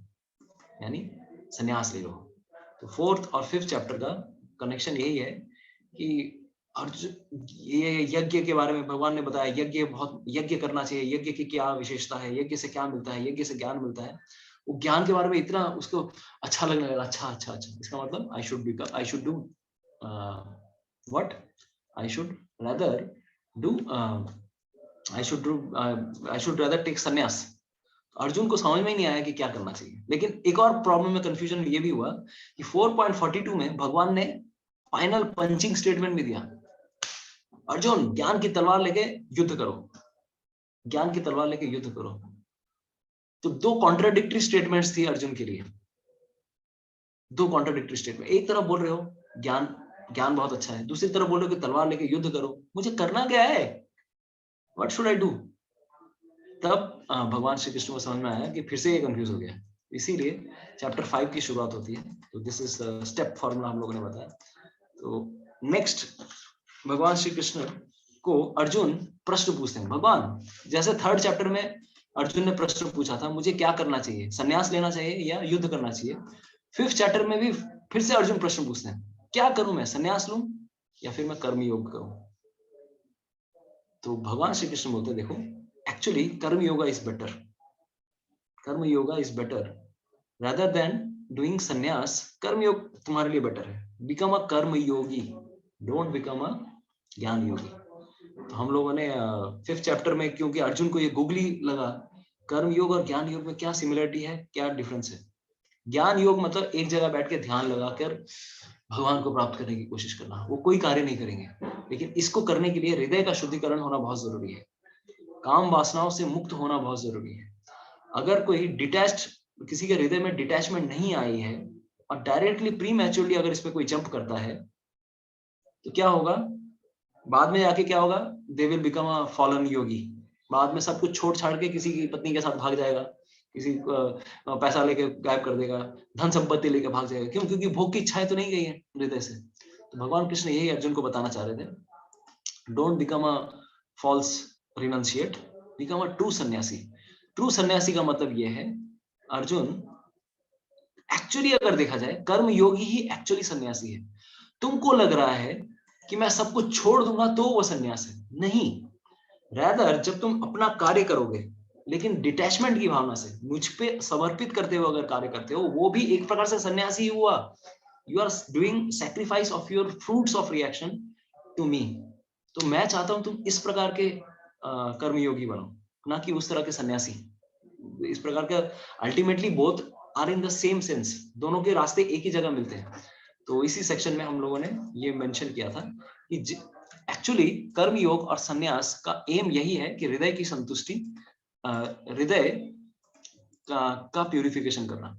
यानी संन्यास ले लो। तो 4th और 5th चैप्टर का कनेक्शन यही है कि अर्जुन, ये यज्ञ के बारे में भगवान ने बताया, यज्ञ करना चाहिए, यज्ञ की क्या विशेषता है, यज्ञ से क्या मिलता है, यज्ञ से ज्ञान मिलता है। वो ज्ञान के बारे में इतना उसको अच्छा लगने लगा। अच्छा, इसका मतलब I should do what? I should rather do I should rather take sannyas. Arjun को समझ में ही नहीं आया कि क्या करना चाहिए। लेकिन एक और प्रॉब्लम में कंफ्यूजन ये भी हुआ कि 4.42 में भगवान ने फाइनल पंचिंग स्टेटमेंट भी दिया, अर्जुन ज्ञान की तलवार लेके युद्ध करो, ज्ञान की तलवार लेके युद्ध करो। तो दो कॉन्ट्राडिक्टरी स्टेटमेंट्स थी अर्जुन के लिए, दो कॉन्ट्राडिक्टरी स्टेटमेंट। एक तरफ बोल रहे हो ज्ञान ज्ञान बहुत अच्छा है, दूसरी तरफ बोल रहे हो कि तलवार लेके युद्ध करो, मुझे करना क्या है, व्हाट शुड आई डू। तब भगवान श्री कृष्ण को समझ में आया कि फिर से ये कंफ्यूज हो गया। इसीलिए चैप्टर 5 की शुरुआत होती है। तो दिस इज स्टेप फॉर्मूला हम लोगों ने बताया। तो नेक्स्ट भगवान श्री कृष्ण को अर्जुन प्रश्न पूछते हैं। भगवान जैसे 3rd चैप्टर में अर्जुन ने प्रश्न पूछा था मुझे क्या करना चाहिए, संन्यास लेना चाहिए या युद्ध करना चाहिए, 5th चैप्टर में भी फिर से अर्जुन प्रश्न पूछते हैं क्या करूं मैं, संन्यास लूं या फिर मैं कर्म योग करूं। तो भगवान श्री कृष्ण बोलते देखो एक्चुअली कर्म योगा इज बेटर, कर्म yoga is better rather than doing संन्यास। कर्म योग तुम्हारे लिए बेटर है। बिकम अ कर्म योगी, डोंट बिकम अ ज्ञान योगी। तो हम लोगों ने 5th चैप्टर में, क्योंकि अर्जुन को ये गुगली लगा कर्म योग और ज्ञान योग में क्या सिमिलरिटी है, क्या डिफरेंस है। ज्ञान योग मतलब एक जगह बैठ के ध्यान लगाकर भगवान को प्राप्त करने की कोशिश करना, वो कोई कार्य नहीं करेंगे। लेकिन इसको करने के लिए हृदय का शुद्धिकरण होना बहुत जरूरी है, काम वासनाओं से मुक्त होना बहुत जरूरी है। अगर कोई डिटैच्ड, किसी के हृदय में डिटैचमेंट नहीं आई है और डायरेक्टली प्रीमैच्योरली अगर इस पे कोई जंप करता है तो क्या होगा, बाद में जाके क्या होगा, they will become a fallen yogi. बाद में सब कुछ छोड़ छाड़ के किसी की पत्नी के साथ भाग जाएगा, किसी पैसा लेके गायब कर देगा, धन संपत्ति लेके भाग जाएगा। क्यों? क्योंकि भोग की इच्छाएं तो नहीं गई है हृदय से। तो भगवान कृष्ण यही अर्जुन को बताना चाह रहे थे, don't become a false renunciate, become a true sannyasi. True sannyasi का मतलब यह है अर्जुन, एक्चुअली अगर देखा जाए कर्म योगी ही एक्चुअली सन्यासी है। तुमको लग रहा है कि मैं सब कुछ छोड़ दूंगा तो वो सन्यास है, नहीं। रैदर जब तुम अपना कार्य करोगे लेकिन डिटैचमेंट की भावना से, मुझ पे समर्पित करते हुए अगर कार्य करते हो, वो भी एक प्रकार से सन्यासी हुआ। You are doing sacrifice of your fruits of reaction to me. तो मैं चाहता हूं तुम इस प्रकार के कर्मयोगी बनो, ना कि उस तरह के सन्यासी। इस प्रकार का ultimately both are in the same sense, दोनों के रास्ते एक ही जगह मिलते हैं। तो इसी सेक्शन में हम लोगों ने ये मेंशन किया था कि एक्चुअली कर्म योग और सन्यास का एम यही है कि हृदय की संतुष्टि, हृदय का प्यूरिफिकेशन करना।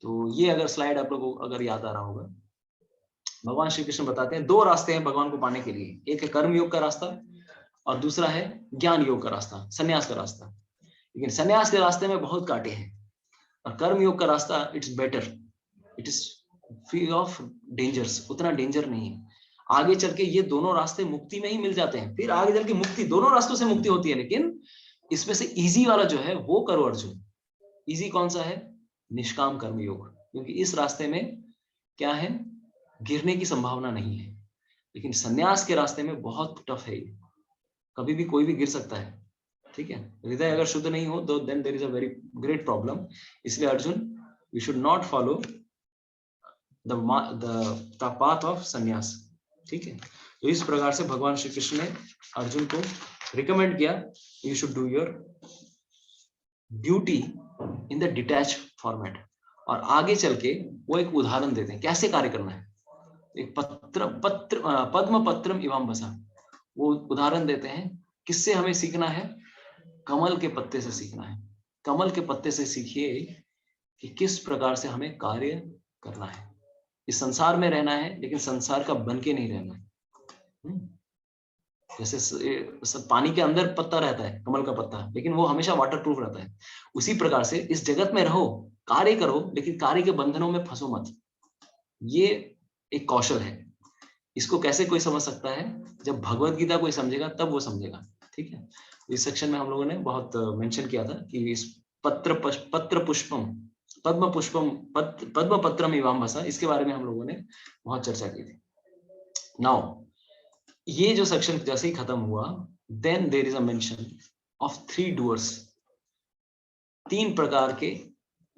तो ये अगर स्लाइड आप लोगों को अगर याद आ रहा होगा, भगवान श्री कृष्ण बताते हैं 2 रास्ते हैं भगवान को पाने के लिए, एक है कर्म योग का रास्ता और दूसरा है ज्ञान योग का रास्ता, सन्यास का रास्ता। लेकिन सन्यास के रास्ते में बहुत कांटे हैं और कर्म योग का रास्ता it's better, it is free of dangers, उतना डेंजर नहीं है। आगे चल के ये दोनों रास्ते मुक्ति में ही मिल जाते हैं, फिर आगे चल के मुक्ति, दोनों रास्तों से मुक्ति होती है। लेकिन इसमें से इजी वाला जो है वो करो अर्जुन। इजी कौन सा है? निष्काम कर्म योग, क्योंकि इस रास्ते में क्या है, गिरने की संभावना नहीं है। लेकिन सन्यास के रास्ते में बहुत टफ है, ये कभी भी कोई भी गिर सकता है। ठीक है, हृदय अगर शुद्ध नहीं हो तो then there is a very great problem. इसलिए Arjun, we should not follow the path of sannyas. ठीक है, तो इस प्रकार से भगवान श्री कृष्ण ने अर्जुन को रिकमेंड किया, you should do your duty in the detach format. और आगे चल के वो एक उदाहरण देते हैं कैसे कार्य करना है। एक पद्म पत्रम इवं बसा, वो उदाहरण देते हैं किससे हमें सीखना है, कमल के पत्ते से सीखना है। कमल के पत्ते से सीखिए कि किस प्रकार से हमें कार्य करना है। इस संसार में रहना है लेकिन संसार का बन के नहीं रहना है। जैसे पानी के अंदर पत्ता रहता है, कमल का पत्ता, लेकिन वो हमेशा वाटर प्रूफ रहता है। उसी प्रकार से इस जगत में रहो, कार्य करो, लेकिन कार्य के बंधनों में फंसो मत। ये एक कौशल है। इसको कैसे कोई समझ सकता है? जब भगवत गीता कोई समझेगा तब वो समझेगा। ठीक है, इस सेक्शन में हम लोगों ने बहुत मेंशन किया था कि इस पत्र पुष्पम पद्म पुष्पम पद्म पत्रम इवाम भाषा, इसके बारे में हम लोगों ने बहुत चर्चा की थी। नाउ ये जो सेक्शन जैसे ही खत्म हुआ, then there is a mention of 3 doers. 3 प्रकार के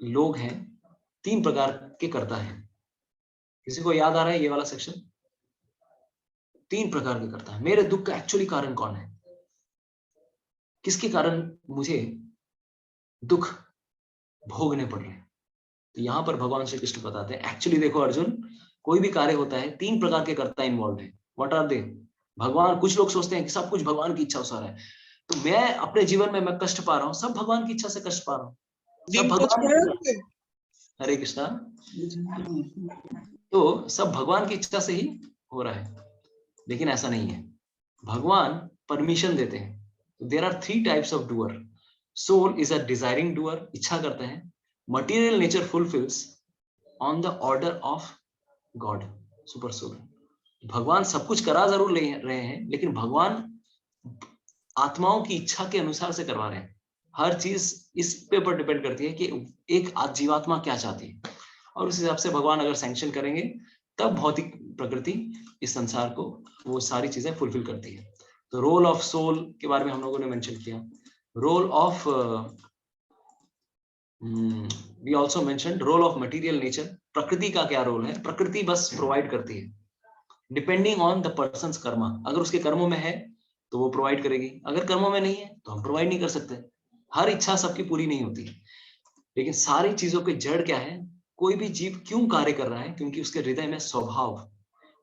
लोग हैं, 3 प्रकार के कर्ता हैं। किसी को याद आ रहा है ये वाला सेक्शन? 3 प्रकार के कर्ता है। मेरे दुख का एक्चुअली कारण कौन है? किसके कारण मुझे दुख भोगने पड़ रहे हैं। तो यहाँ पर भगवान श्री कृष्ण बताते हैं एक्चुअली देखो अर्जुन, कोई भी कार्य होता है 3 प्रकार के कर्ता इन्वॉल्व है। What are they? भगवान। कुछ लोग सोचते हैं कि सब कुछ भगवान की इच्छा अनुसार है, तो मैं अपने जीवन में मैं कष्ट पा रहा हूँ, सब भगवान की इच्छा से कष्ट पा रहा हूँ, सब भगवान। हरे कृष्णा। तो सब भगवान की इच्छा से ही हो रहा है, लेकिन ऐसा नहीं है। भगवान परमिशन देते हैं। There are 3 types of doer. Soul is a desiring doer, इच्छा करते हैं। Material nature fulfils on the order of god, super soul. भगवान सब कुछ करा जरूर ले रहे हैं, लेकिन भगवान आत्माओं की इच्छा के अनुसार से करवा रहे हैं। हर चीज इस पे पर डिपेंड करती है कि एक जीवात्मा क्या चाहती है, और उस हिसाब से भगवान अगर सैंक्शन करेंगे तब भौतिक प्रकृति इस संसार को वो सारी चीजें फुलफिल करती है। तो रोल ऑफ सोल के बारे में हम लोगों ने मेंशन किया। Role of we also mentioned role of material nature. प्रकृति का क्या रोल है? प्रकृति बस प्रोवाइड करती है depending on the persons Karma. अगर उसके कर्मों में है तो वो प्रोवाइड करेगी, अगर कर्मों में नहीं है तो हम प्रोवाइड नहीं कर सकते। हर इच्छा सबकी पूरी नहीं होती, लेकिन सारी चीजों के जड़ क्या है? कोई भी जीव क्यों कार्य कर रहा है? क्योंकि उसके हृदय में स्वभाव,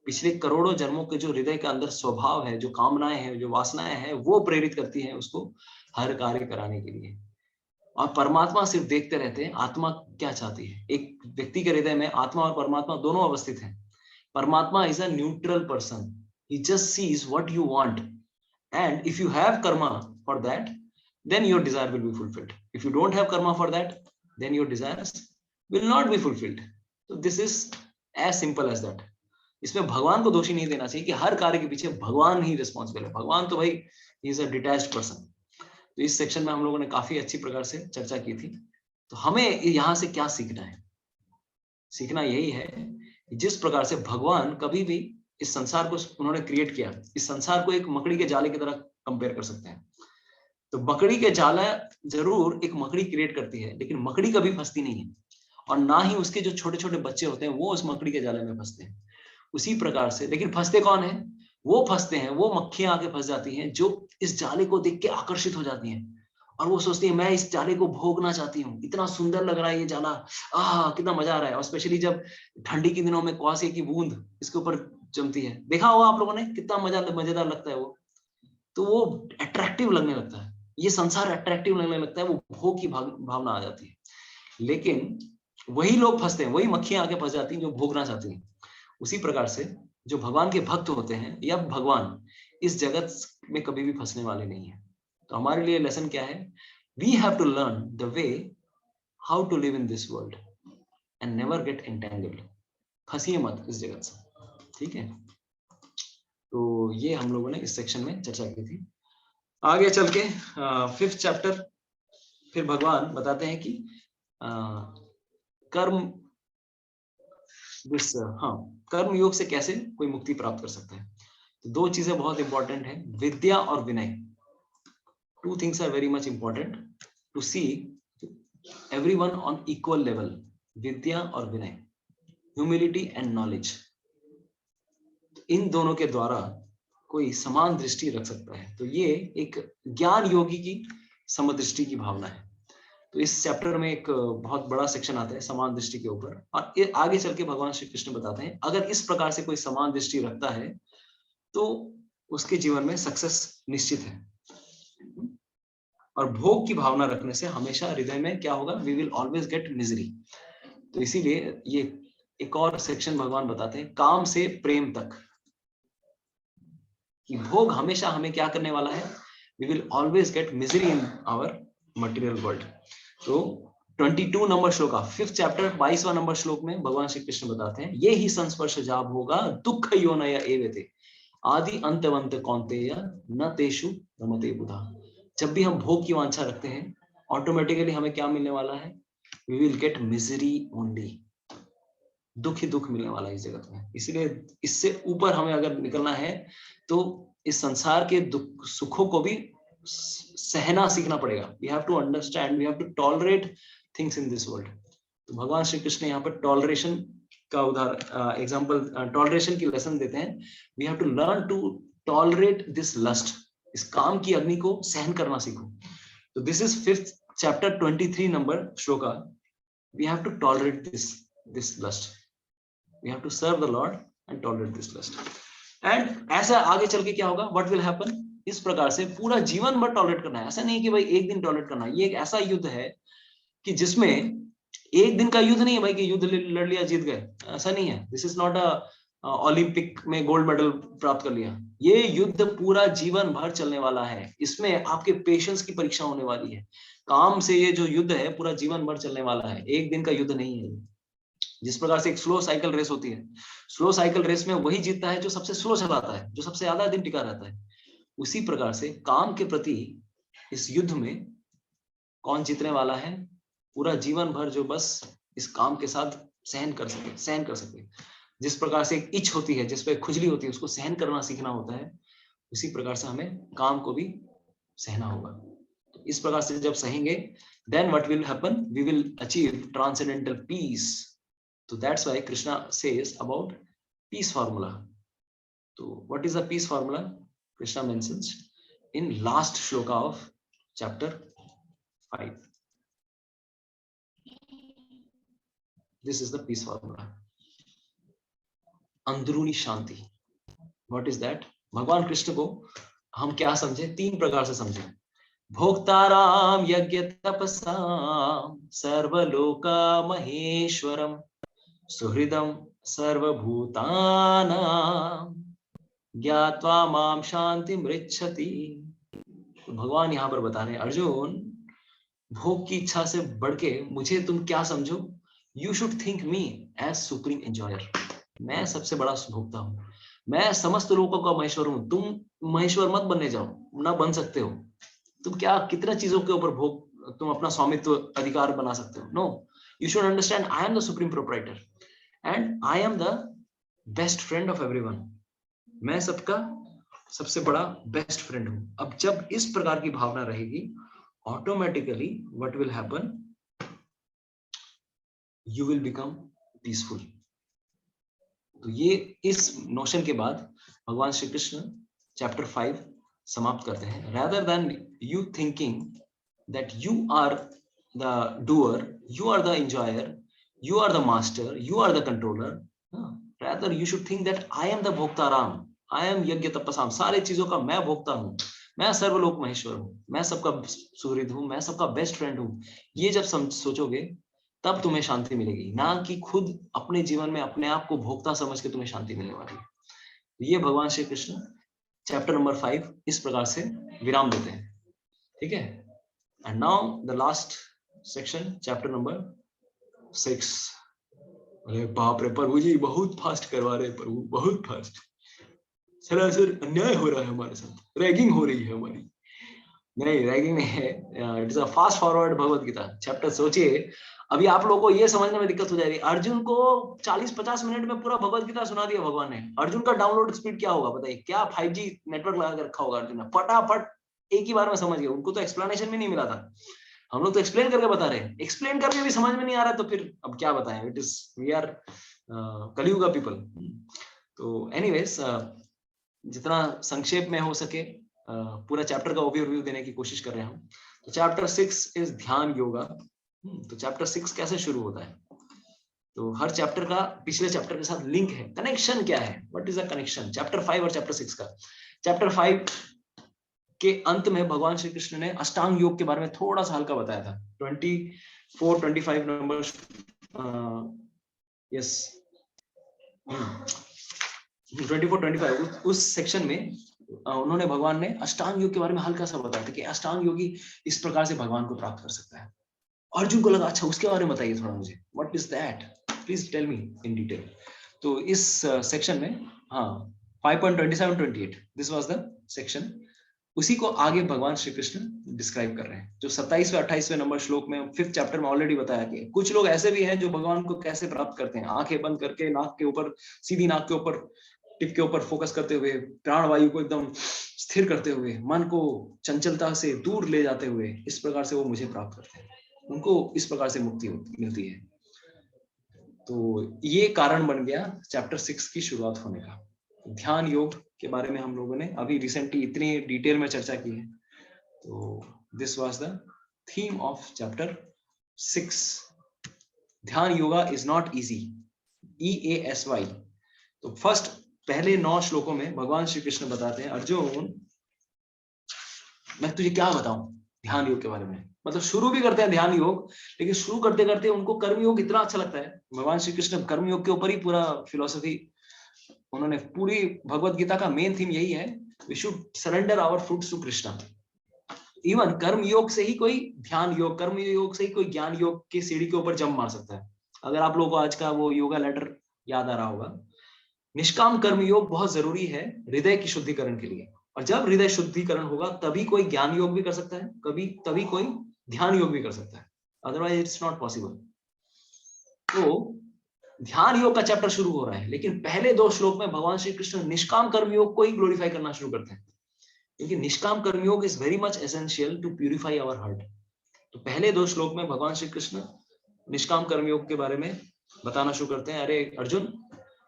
पिछले करोड़ों जन्मों के जो हृदय के अंदर स्वभाव है, जो कामनाएं हैं, जो वासनाएं हैं, वो प्रेरित करती है उसको हर कार्य कराने के लिए। और परमात्मा सिर्फ देखते रहते हैं आत्मा क्या चाहती है। एक व्यक्ति के हृदय में आत्मा और परमात्मा दोनों अवस्थित हैं। परमात्मा is a neutral person. He just sees what you want, and if you have karma for that, then your desire will be fulfilled. If you don't have karma for that, then your desires will not be fulfilled. So this is as simple as that. इसमें भगवान को दोषी नहीं देना चाहिए कि हर कार्य के पीछे भगवान ही रिस्पॉन्सिबल है। भगवान तो भाई he is a detached person. तो इस सेक्शन में हम लोगों ने काफी अच्छी प्रकार से चर्चा की थी। तो हमें यहाँ से क्या सीखना है? सीखना यही है, जिस प्रकार से भगवान कभी भी इस संसार को उन्होंने क्रिएट किया, इस संसार को एक मकड़ी के जाले की तरह कंपेयर कर सकते हैं। तो मकड़ी के जाला जरूर एक मकड़ी क्रिएट करती है, लेकिन मकड़ी कभी फंसती नहीं है, और ना ही उसके जो छोटे छोटे बच्चे होते हैं वो उस मकड़ी के जाले में फंसते हैं। उसी प्रकार से, लेकिन फंसते कौन है? वो फंसते हैं, वो मक्खियां आके फंस जाती हैं जो इस जाले को देख के आकर्षित हो जाती हैं, और वो सोचती है मैं इस जाले को भोगना चाहती हूँ, इतना सुंदर लग रहा है ये जाला, कितना मजा आ रहा है। और स्पेशली जब ठंडी के दिनों में कुआसे की बूंद इसके ऊपर जमती है, देखा होगा आप लोगों ने, कितना मजेदार लगता है वो। तो वो अट्रैक्टिव लगने लगता है, ये संसार अट्रैक्टिव लगने लगता है, वो भोग की भावना आ जाती है। लेकिन वही लोग फंसते हैं, वही मक्खियां आके फंस जाती हैं जो भोगना चाहती हैं। उसी प्रकार से जो भगवान के भक्त होते हैं या भगवान इस जगत में कभी भी फंसने वाले नहीं है। तो हमारे लिए लेसन क्या है? We have to learn the way how to live in this world and never get entangled. फंसिए मत इस जगत से, ठीक है? तो ये हम लोगों ने इस सेक्शन में चर्चा की थी। आगे चल के 5th चैप्टर फिर भगवान बताते हैं कि कर्म योग से कैसे कोई मुक्ति प्राप्त कर सकता है। तो 2 चीजें बहुत इंपॉर्टेंट है, विद्या और विनय। 2 things are very much important to see everyone on equal level. विद्या और विनय, ह्यूमिलिटी एंड नॉलेज, इन दोनों के द्वारा कोई समान दृष्टि रख सकता है। तो ये एक ज्ञान योगी की समदृष्टि की भावना है। तो इस चैप्टर में एक बहुत बड़ा सेक्शन आता है समान दृष्टि के ऊपर, और आगे चल के भगवान श्री कृष्ण बताते हैं अगर इस प्रकार से कोई समान दृष्टि रखता है तो उसके जीवन में सक्सेस निश्चित है। और भोग की भावना रखने से हमेशा हृदय में क्या होगा? We will always get misery. तो इसीलिए ये एक और सेक्शन भगवान बताते हैं काम से प्रेम तक, कि भोग हमेशा हमें क्या करने वाला है? We will always get misery in our material world. तो 22 नंबर श्लोक, 5th चैप्टर 22वां नंबर श्लोक में भगवान श्री कृष्ण बताते हैं ये ही संस्पर्श जाब होगा दुख योनय एवेते आदि अंतवंत कौन्तेय न तेषु रमते बुधा। जब भी हम भोग की वांछा रखते हैं ऑटोमेटिकली हमें क्या मिलने वाला है? We will get misery only, दुख ही दुख मिलने वाला है इस जगत में। इसीलिए इससे ऊपर हमें अगर निकलना है तो इस संसार के दुख सुखों को भी सहना सीखना पड़ेगा। We have to understand, we have to tolerate things in this world. तो भगवान श्री कृष्ण यहाँ पर टॉलरेशन का एग्जाम्पल, टॉलरेशन की लेसन देते हैं। We have to learn to tolerate this lust, इस काम की अग्नि को सहन करना सीखो। तो this is 5th chapter 23 number shloka. We have to tolerate this lust, we have to serve the lord and tolerate this lust. And ऐसा आगे चल के क्या होगा, व्हाट विल हैपन, इस प्रकार से पूरा जीवन भर टॉलरेट करना है। ऐसा नहीं कि भाई एक दिन टॉलरेट करना है। ये एक ऐसा युद्ध है कि जिसमें एक दिन का युद्ध नहीं है भाई कि युद्ध लड़ लिया जीत गए, ऐसा नहीं है। This is not a Olympic में गोल्ड मेडल प्राप्त कर लिया। ये युद्ध पूरा जीवन भर चलने वाला है। इसमें आपके पेशेंस की परीक्षा होने वाली है। काम से ये जो युद्ध है पूरा जीवन भर चलने वाला है, एक दिन का युद्ध नहीं है। जिस प्रकार से एक स्लो साइकिल रेस होती है, स्लो साइकिल रेस में वही जीतता है जो सबसे स्लो चलाता है, जो सबसे ज्यादा दिन टिका रहता है। उसी प्रकार से काम के प्रति इस युद्ध में कौन जीतने वाला है, पूरा जीवन भर जो बस इस काम के साथ सहन कर सके। जिस प्रकार से एक इच होती है, जिस पे खुजली होती है, उसको सहन करना सीखना होता है, उसी प्रकार से हमें काम को भी सहना होगा। तो इस प्रकार से जब सहेंगे, then what will happen, we will achieve transcendental peace. So that's why Krishna says about peace formula. So what is the peace formula? Krishna mentions in last shloka of chapter 5. This is the peace formula. अंदरूनी शांति. What is that? भगवान कृष्ण को हम क्या समझे, 3 प्रकार से समझे। भोक्ताराम यज्ञ तपसाम सर्वलोका महेश्वरम सुहृदम सर्वभूतानां ज्ञात्वा माम शांति मृच्छति। तो भगवान यहाँ पर बता रहे हैं, अर्जुन भोग की इच्छा से बढ़ के मुझे तुम क्या समझो, you should think me as supreme enjoyer. मैं सबसे बड़ा भोक्ता हूँ, मैं समस्त लोगों का महेश्वर हूँ। तुम महेश्वर मत बनने जाओ, ना बन सकते हो। तुम क्या कितना चीजों के ऊपर भोग, तुम अपना स्वामित्व अधिकार बना सकते हो? No, you should understand I am the supreme proprietor and I am the best friend of everyone. मैं सबका सबसे बड़ा बेस्ट फ्रेंड हूं। अब जब इस प्रकार की भावना रहेगी, automatically what will happen, you will become peaceful. तो ये इस नोशन के बाद भगवान श्री कृष्ण चैप्टर 5 समाप्त करते हैं। rather than you thinking that you are the doer, you are the enjoyer, you are the master, you are the controller, rather you should think that I am the भोक्ताराम, I am यज्ञ तपसाम। सारे चीजों का मैं भोक्ता हूँ, मैं सर्वलोक महेश्वर हूँ, मैं सबका सुहृद हूँ, मैं सबका बेस्ट फ्रेंड हूँ। ये जब सोचोगे तब तुम्हें शांति मिलेगी, ना कि खुद अपने जीवन में अपने आप को भोक्ता समझ के तुम्हें शांति मिलने वाली है। ये भगवान श्री कृष्ण चैप्टर नंबर 5 इस प्रकार से विराम देते हैं। ठीक है, and now the last section, chapter number 6। अरे बाप रे प्रभु जी, बहुत फास्ट करवा रहे हैं प्रभु, बहुत फास्ट। सरासर अन्याय हो रहा है हमारे साथ, रैगिंग हो रही है हमारी। नहीं, रैगिंग नहीं है, it is a fast forward Bhagavad Gita chapter. सोचिए, अभी आप लोगों को ये समझने में दिक्कत हो जाएगी, अर्जुन को 40-50 मिनट में पूरा भगवत गीता सुना दिया भगवान ने। अर्जुन का डाउनलोड स्पीड क्या होगा बताइए? क्या 5G नेटवर्क लगा के रखा होगा अर्जुन ने? फटाफट एक ही बार में समझ गया। उनको तो एक्सप्लेनेशन भी नहीं मिला था, हम लोग तो एक्सप्लेन करके बता रहे हैं। एक्सप्लेन करके भी समझ में नहीं आ रहा, तो फिर अब क्या बताएं? It is we are Kaliyuga people. तो एनीवेज, जितना संक्षेप में हो सके पूरा चैप्टर का ओवरव्यू देने की कोशिश कर रहे हैं हम। तो चैप्टर 6 इज ध्यान योगा। तो चैप्टर 6 कैसे शुरू होता है? तो हर चैप्टर का पिछले चैप्टर के साथ लिंक है, कनेक्शन क्या है, what is the connection chapter 5 और चैप्टर 6 का? चैप्टर 5 के अंत में भगवान श्री कृष्ण ने अष्टांग योग के बारे में थोड़ा सा हल्का बताया था। 24-25 नंबर, यस 24-25 उस सेक्शन में उन्होंने, भगवान ने अष्टांग योग के बारे में हल्का सा बताया था कि अष्टांग योगी इस प्रकार से भगवान को प्राप्त कर सकता है। अर्जुन को लगा अच्छा उसके बारे में बताइए थोड़ा मुझे, what is that, please tell me in detail. तो इस सेक्शन में 5.27-28 दिस वाज द सेक्शन। उसी को आगे भगवान श्री कृष्ण डिस्क्राइब कर रहे हैं, जो 27वें 28वें नंबर श्लोक में 5th चैप्टर में ऑलरेडी बताया कि कुछ लोग ऐसे भी हैं जो भगवान को कैसे प्राप्त करते हैं। आंखें बंद करके, नाक के ऊपर, सीधी नाक के ऊपर, टिप के ऊपर फोकस करते हुए, प्राण वायु को एकदम स्थिर करते हुए, मन को चंचलता से दूर ले जाते हुए, इस प्रकार से वो मुझे प्राप्त करते हैं। उनको इस प्रकार से मुक्ति मिलती है। तो ये कारण बन गया चैप्टर 6 की शुरुआत होने का। ध्यान योग के बारे में हम लोगों ने अभी रिसेंटली इतनी डिटेल में चर्चा की है। तो this was the theme of chapter 6। ध्यान yoga is not easy, EASY। तो फर्स्ट पहले 9 श्लोकों में भगवान श्री कृष्ण बताते हैं, अर्जुन मैं तुझे क्या बताऊं ध्यान योग के बारे में। मतलब शुरू भी करते हैं ध्यान योग, लेकिन शुरू करते करते उनको कर्म योग इतना अच्छा लगता है। भगवान श्री कृष्ण कर्म योग के ऊपर ही पूरा फिलोसफी, उन्होंने पूरी भगवत गीता का मेन थीम यही है, we should surrender our fruits to Krishna. Even karma yoga से ही कोई ध्यान योग, कर्म योग से ही कोई ज्ञान योग की सीढ़ी के ऊपर जंप मार सकता है। अगर आप लोगों को आज का वो योगा लेटर याद आ रहा होगा, निष्काम कर्म योग बहुत जरूरी है हृदय की शुद्धिकरण के लिए। और जब हृदय शुद्धिकरण होगा तभी कोई ज्ञान योग भी कर सकता है, तभी कोई ध्यान योग भी कर सकता है, अदरवाइज इट्स नॉट पॉसिबल। तो ध्यान योग का चैप्टर शुरू हो रहा है, लेकिन पहले 2 श्लोक में भगवान श्री कृष्ण निष्काम कर्म योग को ही ग्लोरीफाई करना शुरू करते हैं, क्योंकि nishkam karma yoga is very much essential to purify our heart. तो पहले 2 श्लोक में भगवान श्री कृष्ण निष्काम कर्म योग के बारे में बताना शुरू करते हैं। अरे अर्जुन,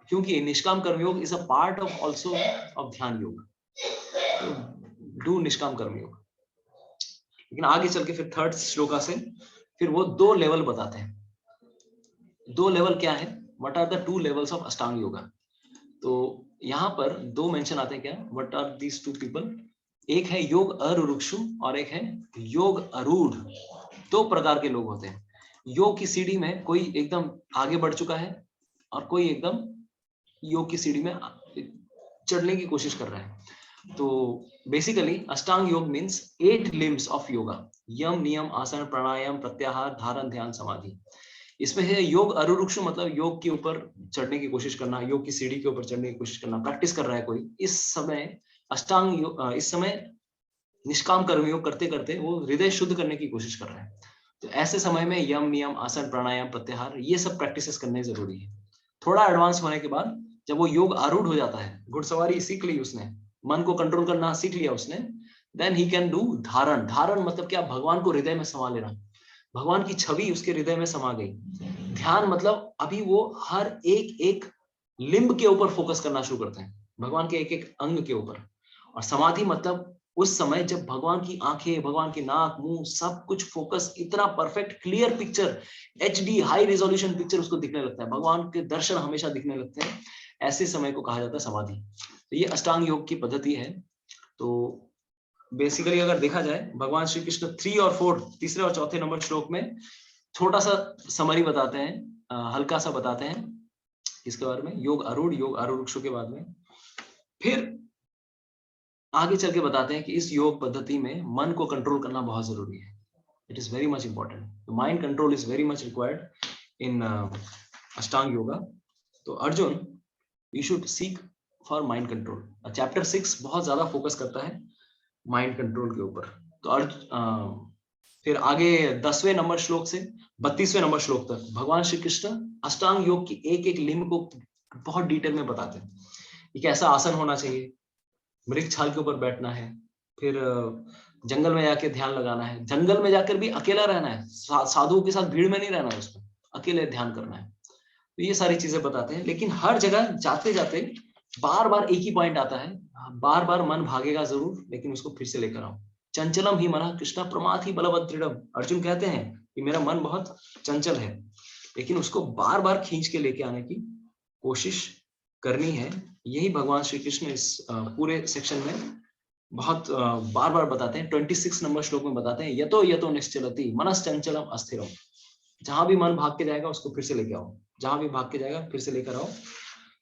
क्योंकि nishkam karma yoga is a part of also of ध्यान योग, डू निष्काम कर्म योग। लेकिन आगे चल के फिर 3rd श्लोका से फिर वो 2 लेवल बताते हैं। 2 लेवल क्या है, what are the 2 levels of ashtanga yoga. तो यहाँ पर 2 मेंशन आते हैं, क्या व्हाट आर दीज 2 पीपल। एक है योग अरुरुक्षु और एक है योग आरूढ़। 2 प्रकार के लोग होते हैं। योग की सीढ़ी में कोई एकदम आगे बढ़ चुका है और कोई एकदम योग की सीढ़ी में चढ़ने की कोशिश कर रहा है। तो बेसिकली अष्टांग योग मीन्स 8 लिम्स ऑफ योगा, यम नियम आसन प्राणायाम प्रत्याहार धारण ध्यान समाधि। इसमें है योग अरुरुक्षु, मतलब योग के ऊपर चढ़ने की कोशिश करना, योग की सीढ़ी के ऊपर चढ़ने की कोशिश करना, प्रैक्टिस कर रहा है कोई। इस समय अष्टांग योग, इस समय निष्काम कर्म योग करते करते वो हृदय शुद्ध करने की कोशिश कर रहा है। तो ऐसे समय में यम नियम आसन प्राणायाम प्रत्याहार ये सब प्रैक्टिसेस करने जरूरी है। थोड़ा एडवांस होने के बाद जब वो योग आरूढ़ हो जाता है, घुड़सवारी सीख ली उसने, मन को कंट्रोल करना सीख लिया उसने, देन ही कैन डू धारण। धारण मतलब क्या, भगवान को हृदय में समा लेना, भगवान की छवि उसके हृदय में समा गई। ध्यान मतलब अभी वो हर एक लिंब के ऊपर फोकस करना शुरू करते हैं, भगवान के एक अंग के ऊपर। और समाधि मतलब उस समय जब भगवान की आंखें, भगवान के नाक मुंह सब कुछ फोकस, इतना perfect clear picture, HD high resolution picture उसको दिखने लगता है, भगवान के दर्शन हमेशा दिखने लगते हैं। ऐसे समय को कहा जाता है समाधि। तो ये अष्टांग योग की पद्धति है। तो बेसिकली अगर देखा जाए, भगवान श्री कृष्ण 3 और 4, तीसरे और चौथे नंबर श्लोक में छोटा सा समरी बताते हैं, हल्का सा बताते हैं इसके बारे में, योग आरूढ़ योग आरूढ़ के बाद में। फिर आगे चल के बताते हैं कि इस योग पद्धति में मन को कंट्रोल करना बहुत जरूरी है। It is very much important. Mind control is very much required in Ashtanga yoga. तो Arjun, you should seek for mind control. Chapter 6 बहुत ज्यादा फोकस करता है माइंड कंट्रोल के ऊपर। तो फिर आगे 10वें नंबर श्लोक से 32वें नंबर श्लोक तक भगवान श्री कृष्ण अष्टांग योग की एक लिम्ब को बहुत डिटेल में बताते हैं कि कैसा आसन होना चाहिए, मृग छाल के ऊपर बैठना है, फिर जंगल में जाके ध्यान लगाना है, जंगल में जाकर भी अकेला रहना है, साधुओं के साथ भीड़ में नहीं रहना है, उसमें अकेले ध्यान करना है। तो ये सारी चीजें बताते हैं। लेकिन हर जगह जाते जाते बार बार एक ही पॉइंट आता है, बार बार मन भागेगा जरूर, लेकिन उसको फिर से लेकर आओ। चंचलम ही मना कृष्णा प्रमाथि बलवत् दृढ़म। अर्जुन कहते हैं कि मेरा मन बहुत चंचल है, लेकिन उसको बार बार खींच के लेके आने की कोशिश करनी है। यही भगवान श्री कृष्ण इस पूरे सेक्शन में बहुत बार बार बताते हैं। 26 नंबर श्लोक में बताते हैं, यतो यतो निश्चलति मनस चंचलम अस्थिरम। जहां भी मन भाग के जाएगा उसको फिर से लेके आओ, जहां भी भाग के जाएगा फिर से लेकर आओ।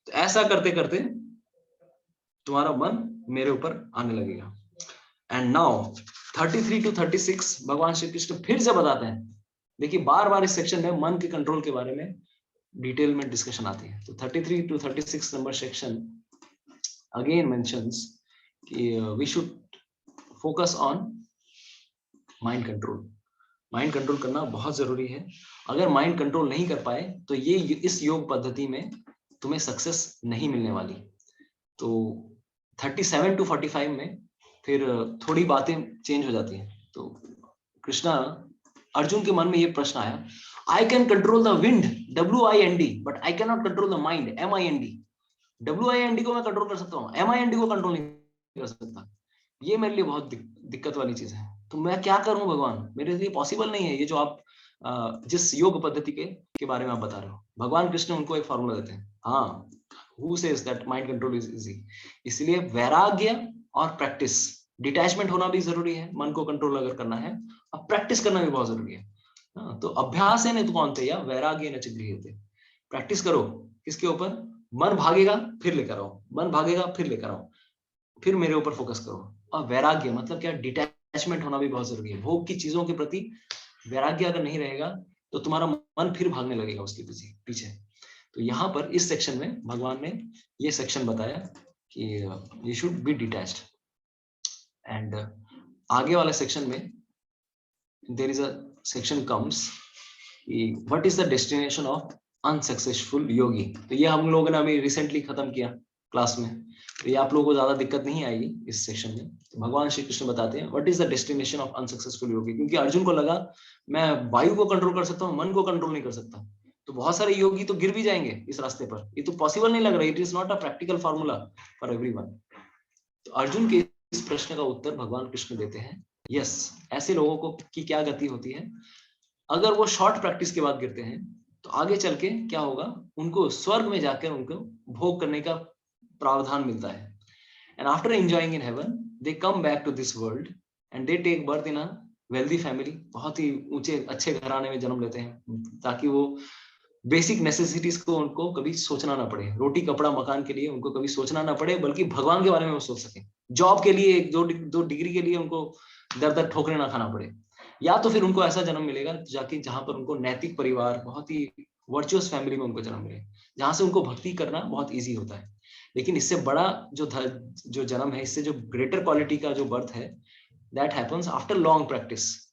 तो ऐसा करते करते तुम्हारा मन मेरे ऊपर आने लगेगा। एंड नाउ 33 to 36 भगवान श्री कृष्ण फिर से बताते हैं। देखिए बार बार इस सेक्शन में मन के कंट्रोल के बारे में डिटेल में डिस्कशन आती है। तो 33 to 36 number section again mentions कि we should focus on mind control. Mind control करना बहुत जरूरी है। अगर माइंड कंट्रोल नहीं कर पाए तो ये इस योग पद्धति में तुम्हें सक्सेस नहीं मिलने वाली। तो 37 to 45 में फिर थोड़ी बातें चेंज हो जाती हैं। तो कृष्णा, अर्जुन के मन में ये प्रश्न आया, I can control the wind, WIND, but I cannot control the mind, MIND. WIND को मैं कंट्रोल कर सकता हूँ, MIND को कंट्रोल नहीं कर सकता। ये मेरे लिए बहुत दिक्कत वाली चीज है। तो मैं क्या करूं भगवान, मेरे लिए पॉसिबल नहीं है ये जो आप जिस योग पद्धति के बारे में आप बता रहे हो। भगवान कृष्ण उनको एक फॉर्मूला देते हैं, हाँ, who says that mind control is easy. इसलिए वैराग्य और प्रैक्टिस, डिटैचमेंट होना भी जरूरी है, मन को कंट्रोल अगर करना है, और प्रैक्टिस करना भी बहुत जरूरी है। हाँ, तो अभ्यास है नहीं तो कौन थे या वैराग्य न गृह्यते। प्रैक्टिस करो किसके ऊपर, मन भागेगा फिर लेकर आओ, मन भागेगा फिर लेकर आओ, फिर मेरे ऊपर फोकस करो। और वैराग्य मतलब क्या, डिटैचमेंट होना भी बहुत जरूरी है। भोग की चीजों के प्रति वैराग्य अगर नहीं रहेगा तो तुम्हारा मन फिर भागने लगेगा उसके पीछे। तो यहाँ पर इस सेक्शन में भगवान ने ये सेक्शन बताया कि you should be detached. And आगे वाले सेक्शन में there is a section comes, what is the destination of unsuccessful yogi. तो ये हम लोगों ने अभी रिसेंटली खत्म किया क्लास में, तो ये आप लोगों को ज्यादा दिक्कत नहीं आएगी इस सेक्शन में। तो भगवान श्री कृष्ण बताते हैं what is the destination of unsuccessful yogi. क्योंकि अर्जुन को लगा मैं वायु को कंट्रोल कर सकता हूँ, मन को कंट्रोल नहीं कर सकता, तो बहुत सारे योगी तो गिर भी जाएंगे इस रास्ते पर, ये तो पॉसिबल नहीं लग रहा, it is not a practical formula for everyone. तो अर्जुन के इस प्रश्न का उत्तर भगवान कृष्ण देते हैं, यस, ऐसे लोगों को की क्या गति होती है, अगर वो शॉर्ट प्रैक्टिस के बाद गिरते हैं तो आगे चल के क्या होगा, उनको स्वर्ग में जाकर उनको भोग करने का प्रावधान मिलता है। And after enjoying in heaven they come back to this world and they take birth in a wealthy family. बहुत ही ऊंचे अच्छे घराने में जन्म लेते हैं ताकि वो बेसिक नेसेसिटीज को उनको कभी सोचना ना पड़े, रोटी कपड़ा मकान के लिए उनको कभी सोचना ना पड़े, बल्कि भगवान के बारे में वो सोच सके। जॉब के लिए दो डिग्री के लिए उनको दर दर ठोकरे ना खाना पड़े। या तो फिर उनको ऐसा जन्म मिलेगा जाके जहां पर उनको नैतिक परिवार, बहुत ही वर्चुअस फैमिली में उनको जन्म मिले, जहां से उनको भक्ति करना बहुत इजी होता है। लेकिन इससे बड़ा जो जन्म है, इससे जो ग्रेटर क्वालिटी का जो बर्थ है, that happens after long practice.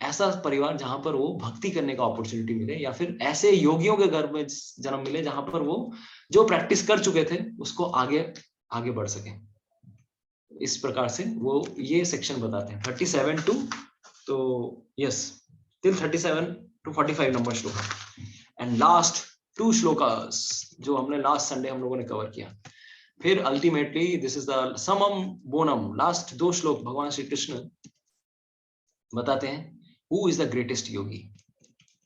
ऐसा परिवार जहां पर वो भक्ति करने का अपॉर्चुनिटी मिले, या फिर ऐसे योगियों के घर में जन्म मिले जहां पर वो जो प्रैक्टिस कर चुके थे उसको आगे बढ़ सके। इस प्रकार से वो ये सेक्शन बताते हैं 37 टू, तो यस, टिल 37 to 45 नंबर श्लोक। एंड लास्ट 2 श्लोकास जो हमने लास्ट संडे हम लोगों ने कवर किया। फिर अल्टीमेटली दिस इज द समम बोनम, लास्ट 2 श्लोक भगवान श्री कृष्ण बताते हैं हु इज द ग्रेटेस्ट योगी।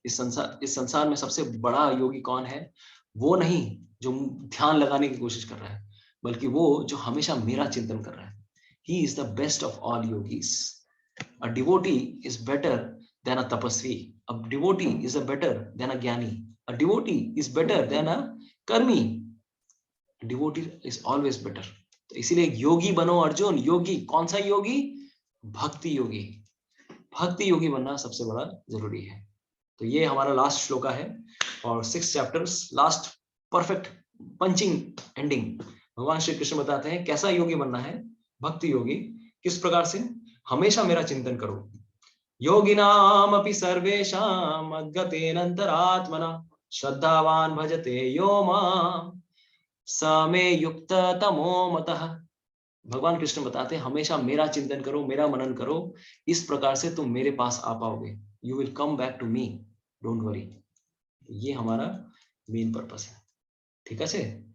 इस संसार में सबसे बड़ा योगी कौन है? वो नहीं जो ध्यान लगाने की कोशिश कर रहा है, बल्कि वो जो हमेशा मेरा चिंतन कर रहा है। He is the best of all yogis. A devotee is better than a tapasvi. A devotee is better than a jnani. A devotee is better than a karmi. A devotee is always better. तो इसीलिए योगी बनो अर्जुन। योगी कौन सा योगी? भक्ति योगी। भक्ति योगी बनना सबसे बड़ा जरूरी है। तो ये हमारा लास्ट श्लोका है और 6 chapters, last perfect punching ending. भगवान श्री कृष्ण बताते हैं कैसा योगी बनना है, भक्ति योगी। किस प्रकार से? हमेशा मेरा चिंतन करो। योगिनाम अपि सर्वेषां मद्गतेनन्तरात्मना श्रद्धावान भजते यो मां स मे युक्त तमो मतः। भगवान कृष्ण बताते हैं हमेशा मेरा चिंतन करो, मेरा मनन करो, इस प्रकार से तुम मेरे पास आ पाओगे। You will come back to me, don't worry. ये हमारा मेन पर्पस है। ठीक है,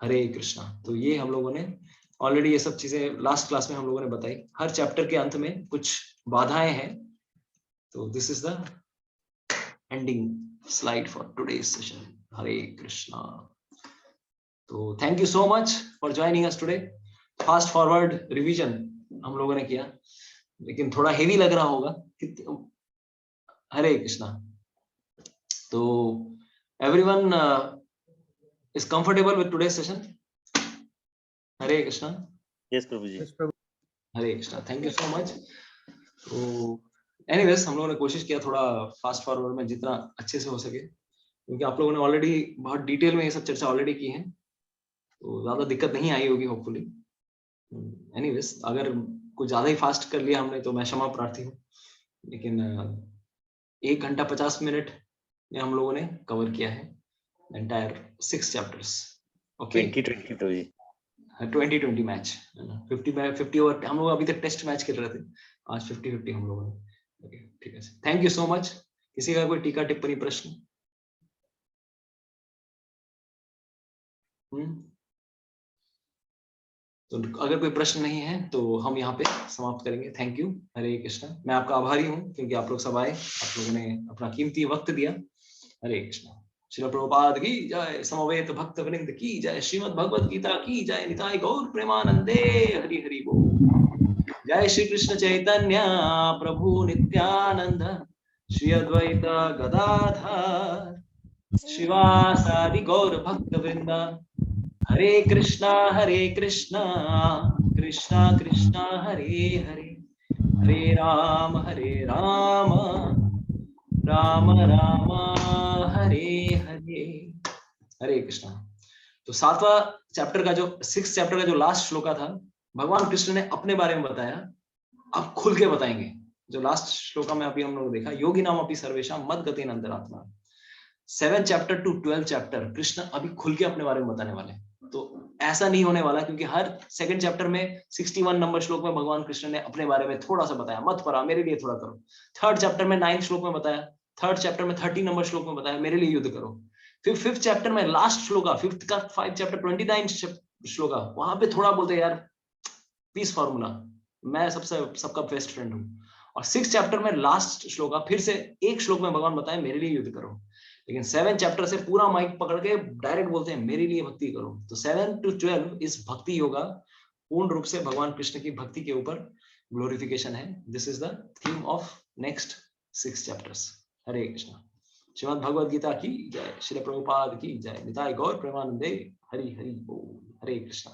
हरे कृष्णा। तो ये हम लोगों ने ऑलरेडी ये सब चीजें लास्ट क्लास में हम लोगों ने बताई। हर चैप्टर के अंत में कुछ बाधाएं हैं, तो this is the ending slide for today's session. Hare Krishna. तो thank you so much for joining us today. Fast forward revision हम लोगों ने किया, लेकिन थोड़ा हेवी लग रहा होगा। हरे कृष्णा। तो everyone is comfortable with today's session? Hare Krishna. Yes prabhu ji. Hare Krishna, thank you so much. तो एनीवेज हम लोगों ने कोशिश किया थोड़ा फास्ट फॉरवर्ड में जितना अच्छे से हो सके, क्योंकि आप लोगों ने ऑलरेडी बहुत डिटेल में ये सब चर्चा ऑलरेडी की है, तो ज्यादा दिक्कत नहीं आई होगी होपफुली। एनीवेज अगर कुछ ज्यादा ही फास्ट कर लिया हमने तो मैं क्षमा प्रार्थी हूँ, लेकिन 1 घंटा 50 मिनट में हम लोगों ने कवर किया है entire 6 chapters. Okay, 2020 match 50 over हम लोग अभी तक टेस्ट मैच खेल रहे थे, आज 50-50 हम लोगों ने। ओके, ठीक है, थैंक यू सो मच। किसी का कोई टीका टिप्पणी प्रश्न? तो अगर कोई प्रश्न नहीं है तो हम यहाँ पे समाप्त करेंगे। Thank you. हरे कृष्णा। मैं आपका आभारी हूँ क्योंकि आप लोग सब आए, आप लोगों ने अपना कीमती वक्त दिया। हरे कृष्णा। श्रील प्रभुपाद की जय, समवेत भक्त वृंद की जय, श्रीमद् भगवत गीता की जय, निताय गौर प्रेमानंदे हरि हरि बोल। जय श्री कृष्ण चैतन्य प्रभु नित्यानंद, श्री अद्वैत गदाधर श्रीवासादि गौर भक्त वृंद। हरे कृष्णा कृष्णा कृष्णा हरे हरे, हरे राम राम राम हरे हरे। हरे कृष्णा। तो 7वां चैप्टर का जो 6th चैप्टर का जो लास्ट श्लोका था, भगवान कृष्ण ने अपने बारे में बताया। अब खुल के बताएंगे। जो लास्ट श्लोका में अभी हम लोग देखा, योगी नाम अपनी सर्वेशा मद गति अंतरात्मा। 7th chapter two 12th chapter Krishna अभी खुल के अपने बारे में बताने वाले हैं। तो ऐसा नहीं होने वाला, क्योंकि हर 2nd चैप्टर में 61 नंबर श्लोक में भगवान कृष्ण ने अपने बारे में थोड़ा सा बताया, मत परा मेरे लिए थोड़ा करो। 3rd चैप्टर में 9th श्लोक में बताया, 3rd चैप्टर में 30 नंबर श्लोक में बताया मेरे लिए युद्ध करो। फिर 5th चैप्टर में लास्ट श्लोका, 5th का 5 चैप्टर 29 श्लोका, वहां पे थोड़ा बोलते हैं यार पीस फार्मूला, मैं सबका बेस्ट फ्रेंड हूँ। और 6th चैप्टर में लास्ट श्लोका, फिर से एक श्लोक में भगवान बताए मेरे लिए युद्ध करो। लेकिन 7th चैप्टर से पूरा माइक पकड़ के डायरेक्ट बोलते हैं मेरे लिए भक्ति करो। तो 7 to 12 इस भक्ति योगा, पूर्ण रूप से भगवान कृष्ण की भक्ति के ऊपर ग्लोरिफिकेशन है। This is the theme of next 6 chapters. Hare Krishna. Shrimad Bhagavad Gita की जय, श्री प्रभुपाद की जय, निताय गौर प्रेमानंदे हरि हरि बोल। हरे कृष्णा।